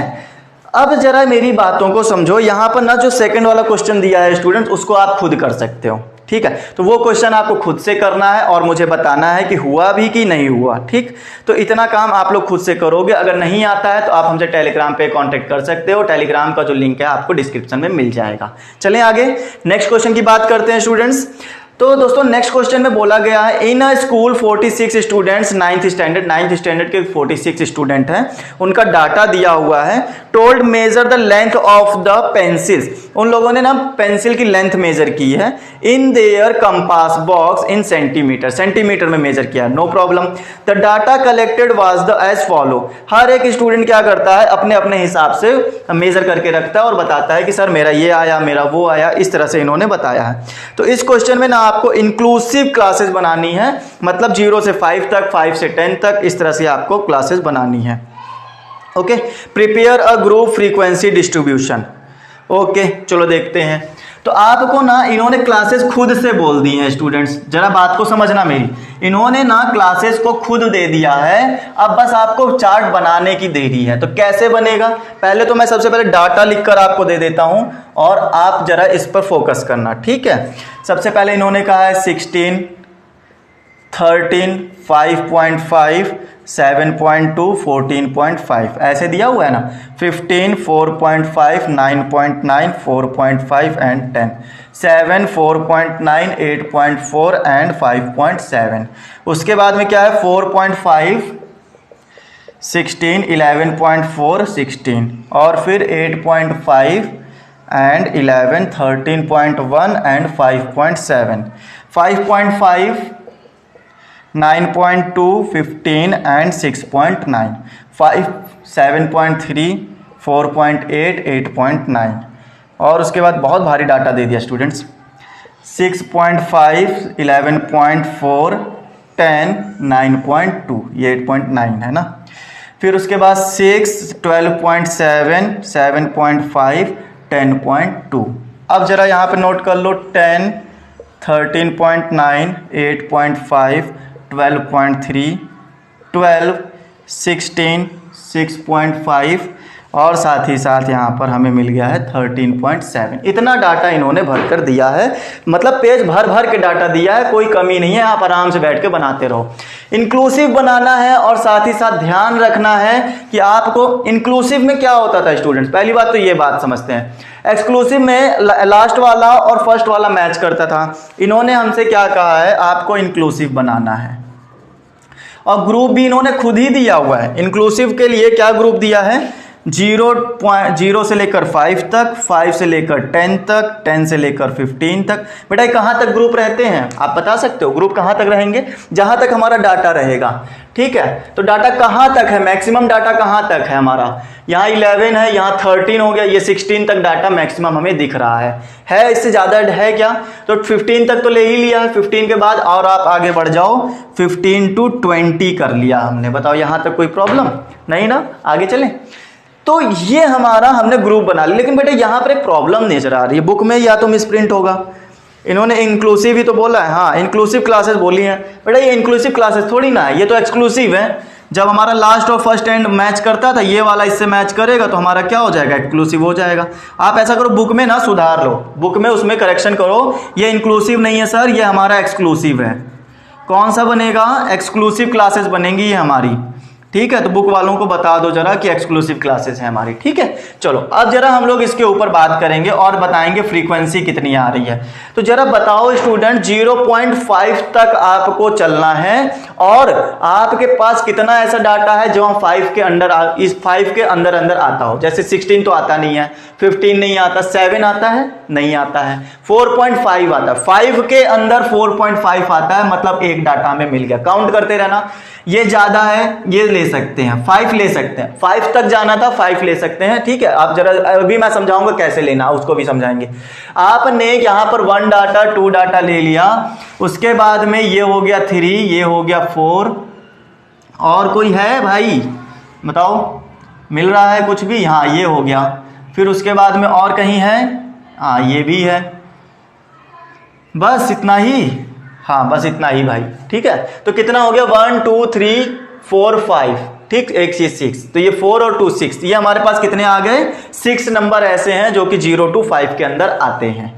अब जरा मेरी बातों को समझो, यहां पर ना जो सेकंड वाला क्वेश्चन दिया है स्टूडेंट, उसको आप खुद कर सकते हो, ठीक है। तो वो क्वेश्चन आपको खुद से करना है और मुझे बताना है कि हुआ भी कि नहीं हुआ, ठीक। तो इतना काम आप लोग खुद से करोगे। अगर नहीं आता है तो आप हमसे टेलीग्राम पे कांटेक्ट कर सकते हो, टेलीग्राम का जो लिंक है आपको डिस्क्रिप्शन में मिल जाएगा। चलें आगे नेक्स्ट क्वेश्चन की बात करते हैं स्टूडेंट्स। तो दोस्तों नेक्स्ट क्वेश्चन में बोला गया है in a school 46 students, 9th standard के 46 स्टूडेंट हैं, उनका डाटा दिया हुआ है। Told measure the length of the pencils, उन लोगों ने ना पेंसिल की लेंथ मेजर की है in their compass box in centimeter, centimeter में मेजर किया, no problem. The data collected was the as follow, हर एक स्टूडेंट क्या करता है अपने अपने हिसाब से मेजर करके रखता है और बताता है कि सर मेरा ये आया, मेरा वो आया, इस तरह से इन्होंने बताया है। तो इस क्वेश्चन में ना आपको इंक्लूसिव क्लासेस बनानी है, मतलब 0 से 5 तक, 5 से 10 तक, इस तरह से आपको क्लासेस बनानी है। Okay, prepare a group frequency distribution. Okay चलो देखते हैं। तो आपको ना इन्होंने क्लासेस खुद से बोल दी हैं स्टूडेंट्स, जरा बात को समझना मेरी, इन्होंने ना क्लासेस को खुद दे दिया है, अब बस आपको चार्ट बनाने की देरी है। तो कैसे बनेगा, पहले तो मैं सबसे पहले डाटा लिखकर आपको दे देता हूं और आप जरा इस पर फोकस करना, ठीक है। सबसे पहले इन्होंने कहा है 16, 13, 5.5, 7.2, 14.5 ऐसे दिया हुआ है ना, 15, 4.5, 9.9, 4.5 एंड 10, 7, 4.9, 8.4 एंड 5.7। उसके बाद में क्या है 4.5, 16, 11.4, 16 और फिर 8.5 एंड 11, 13.1 एंड 5.7, 5.5, 9.2, 15 एंड 6.9, 5, 7.3, 4.8, 8.9 और उसके बाद बहुत भारी डाटा दे दिया स्टूडेंट्स, 6.5, 11.4, 10, 9.2, ये 8.9 है ना। फिर उसके बाद 6, 12.7, 7.5, 10.2। अब जरा यहाँ पे नोट कर लो 10, 13.9, 8.5, 12.3, 12, 16, 6.5 और साथ ही साथ यहाँ पर हमें मिल गया है 13.7। इतना डाटा इन्होंने भरकर दिया है, मतलब पेज भर भर के डाटा दिया है, कोई कमी नहीं है। आप आराम से बैठ के बनाते रहो। इंक्लूसिव बनाना है और साथ ही साथ ध्यान रखना है कि आपको इंक्लूसिव में क्या होता था स्टूडेंट्स, पहली बात तो ये बात समझते हैं। एक्सक्लूसिव में लास्ट वाला और फर्स्ट वाला मैच करता था, इन्होंने हमसे क्या कहा है आपको इंक्लूसिव बनाना है और ग्रुप भी इन्होंने खुद ही दिया हुआ है। इंक्लूसिव के लिए क्या ग्रुप दिया है, 0 से लेकर 5 तक, 5 से लेकर 10 तक, 10 से लेकर 15 तक। बेटा कहाँ तक ग्रुप रहते हैं आप बता सकते हो, ग्रुप कहाँ तक रहेंगे, जहाँ तक हमारा डाटा रहेगा, ठीक है। तो डाटा कहाँ तक है, मैक्सिमम डाटा कहाँ तक है हमारा, यहाँ 11 है, यहाँ 13 हो गया, ये 16 तक डाटा मैक्सिमम हमें दिख रहा है इससे ज़्यादा है क्या, तो 15 तक तो ले ही लिया है। 15 के बाद और आप आगे बढ़ जाओ, 15 to 20 कर लिया हमने, बताओ यहाँ तक कोई प्रॉब्लम नहीं ना, आगे चलें। तो ये हमारा हमने ग्रुप बना लिया, लेकिन बेटा यहाँ पर एक प्रॉब्लम नजर आ रही है, बुक में या तो मिसप्रिंट होगा, इन्होंने इंक्लूसिव ही तो बोला है, हाँ इंक्लूसिव क्लासेस बोली हैं, बेटा ये इंक्लूसिव क्लासेस थोड़ी ना है, ये तो एक्सक्लूसिव है। जब हमारा लास्ट और फर्स्ट एंड मैच करता था, ये वाला इससे मैच करेगा तो हमारा क्या हो जाएगा, एक्सक्लूसिव हो जाएगा। आप ऐसा करो बुक में ना सुधार लो, बुक में उसमें करेक्शन करो, ये इंक्लूसिव नहीं है सर, ये हमारा एक्सक्लूसिव है। कौन सा बनेगा, एक्सक्लूसिव क्लासेस बनेंगी ये हमारी, ठीक है। तो बुक वालों को बता दो जरा कि एक्सक्लूसिव क्लासेस है हमारी, ठीक है। चलो अब जरा हम लोग इसके ऊपर बात करेंगे और बताएंगे फ्रीक्वेंसी कितनी आ रही है। तो जरा बताओ स्टूडेंट 0.5 तक आपको चलना है और आपके पास कितना ऐसा डाटा है जो 5 के अंडर, इस 5 के अंदर अंदर आता हो। जैसे 16 तो आता नहीं है, 15 नहीं आता, 7 आता है नहीं आता है, 4.5 आता है, 5 के अंदर 4.5 आता है, मतलब एक डाटा हमें मिल गया। काउंट करते रहना, ये ज्यादा है ये ले सकते हैं, 5 ले सकते हैं, 5 तक जाना था 5 ले सकते हैं, ठीक है। आप जरा अभी मैं समझाऊंगा कैसे लेना, उसको भी समझाएंगे। आपने यहां पर 1 डाटा 2 डाटा ले लिया, उसके बाद में ये हो गया 3, ये हो गया 4, और कोई है भाई बताओ, मिल रहा है कुछ भी, हाँ ये हो गया। फिर उसके बाद में और कहीं है, हाँ ये भी है, बस इतना ही, हाँ बस इतना ही भाई, ठीक है। तो कितना हो गया 1 2 3 4 5, ठीक, एक चीज 6, तो ये 4 और 2 6, ये हमारे पास कितने आ गए, 6 नंबर ऐसे हैं जो कि 0 to 5 के अंदर आते हैं।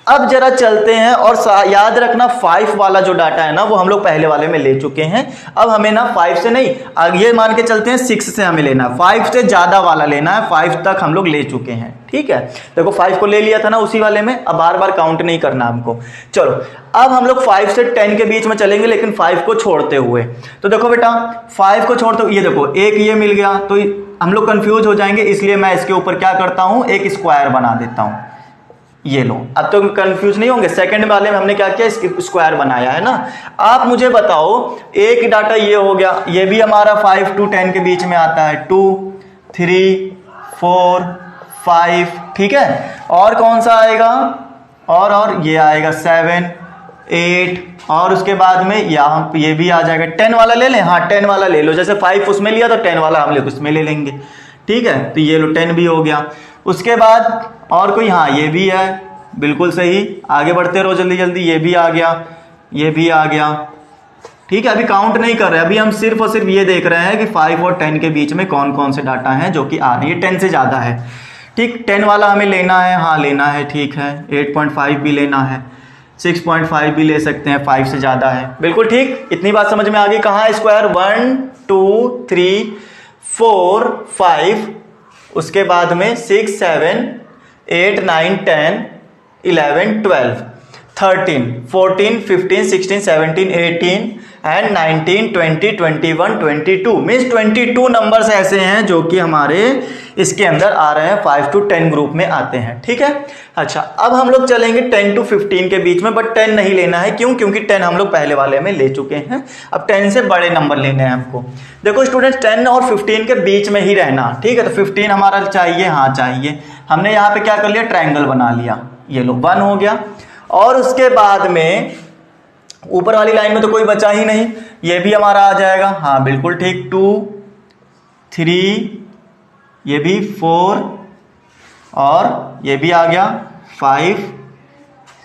अब जरा चलते हैं और याद रखना 5 वाला जो डाटा है ना वो हम लोग पहले वाले में ले चुके हैं। अब हमें ना 5 से नहीं, ये मान के चलते हैं 6 से हमें लेना है, 5 से ज्यादा वाला लेना है, 5 तक हम लोग ले चुके हैं। ठीक है, देखो 5 को ले लिया था ना उसी वाले में, अब बार बार काउंट नहीं करना हमको। चलो अब हम लोग 5 से 10 के बीच में चलेंगे, लेकिन 5 को छोड़ते हुए। तो देखो बेटा 5 को छोड़ते हुए, ये देखो एक ये मिल गया तो हम लोग कंफ्यूज हो जाएंगे, इसलिए मैं इसके ऊपर क्या करता हूं, एक स्क्वायर बना देता हूं। ये लो, अब तो कंफ्यूज नहीं होंगे, सेकंड वाले में हमने क्या किया, स्क्वायर बनाया है ना। आप मुझे बताओ, एक डाटा ये हो गया, ये भी हमारा 5 to 10 के बीच में आता है, 2 3 4 5, ठीक है। और कौन सा आएगा, और ये आएगा 7 8, और उसके बाद में यहाँ ये भी आ जाएगा। 10 वाला ले लें, हाँ 10 वाला ले लो, जैसे 5 उसमें लिया तो 10 वाला हम लोग उसमें ले लेंगे। ठीक है, तो ये लो 10 भी हो गया। उसके बाद और कोई, हाँ ये भी है, बिल्कुल सही, आगे बढ़ते रहो जल्दी जल्दी, ये भी आ गया, ये भी आ गया। ठीक है, अभी काउंट नहीं कर रहे, अभी हम सिर्फ और सिर्फ ये देख रहे हैं कि 5 और 10 के बीच में कौन कौन से डाटा हैं जो कि आ रहे हैं। ये 10 से ज़्यादा है, ठीक, 10 वाला हमें लेना है, हाँ लेना है, ठीक है। 8.5 भी लेना है, 6.5 भी ले सकते हैं, 5 से ज़्यादा है, बिल्कुल ठीक। इतनी बात समझ में आ गई। कहाँ है स्क्वायर, 1 2 3 4 5, उसके बाद में 6 7 8 9 10 11 12 13 14 15 16 17 18 एंड 19 20 21 22, मीन्स 22 नंबर्स ऐसे हैं जो कि हमारे इसके अंदर आ रहे हैं, 5 to 10 ग्रुप में आते हैं। ठीक है, अच्छा अब हम लोग चलेंगे 10 to 15 के बीच में, बट 10 नहीं लेना है, क्यों, क्योंकि 10 हम लोग पहले वाले में ले चुके हैं। अब 10 से बड़े नंबर लेने हैं हमको। देखो स्टूडेंट्स 10 और 15 के बीच में ही रहना, ठीक है। तो 15 हमारा चाहिए, हाँ चाहिए। हमने यहाँ पे क्या कर लिया, ट्रायंगल बना लिया, ये लो 1 हो गया। और उसके बाद में ऊपर वाली लाइन में तो कोई बचा ही नहीं, ये भी हमारा आ जाएगा, हाँ बिल्कुल ठीक। 2 3, ये भी 4, और ये भी आ गया 5,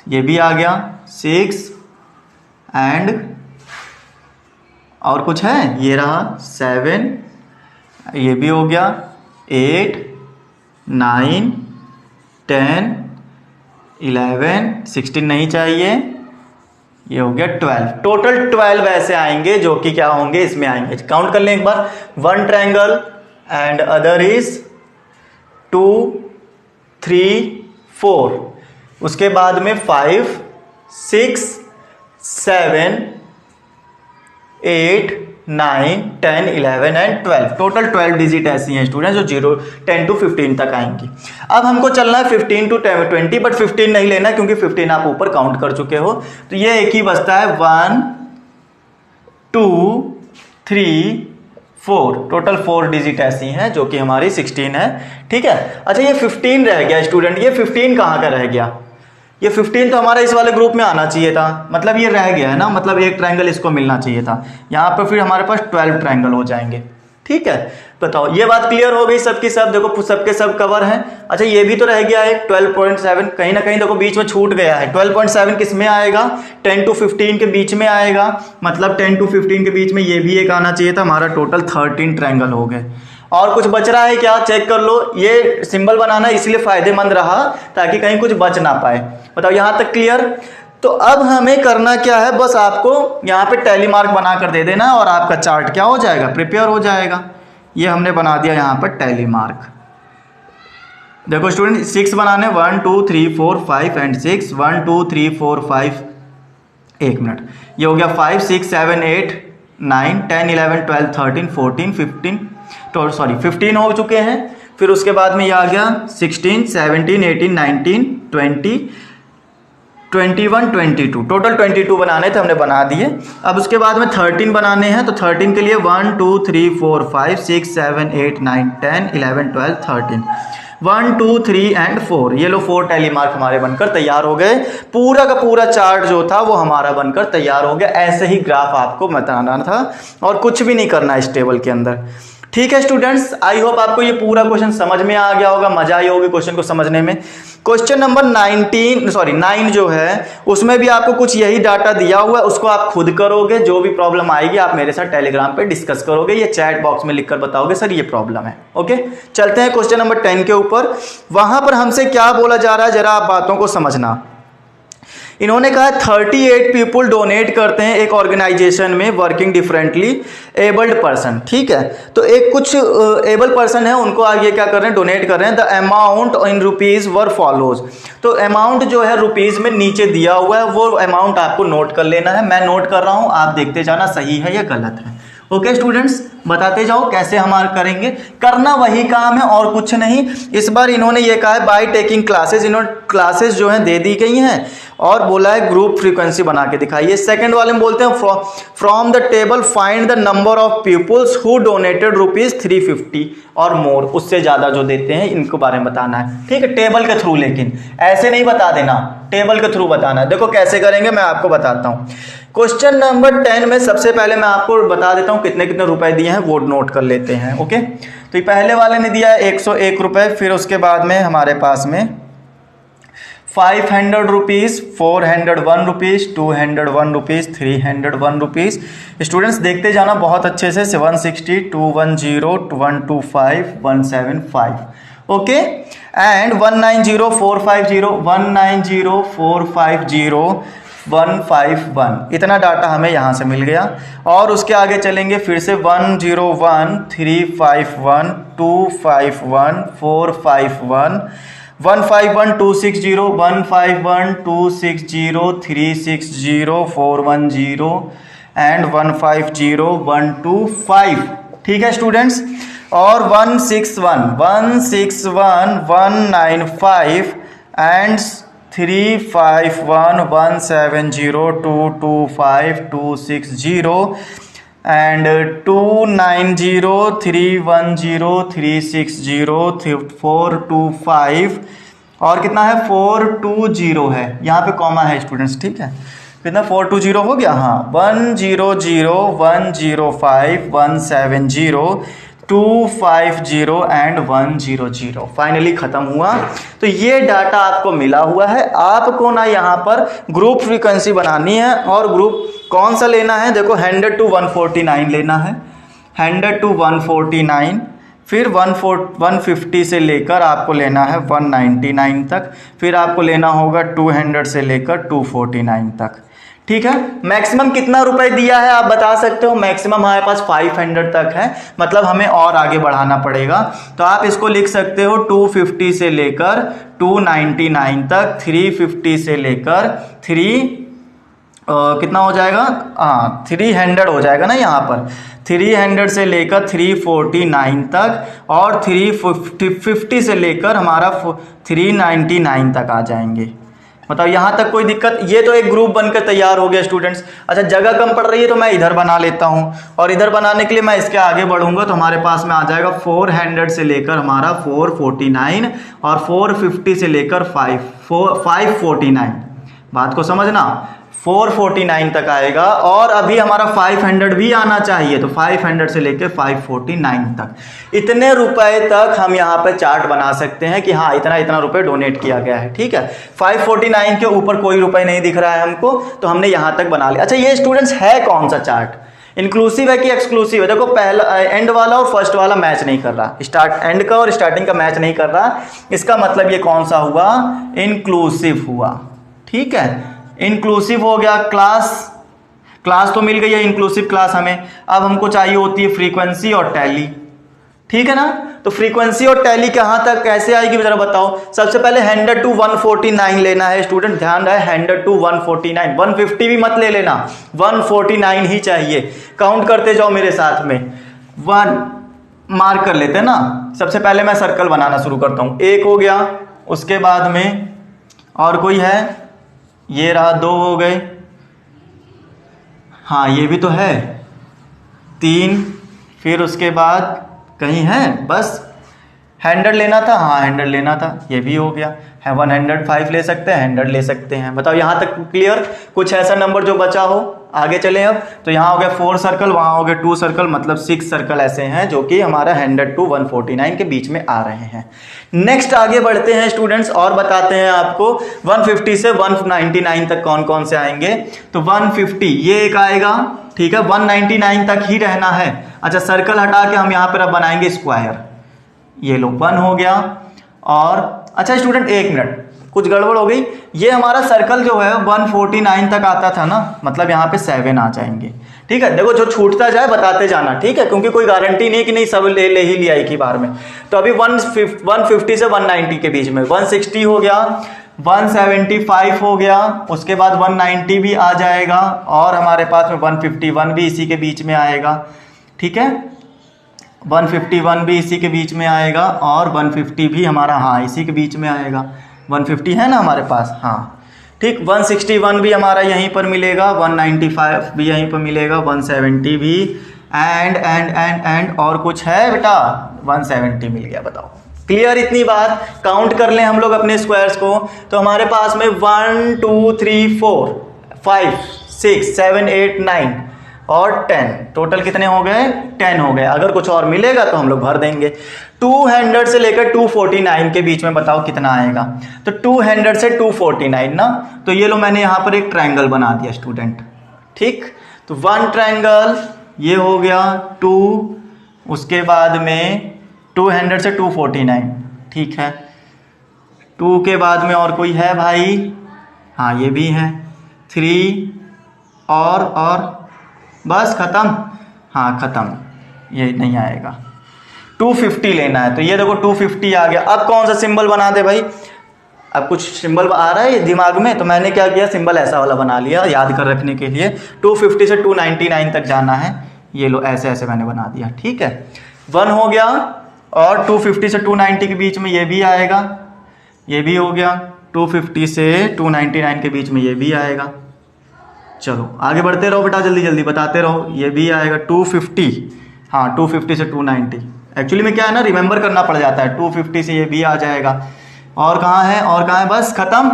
ये भी आ गया 6, एंड और कुछ है, ये रहा 7, ये भी हो गया 8 9 10 11 16 नहीं चाहिए, ये हो गया 12। टोटल 12 ऐसे आएंगे जो कि क्या होंगे, इसमें आएंगे। काउंट कर लें एक बार, 1 ट्रायंगल एंड अदर इज 2 3 4, उसके बाद में 5 6 7 8 9 10 11 एंड 12, टोटल 12 डिजिट ऐसी हैं स्टूडेंट्स जो 10 to 15 तक आएंगी। अब हमको चलना है 15 to 20, बट 15 नहीं लेना क्योंकि 15 आप ऊपर काउंट कर चुके हो, तो ये एक ही बचता है 1 2 3 4, टोटल 4 डिजिट ऐसी हैं जो कि हमारी 16 है। ठीक है, अच्छा ये 15 रह गया स्टूडेंट, ये 15 कहाँ का रह गया, ये 15 तो हमारा इस वाले ग्रुप में आना चाहिए था, मतलब ये रह गया है ना, मतलब एक ट्रायंगल इसको मिलना चाहिए था। यहाँ पर फिर हमारे पास 12 ट्रायंगल हो जाएंगे। ठीक है, बताओ ये बात क्लियर हो गई सबकी सब, देखो सबके सब कवर हैं। अच्छा ये भी तो रह गया है 12.7, कहीं ना कहीं देखो बीच में छूट गया है। 12.7 किस में आएगा, 10 to 15 के बीच में आएगा, मतलब 10 to 15 के बीच में ये भी एक आना चाहिए था। हमारा टोटल 13 ट्रायंगल हो गए। और कुछ बच रहा है क्या, चेक कर लो। ये सिंबल बनाना इसलिए फायदेमंद रहा ताकि कहीं कुछ बच ना पाए। बताओ यहाँ तक क्लियर। तो अब हमें करना क्या है, बस आपको यहाँ पे टैली मार्क बना कर दे देना और आपका चार्ट क्या हो जाएगा, प्रिपेयर हो जाएगा। ये हमने बना दिया यहाँ पर टैली मार्क। देखो स्टूडेंट 6 बनाने, 1 2 3 4 5 एंड 6, 1 2 3 4 5, एक मिनट, ये हो गया 5 6 7 8 9 10 11 12 13 14 15, तो सॉरी 15 हो चुके हैं। फिर उसके बाद में ये आ गया 16 17 18 19 20 21 22, टोटल 22 बनाने थे, हमने बना दिए। अब उसके बाद में 13 बनाने हैं, तो 13 के लिए 1 2 3 4 5 6 7 8 9 10 11 12 13, 1 2 3 एंड 4, ये लो 4 टैली मार्क हमारे बनकर तैयार हो गए। पूरा का पूरा चार्ट जो था वो हमारा बनकर तैयार हो गया। ऐसे ही ग्राफ आपको बताना था और कुछ भी नहीं करना इस टेबल के अंदर। ठीक है स्टूडेंट्स, आई होप आपको ये पूरा क्वेश्चन समझ में आ गया होगा, मजा आई होगी क्वेश्चन को समझने में। क्वेश्चन नंबर 9 जो है उसमें भी आपको कुछ यही डाटा दिया हुआ है, उसको आप खुद करोगे। जो भी प्रॉब्लम आएगी आप मेरे साथ टेलीग्राम पे डिस्कस करोगे, ये चैट बॉक्स में लिखकर बताओगे सर ये प्रॉब्लम है। ओके, चलते हैं क्वेश्चन नंबर 10 के ऊपर। वहां पर हमसे क्या बोला जा रहा है, जरा आप बातों को समझना। इन्होंने कहा 38 पीपुल डोनेट करते हैं एक ऑर्गेनाइजेशन में वर्किंग डिफरेंटली एबल्ड पर्सन। ठीक है, तो एक कुछ एबल पर्सन है, उनको आगे क्या कर रहे हैं, डोनेट कर रहे हैं। The amount in rupees were follows. तो अमाउंट जो है रुपीज में नीचे दिया हुआ है, वो अमाउंट आपको नोट कर लेना है। मैं नोट कर रहा हूं, आप देखते जाना सही है या गलत है। ओके स्टूडेंट्स, बताते जाओ कैसे हम करेंगे। करना वही काम है और कुछ नहीं। इस बार इन्होंने ये कहा है बाय टेकिंग क्लासेस, इन्होंने क्लासेस जो हैं दे दी गई हैं और बोला है ग्रुप फ्रीक्वेंसी बना के दिखाइए। सेकंड वाले में बोलते हैं from the table find the number of peoples who donated rupees 350 और मोर, उससे ज्यादा जो देते हैं इनको बारे में बताना है। ठीक है, टेबल के थ्रू, लेकिन ऐसे नहीं बता देना, टेबल के थ्रू बताना है। देखो कैसे करेंगे मैं आपको बताता हूं। क्वेश्चन नंबर 10 में सबसे पहले मैं आपको बता देता हूं कितने कितने रुपए दिए हैं, वो नोट कर लेते हैं। ओके, तो ये पहले वाले ने दिया है 101 रुपए, फिर उसके बाद में हमारे पास में 500 rupees, 401 rupees, 201 rupees, 301 rupees. Students देखते जाना बहुत अच्छे से। 160, 210, 125, 175। Okay, and 190, 450, 190, 450, 151। इतना डाटा हमें यहाँ से मिल गया। और उसके आगे चलेंगे फिर से 101, 351, 251, 451, 151, 260, 151, 260, 360, 410 एंड 150, 125। ठीक है स्टूडेंट्स, और 161, 161, 195 एंड 351, 170, 225, 260 एंड 290, 310, 360, 425 और कितना है 420 है, यहाँ पे कॉमा है स्टूडेंट्स। ठीक है, कितना 420 हो गया। हाँ, 100, 105, 170, 250 एंड 100। फाइनली खत्म हुआ। तो ये डाटा आपको मिला हुआ है। आपको ना यहाँ पर ग्रुप फ्रीक्वेंसी बनानी है, और ग्रुप कौन सा लेना है, देखो 100 to 149 लेना है। 100 to 149, फिर 150 से लेकर आपको लेना है 199 तक, फिर आपको लेना होगा 200 से लेकर 249 तक। ठीक है, मैक्सिमम कितना रुपए दिया है आप बता सकते हो। मैक्सिमम हमारे पास 500 तक है, मतलब हमें और आगे बढ़ाना पड़ेगा। तो आप इसको लिख सकते हो 250 से लेकर 299 तक, 350 से लेकर कितना हो जाएगा, 300 हो जाएगा ना यहाँ पर। 300 से लेकर 349 तक, और 350 से लेकर हमारा 399 तक आ जाएंगे। बताओ यहाँ तक कोई दिक्कत। ये तो एक ग्रुप बनकर तैयार हो गया स्टूडेंट्स। अच्छा, जगह कम पड़ रही है तो मैं इधर बना लेता हूँ, और इधर बनाने के लिए मैं इसके आगे बढ़ूंगा तो हमारे पास में आ जाएगा 400 से लेकर हमारा 449 और 450 से लेकर 549। बात को समझना, 449 तक आएगा, और अभी हमारा 500 भी आना चाहिए, तो 500 से लेकर 549 तक। इतने रुपए तक हम यहाँ पे चार्ट बना सकते हैं कि हाँ इतना इतना रुपए डोनेट किया गया है। ठीक है, 549 के ऊपर कोई रुपए नहीं दिख रहा है हमको, तो हमने यहाँ तक बना लिया। अच्छा, ये स्टूडेंट्स है कौन सा चार्ट, इंक्लूसिव है कि एक्सक्लूसिव है। देखो पहला एंड वाला और फर्स्ट वाला मैच नहीं कर रहा, स्टार्ट एंड का और स्टार्टिंग का मैच नहीं कर रहा। इसका मतलब ये कौन सा हुआ, इंक्लूसिव हुआ। ठीक है, इंक्लूसिव हो गया। क्लास तो मिल गई है, इंक्लूसिव क्लास हमें। अब हमको चाहिए होती है फ्रीक्वेंसी और टैली। ठीक है ना, तो फ्रीक्वेंसी और टैली कहाँ तक कैसे आएगी जरा बताओ। सबसे पहले 100 to 149 लेना है स्टूडेंट, ध्यान रहे 100 to 149, 150 भी मत ले लेना, 149 ही चाहिए। काउंट करते जाओ मेरे साथ में, 1 मार्क कर लेते हैं ना। सबसे पहले मैं सर्कल बनाना शुरू करता हूँ। 1 हो गया, उसके बाद में और कोई है, ये रहा 2 हो गए, हाँ ये भी तो है 3, फिर उसके बाद कहीं है, बस 100 लेना था, हाँ 100 लेना था, ये भी हो गया है। 105 ले सकते हैं, 100 ले सकते हैं। बताओ यहाँ तक क्लियर। कुछ ऐसा नंबर जो बचा हो आगे चले अब, तो यहाँ हो गया 4 सर्कल, वहाँ हो गया 2 सर्कल, मतलब 6 सर्कल ऐसे हैं जो कि हमारा 100 to 149 के बीच में आ रहे हैं। नेक्स्ट आगे बढ़ते हैं स्टूडेंट्स और बताते हैं आपको 150 से 199 तक कौन कौन से आएंगे। तो 150 ये एक आएगा, ठीक है, 199 तक ही रहना है। अच्छा, सर्कल हटा के हम यहाँ पर अब बनाएंगे स्क्वायर। ये लो 1 हो गया। और अच्छा स्टूडेंट एक मिनट, कुछ गड़बड़ हो गई। ये हमारा सर्कल जो है 149 तक आता था ना, मतलब यहाँ पे 7 आ जाएंगे। ठीक है, देखो जो छूटता जाए बताते जाना, ठीक है, क्योंकि कोई गारंटी नहीं कि नहीं सब ले ही लिया एक ही बार में। तो अभी 150 से 190 के बीच में 160 हो गया, 175 हो गया, उसके बाद 190 भी आ जाएगा, और हमारे पास में 151 भी इसी के बीच में आएगा। ठीक है, 151 भी इसी के बीच में आएगा, और 150 भी हमारा हाँ इसी के बीच में आएगा। 150 है ना हमारे पास, हाँ ठीक। 161 भी हमारा यहीं पर मिलेगा, 195 भी यहीं पर मिलेगा, 170 भी, एंड और कुछ है बेटा, 170 मिल गया। बताओ क्लियर इतनी बात। काउंट कर लें हम लोग अपने स्क्वायर्स को, तो हमारे पास में 1 2 3 4 5 6 7 8 9 और 10, टोटल कितने हो गए? 10 हो गए। अगर कुछ और मिलेगा तो हम लोग भर देंगे। 200 से लेकर 249 के बीच में बताओ कितना आएगा। तो 200 से 249 ना, तो ये लो मैंने यहाँ पर एक ट्रायंगल बना दिया स्टूडेंट। ठीक, तो 1 ट्रायंगल ये हो गया 2, उसके बाद में 200 से 249, ठीक है। 2 के बाद में और कोई है भाई? हाँ ये भी है, 3 और बस खत्म। हाँ खत्म, ये नहीं आएगा। 250 लेना है, तो ये देखो 250 आ गया। अब कौन सा सिंबल बना दे भाई? अब कुछ सिंबल आ रहा है दिमाग में, तो मैंने क्या किया, सिंबल ऐसा वाला बना लिया याद कर रखने के लिए। 250 से 299 तक जाना है, ये लो ऐसे ऐसे मैंने बना दिया। ठीक है, 1 हो गया, और 250 से 290 के बीच में ये भी आएगा, ये भी हो गया। 250 से 299 के बीच में ये भी आएगा। चलो आगे बढ़ते रहो बेटा, जल्दी जल्दी बताते रहो। ये भी आएगा 250, हाँ 250 से 290। एक्चुअली में क्या है ना, रिमेंबर करना पड़ जाता है। 250 से ये भी आ जाएगा। और कहाँ है, और कहाँ है? बस खत्म,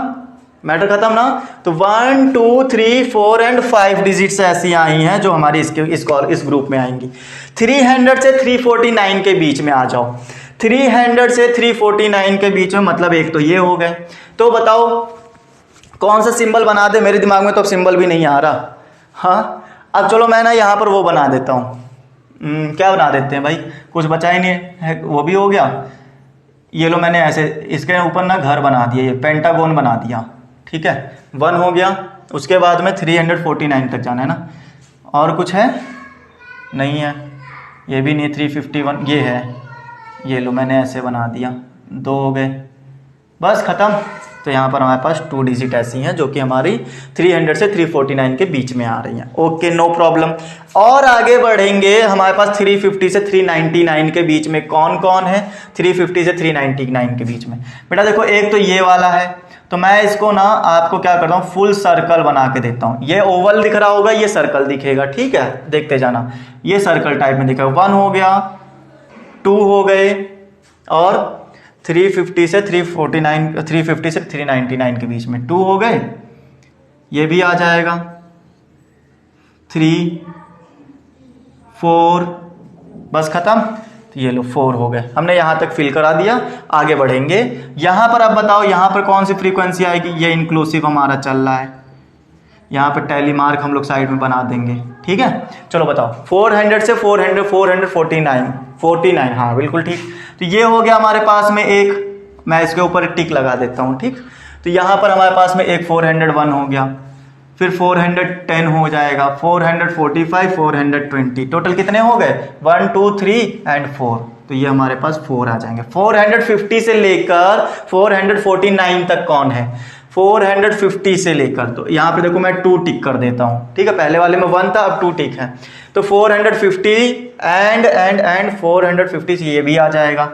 मैटर खत्म ना। तो 1 2 3 4 एंड 5 डिजिट्स ऐसी आई हैं जो हमारी इस ग्रुप में आएंगी। 300 से 349 के बीच में आ जाओ। 300 से 349 के बीच में मतलब एक तो ये हो गए। तो बताओ कौन सा सिंबल बना दे? मेरे दिमाग में तो अब सिंबल भी नहीं आ रहा। हाँ अब चलो मैं ना यहाँ पर वो बना देता हूँ। क्या बना देते हैं भाई, कुछ बचा ही नहीं है, वो भी हो गया। ये लो मैंने ऐसे इसके ऊपर ना घर बना दिया, ये पेंटागोन बना दिया। ठीक है, 1 हो गया। उसके बाद में 349 तक जाना है ना। और कुछ है? नहीं है, ये भी नहीं। 351 ये है, ये लो मैंने ऐसे बना दिया। 2 हो गए, बस ख़त्म। तो यहाँ पर हमारे पास 2 डिजिट ऐसी हैं जो कि हमारी 300 से 349 के बीच में आ रही हैं। Okay, no problem. और आगे बढ़ेंगे, हमारे पास 350 से 399 के बीच में कौन कौन है? 350 से 399 के बीच में बेटा देखो, एक तो ये वाला है, तो मैं इसको ना आपको क्या करता हूँ, फुल सर्कल बना के देता हूँ। ये ओवल दिख रहा होगा, ये सर्कल दिखेगा। ठीक है, देखते जाना, ये सर्कल टाइप में दिखेगा। 1 हो गया, 2 हो गए, और 350 से 349, 350 से 399 के बीच में 2 हो गए, ये भी आ जाएगा। 3 4 बस खत्म। तो ये लो 4 हो गए, हमने यहाँ तक फिल करा दिया। आगे बढ़ेंगे, यहाँ पर अब बताओ यहाँ पर कौन सी फ्रीक्वेंसी आएगी? ये इंक्लूसिव हमारा चल रहा है, यहाँ पर टैली मार्क हम लोग साइड में बना देंगे। ठीक है, चलो बताओ 400 से 449, हाँ बिल्कुल ठीक। तो ये हो गया हमारे पास में एक, मैं इसके ऊपर टिक लगा देता हूँ। ठीक, तो यहाँ पर हमारे पास में एक 401 हो गया, फिर 410 हो जाएगा, 445, 420, टोटल कितने हो गए? 1 2 3 एंड 4। तो ये हमारे पास 4 आ जाएंगे। 450 से लेकर 449 तक कौन है? 450 से लेकर, तो यहाँ पे देखो मैं 2 टिक कर देता हूँ। ठीक है, पहले वाले में 1 था, अब 2 टिक है। तो 450 एंड 450 से ये भी आ जाएगा।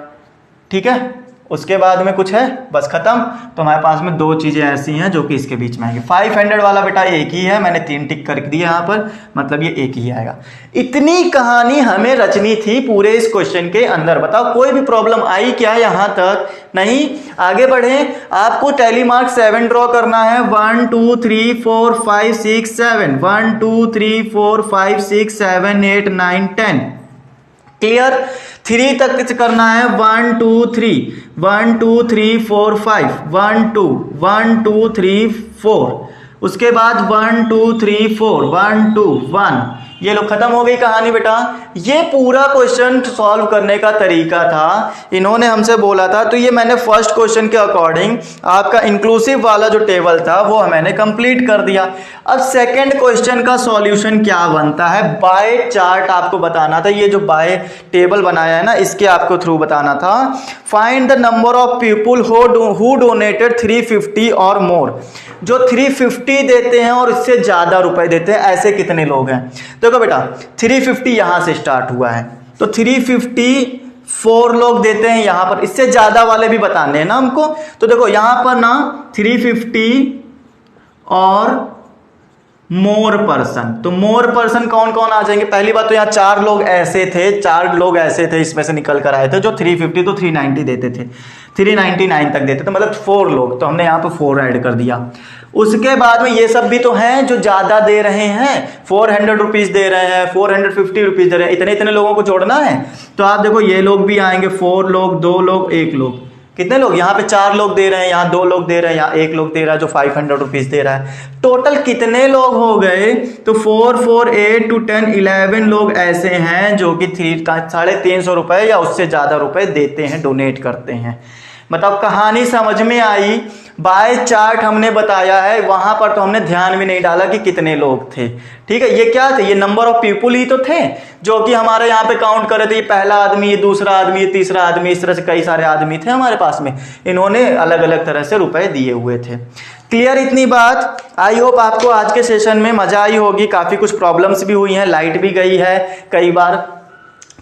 ठीक है, उसके बाद में कुछ है, बस खत्म। तो हमारे पास में दो चीज़ें ऐसी हैं जो कि इसके बीच में आएंगी। 500 वाला बेटा एक ही है, मैंने 3 टिक कर दिया यहाँ पर, मतलब ये एक ही आएगा। इतनी कहानी हमें रचनी थी पूरे इस क्वेश्चन के अंदर। बताओ कोई भी प्रॉब्लम आई क्या यहाँ तक? नहीं। आगे बढ़े, आपको टैली मार्क 7 ड्रॉ करना है। 1 2 3 4 5 6 7, 1 2 3 4 5 6 7 8 9 10। क्लियर? 3 तक करना है। 1 2 3 1 2 3 4 5 1 2 1 2 3 4, उसके बाद 1 2 3 4 1 2 1। ये लो, खत्म हो गई कहानी बेटा। ये पूरा क्वेश्चन सॉल्व करने का तरीका था, इन्होंने हमसे बोला था। तो ये मैंने फर्स्ट क्वेश्चन के अकॉर्डिंग आपका इंक्लूसिव वाला जो टेबल था वो मैंने कंप्लीट कर दिया। अब सेकंड क्वेश्चन का सॉल्यूशन क्या बनता है? बाय चार्ट आपको बताना था। ये जो बाय टेबल बनाया है ना, इसके आपको थ्रू बताना था। Find the number of people who donated 350 और मोर। जो 350 देते हैं और इससे ज्यादा रुपए देते हैं, ऐसे कितने लोग हैं? देखो बेटा, 350 यहां से स्टार्ट हुआ है, तो 354 लोग देते हैं यहां पर। इससे ज्यादा वाले भी बताने हैं ना हमको। तो देखो यहां पर ना 350 और मोर पर्सन, तो मोर पर्सन कौन कौन आ जाएंगे? पहली बात तो यहाँ 4 लोग ऐसे थे, 4 लोग ऐसे थे इसमें से निकल कर आए थे जो 350 तो 390 देते थे, 399 तक देते थे, मतलब 4 लोग। तो हमने यहाँ पे 4 ऐड कर दिया। उसके बाद में ये सब भी तो हैं जो ज्यादा दे रहे हैं, 400 रुपीज दे रहे हैं, 450 रुपीज दे रहे हैं, इतने इतने लोगों को जोड़ना है। तो आप देखो ये लोग भी आएंगे, 4 लोग, 2 लोग, 1 लोग। कितने लोग? यहाँ पे 4 लोग दे रहे हैं, यहाँ 2 लोग दे रहे हैं, यहाँ 1 लोग दे रहा है जो 500 रुपीज दे रहा है। टोटल कितने लोग हो गए? तो 4 4 8 2 10 11 लोग ऐसे हैं जो कि 350 रुपए या उससे ज्यादा रुपए देते हैं, डोनेट करते हैं। मतलब कहानी समझ में आई। बाय चार्ट हमने बताया है, वहां पर तो हमने ध्यान भी नहीं डाला कि कितने लोग थे। ठीक है, ये क्या थे? ये नंबर ऑफ पीपुल ही तो थे जो कि हमारे यहाँ पे काउंट करे थे। ये पहला आदमी, ये दूसरा आदमी, ये तीसरा आदमी, इस तरह से कई सारे आदमी थे हमारे पास में। इन्होंने अलग अलग तरह से रुपए दिए हुए थे। क्लियर इतनी बात? आई होप आपको आज के सेशन में मजा आई होगी। काफी कुछ प्रॉब्लम्स भी हुई हैं, लाइट भी गई है कई बार।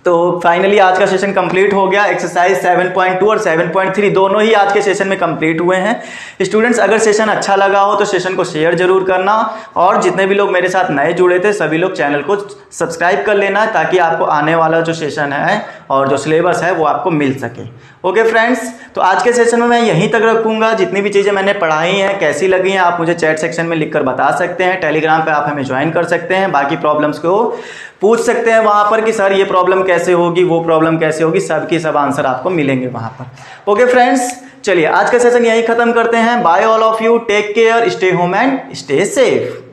तो फाइनली आज का सेशन कंप्लीट हो गया। एक्सरसाइज 7.2 और 7.3 दोनों ही आज के सेशन में कंप्लीट हुए हैं। स्टूडेंट्स, अगर सेशन अच्छा लगा हो तो सेशन को शेयर जरूर करना, और जितने भी लोग मेरे साथ नए जुड़े थे सभी लोग चैनल को सब्सक्राइब कर लेना, ताकि आपको आने वाला जो सेशन है और जो सिलेबस है वो आपको मिल सके। ओके फ्रेंड्स, तो आज के सेशन में मैं यहीं तक रखूंगा। जितनी भी चीज़ें मैंने पढ़ाई हैं कैसी लगी हैं आप मुझे चैट सेक्शन में लिखकर बता सकते हैं। टेलीग्राम पे आप हमें ज्वाइन कर सकते हैं, बाकी प्रॉब्लम्स को पूछ सकते हैं वहां पर कि सर ये प्रॉब्लम कैसे होगी, वो प्रॉब्लम कैसे होगी, सबकी सब आंसर आपको मिलेंगे वहां पर। ओके फ्रेंड्स, चलिए आज का सेशन यहीं खत्म करते हैं। Bye all of you, take care, stay home and stay safe.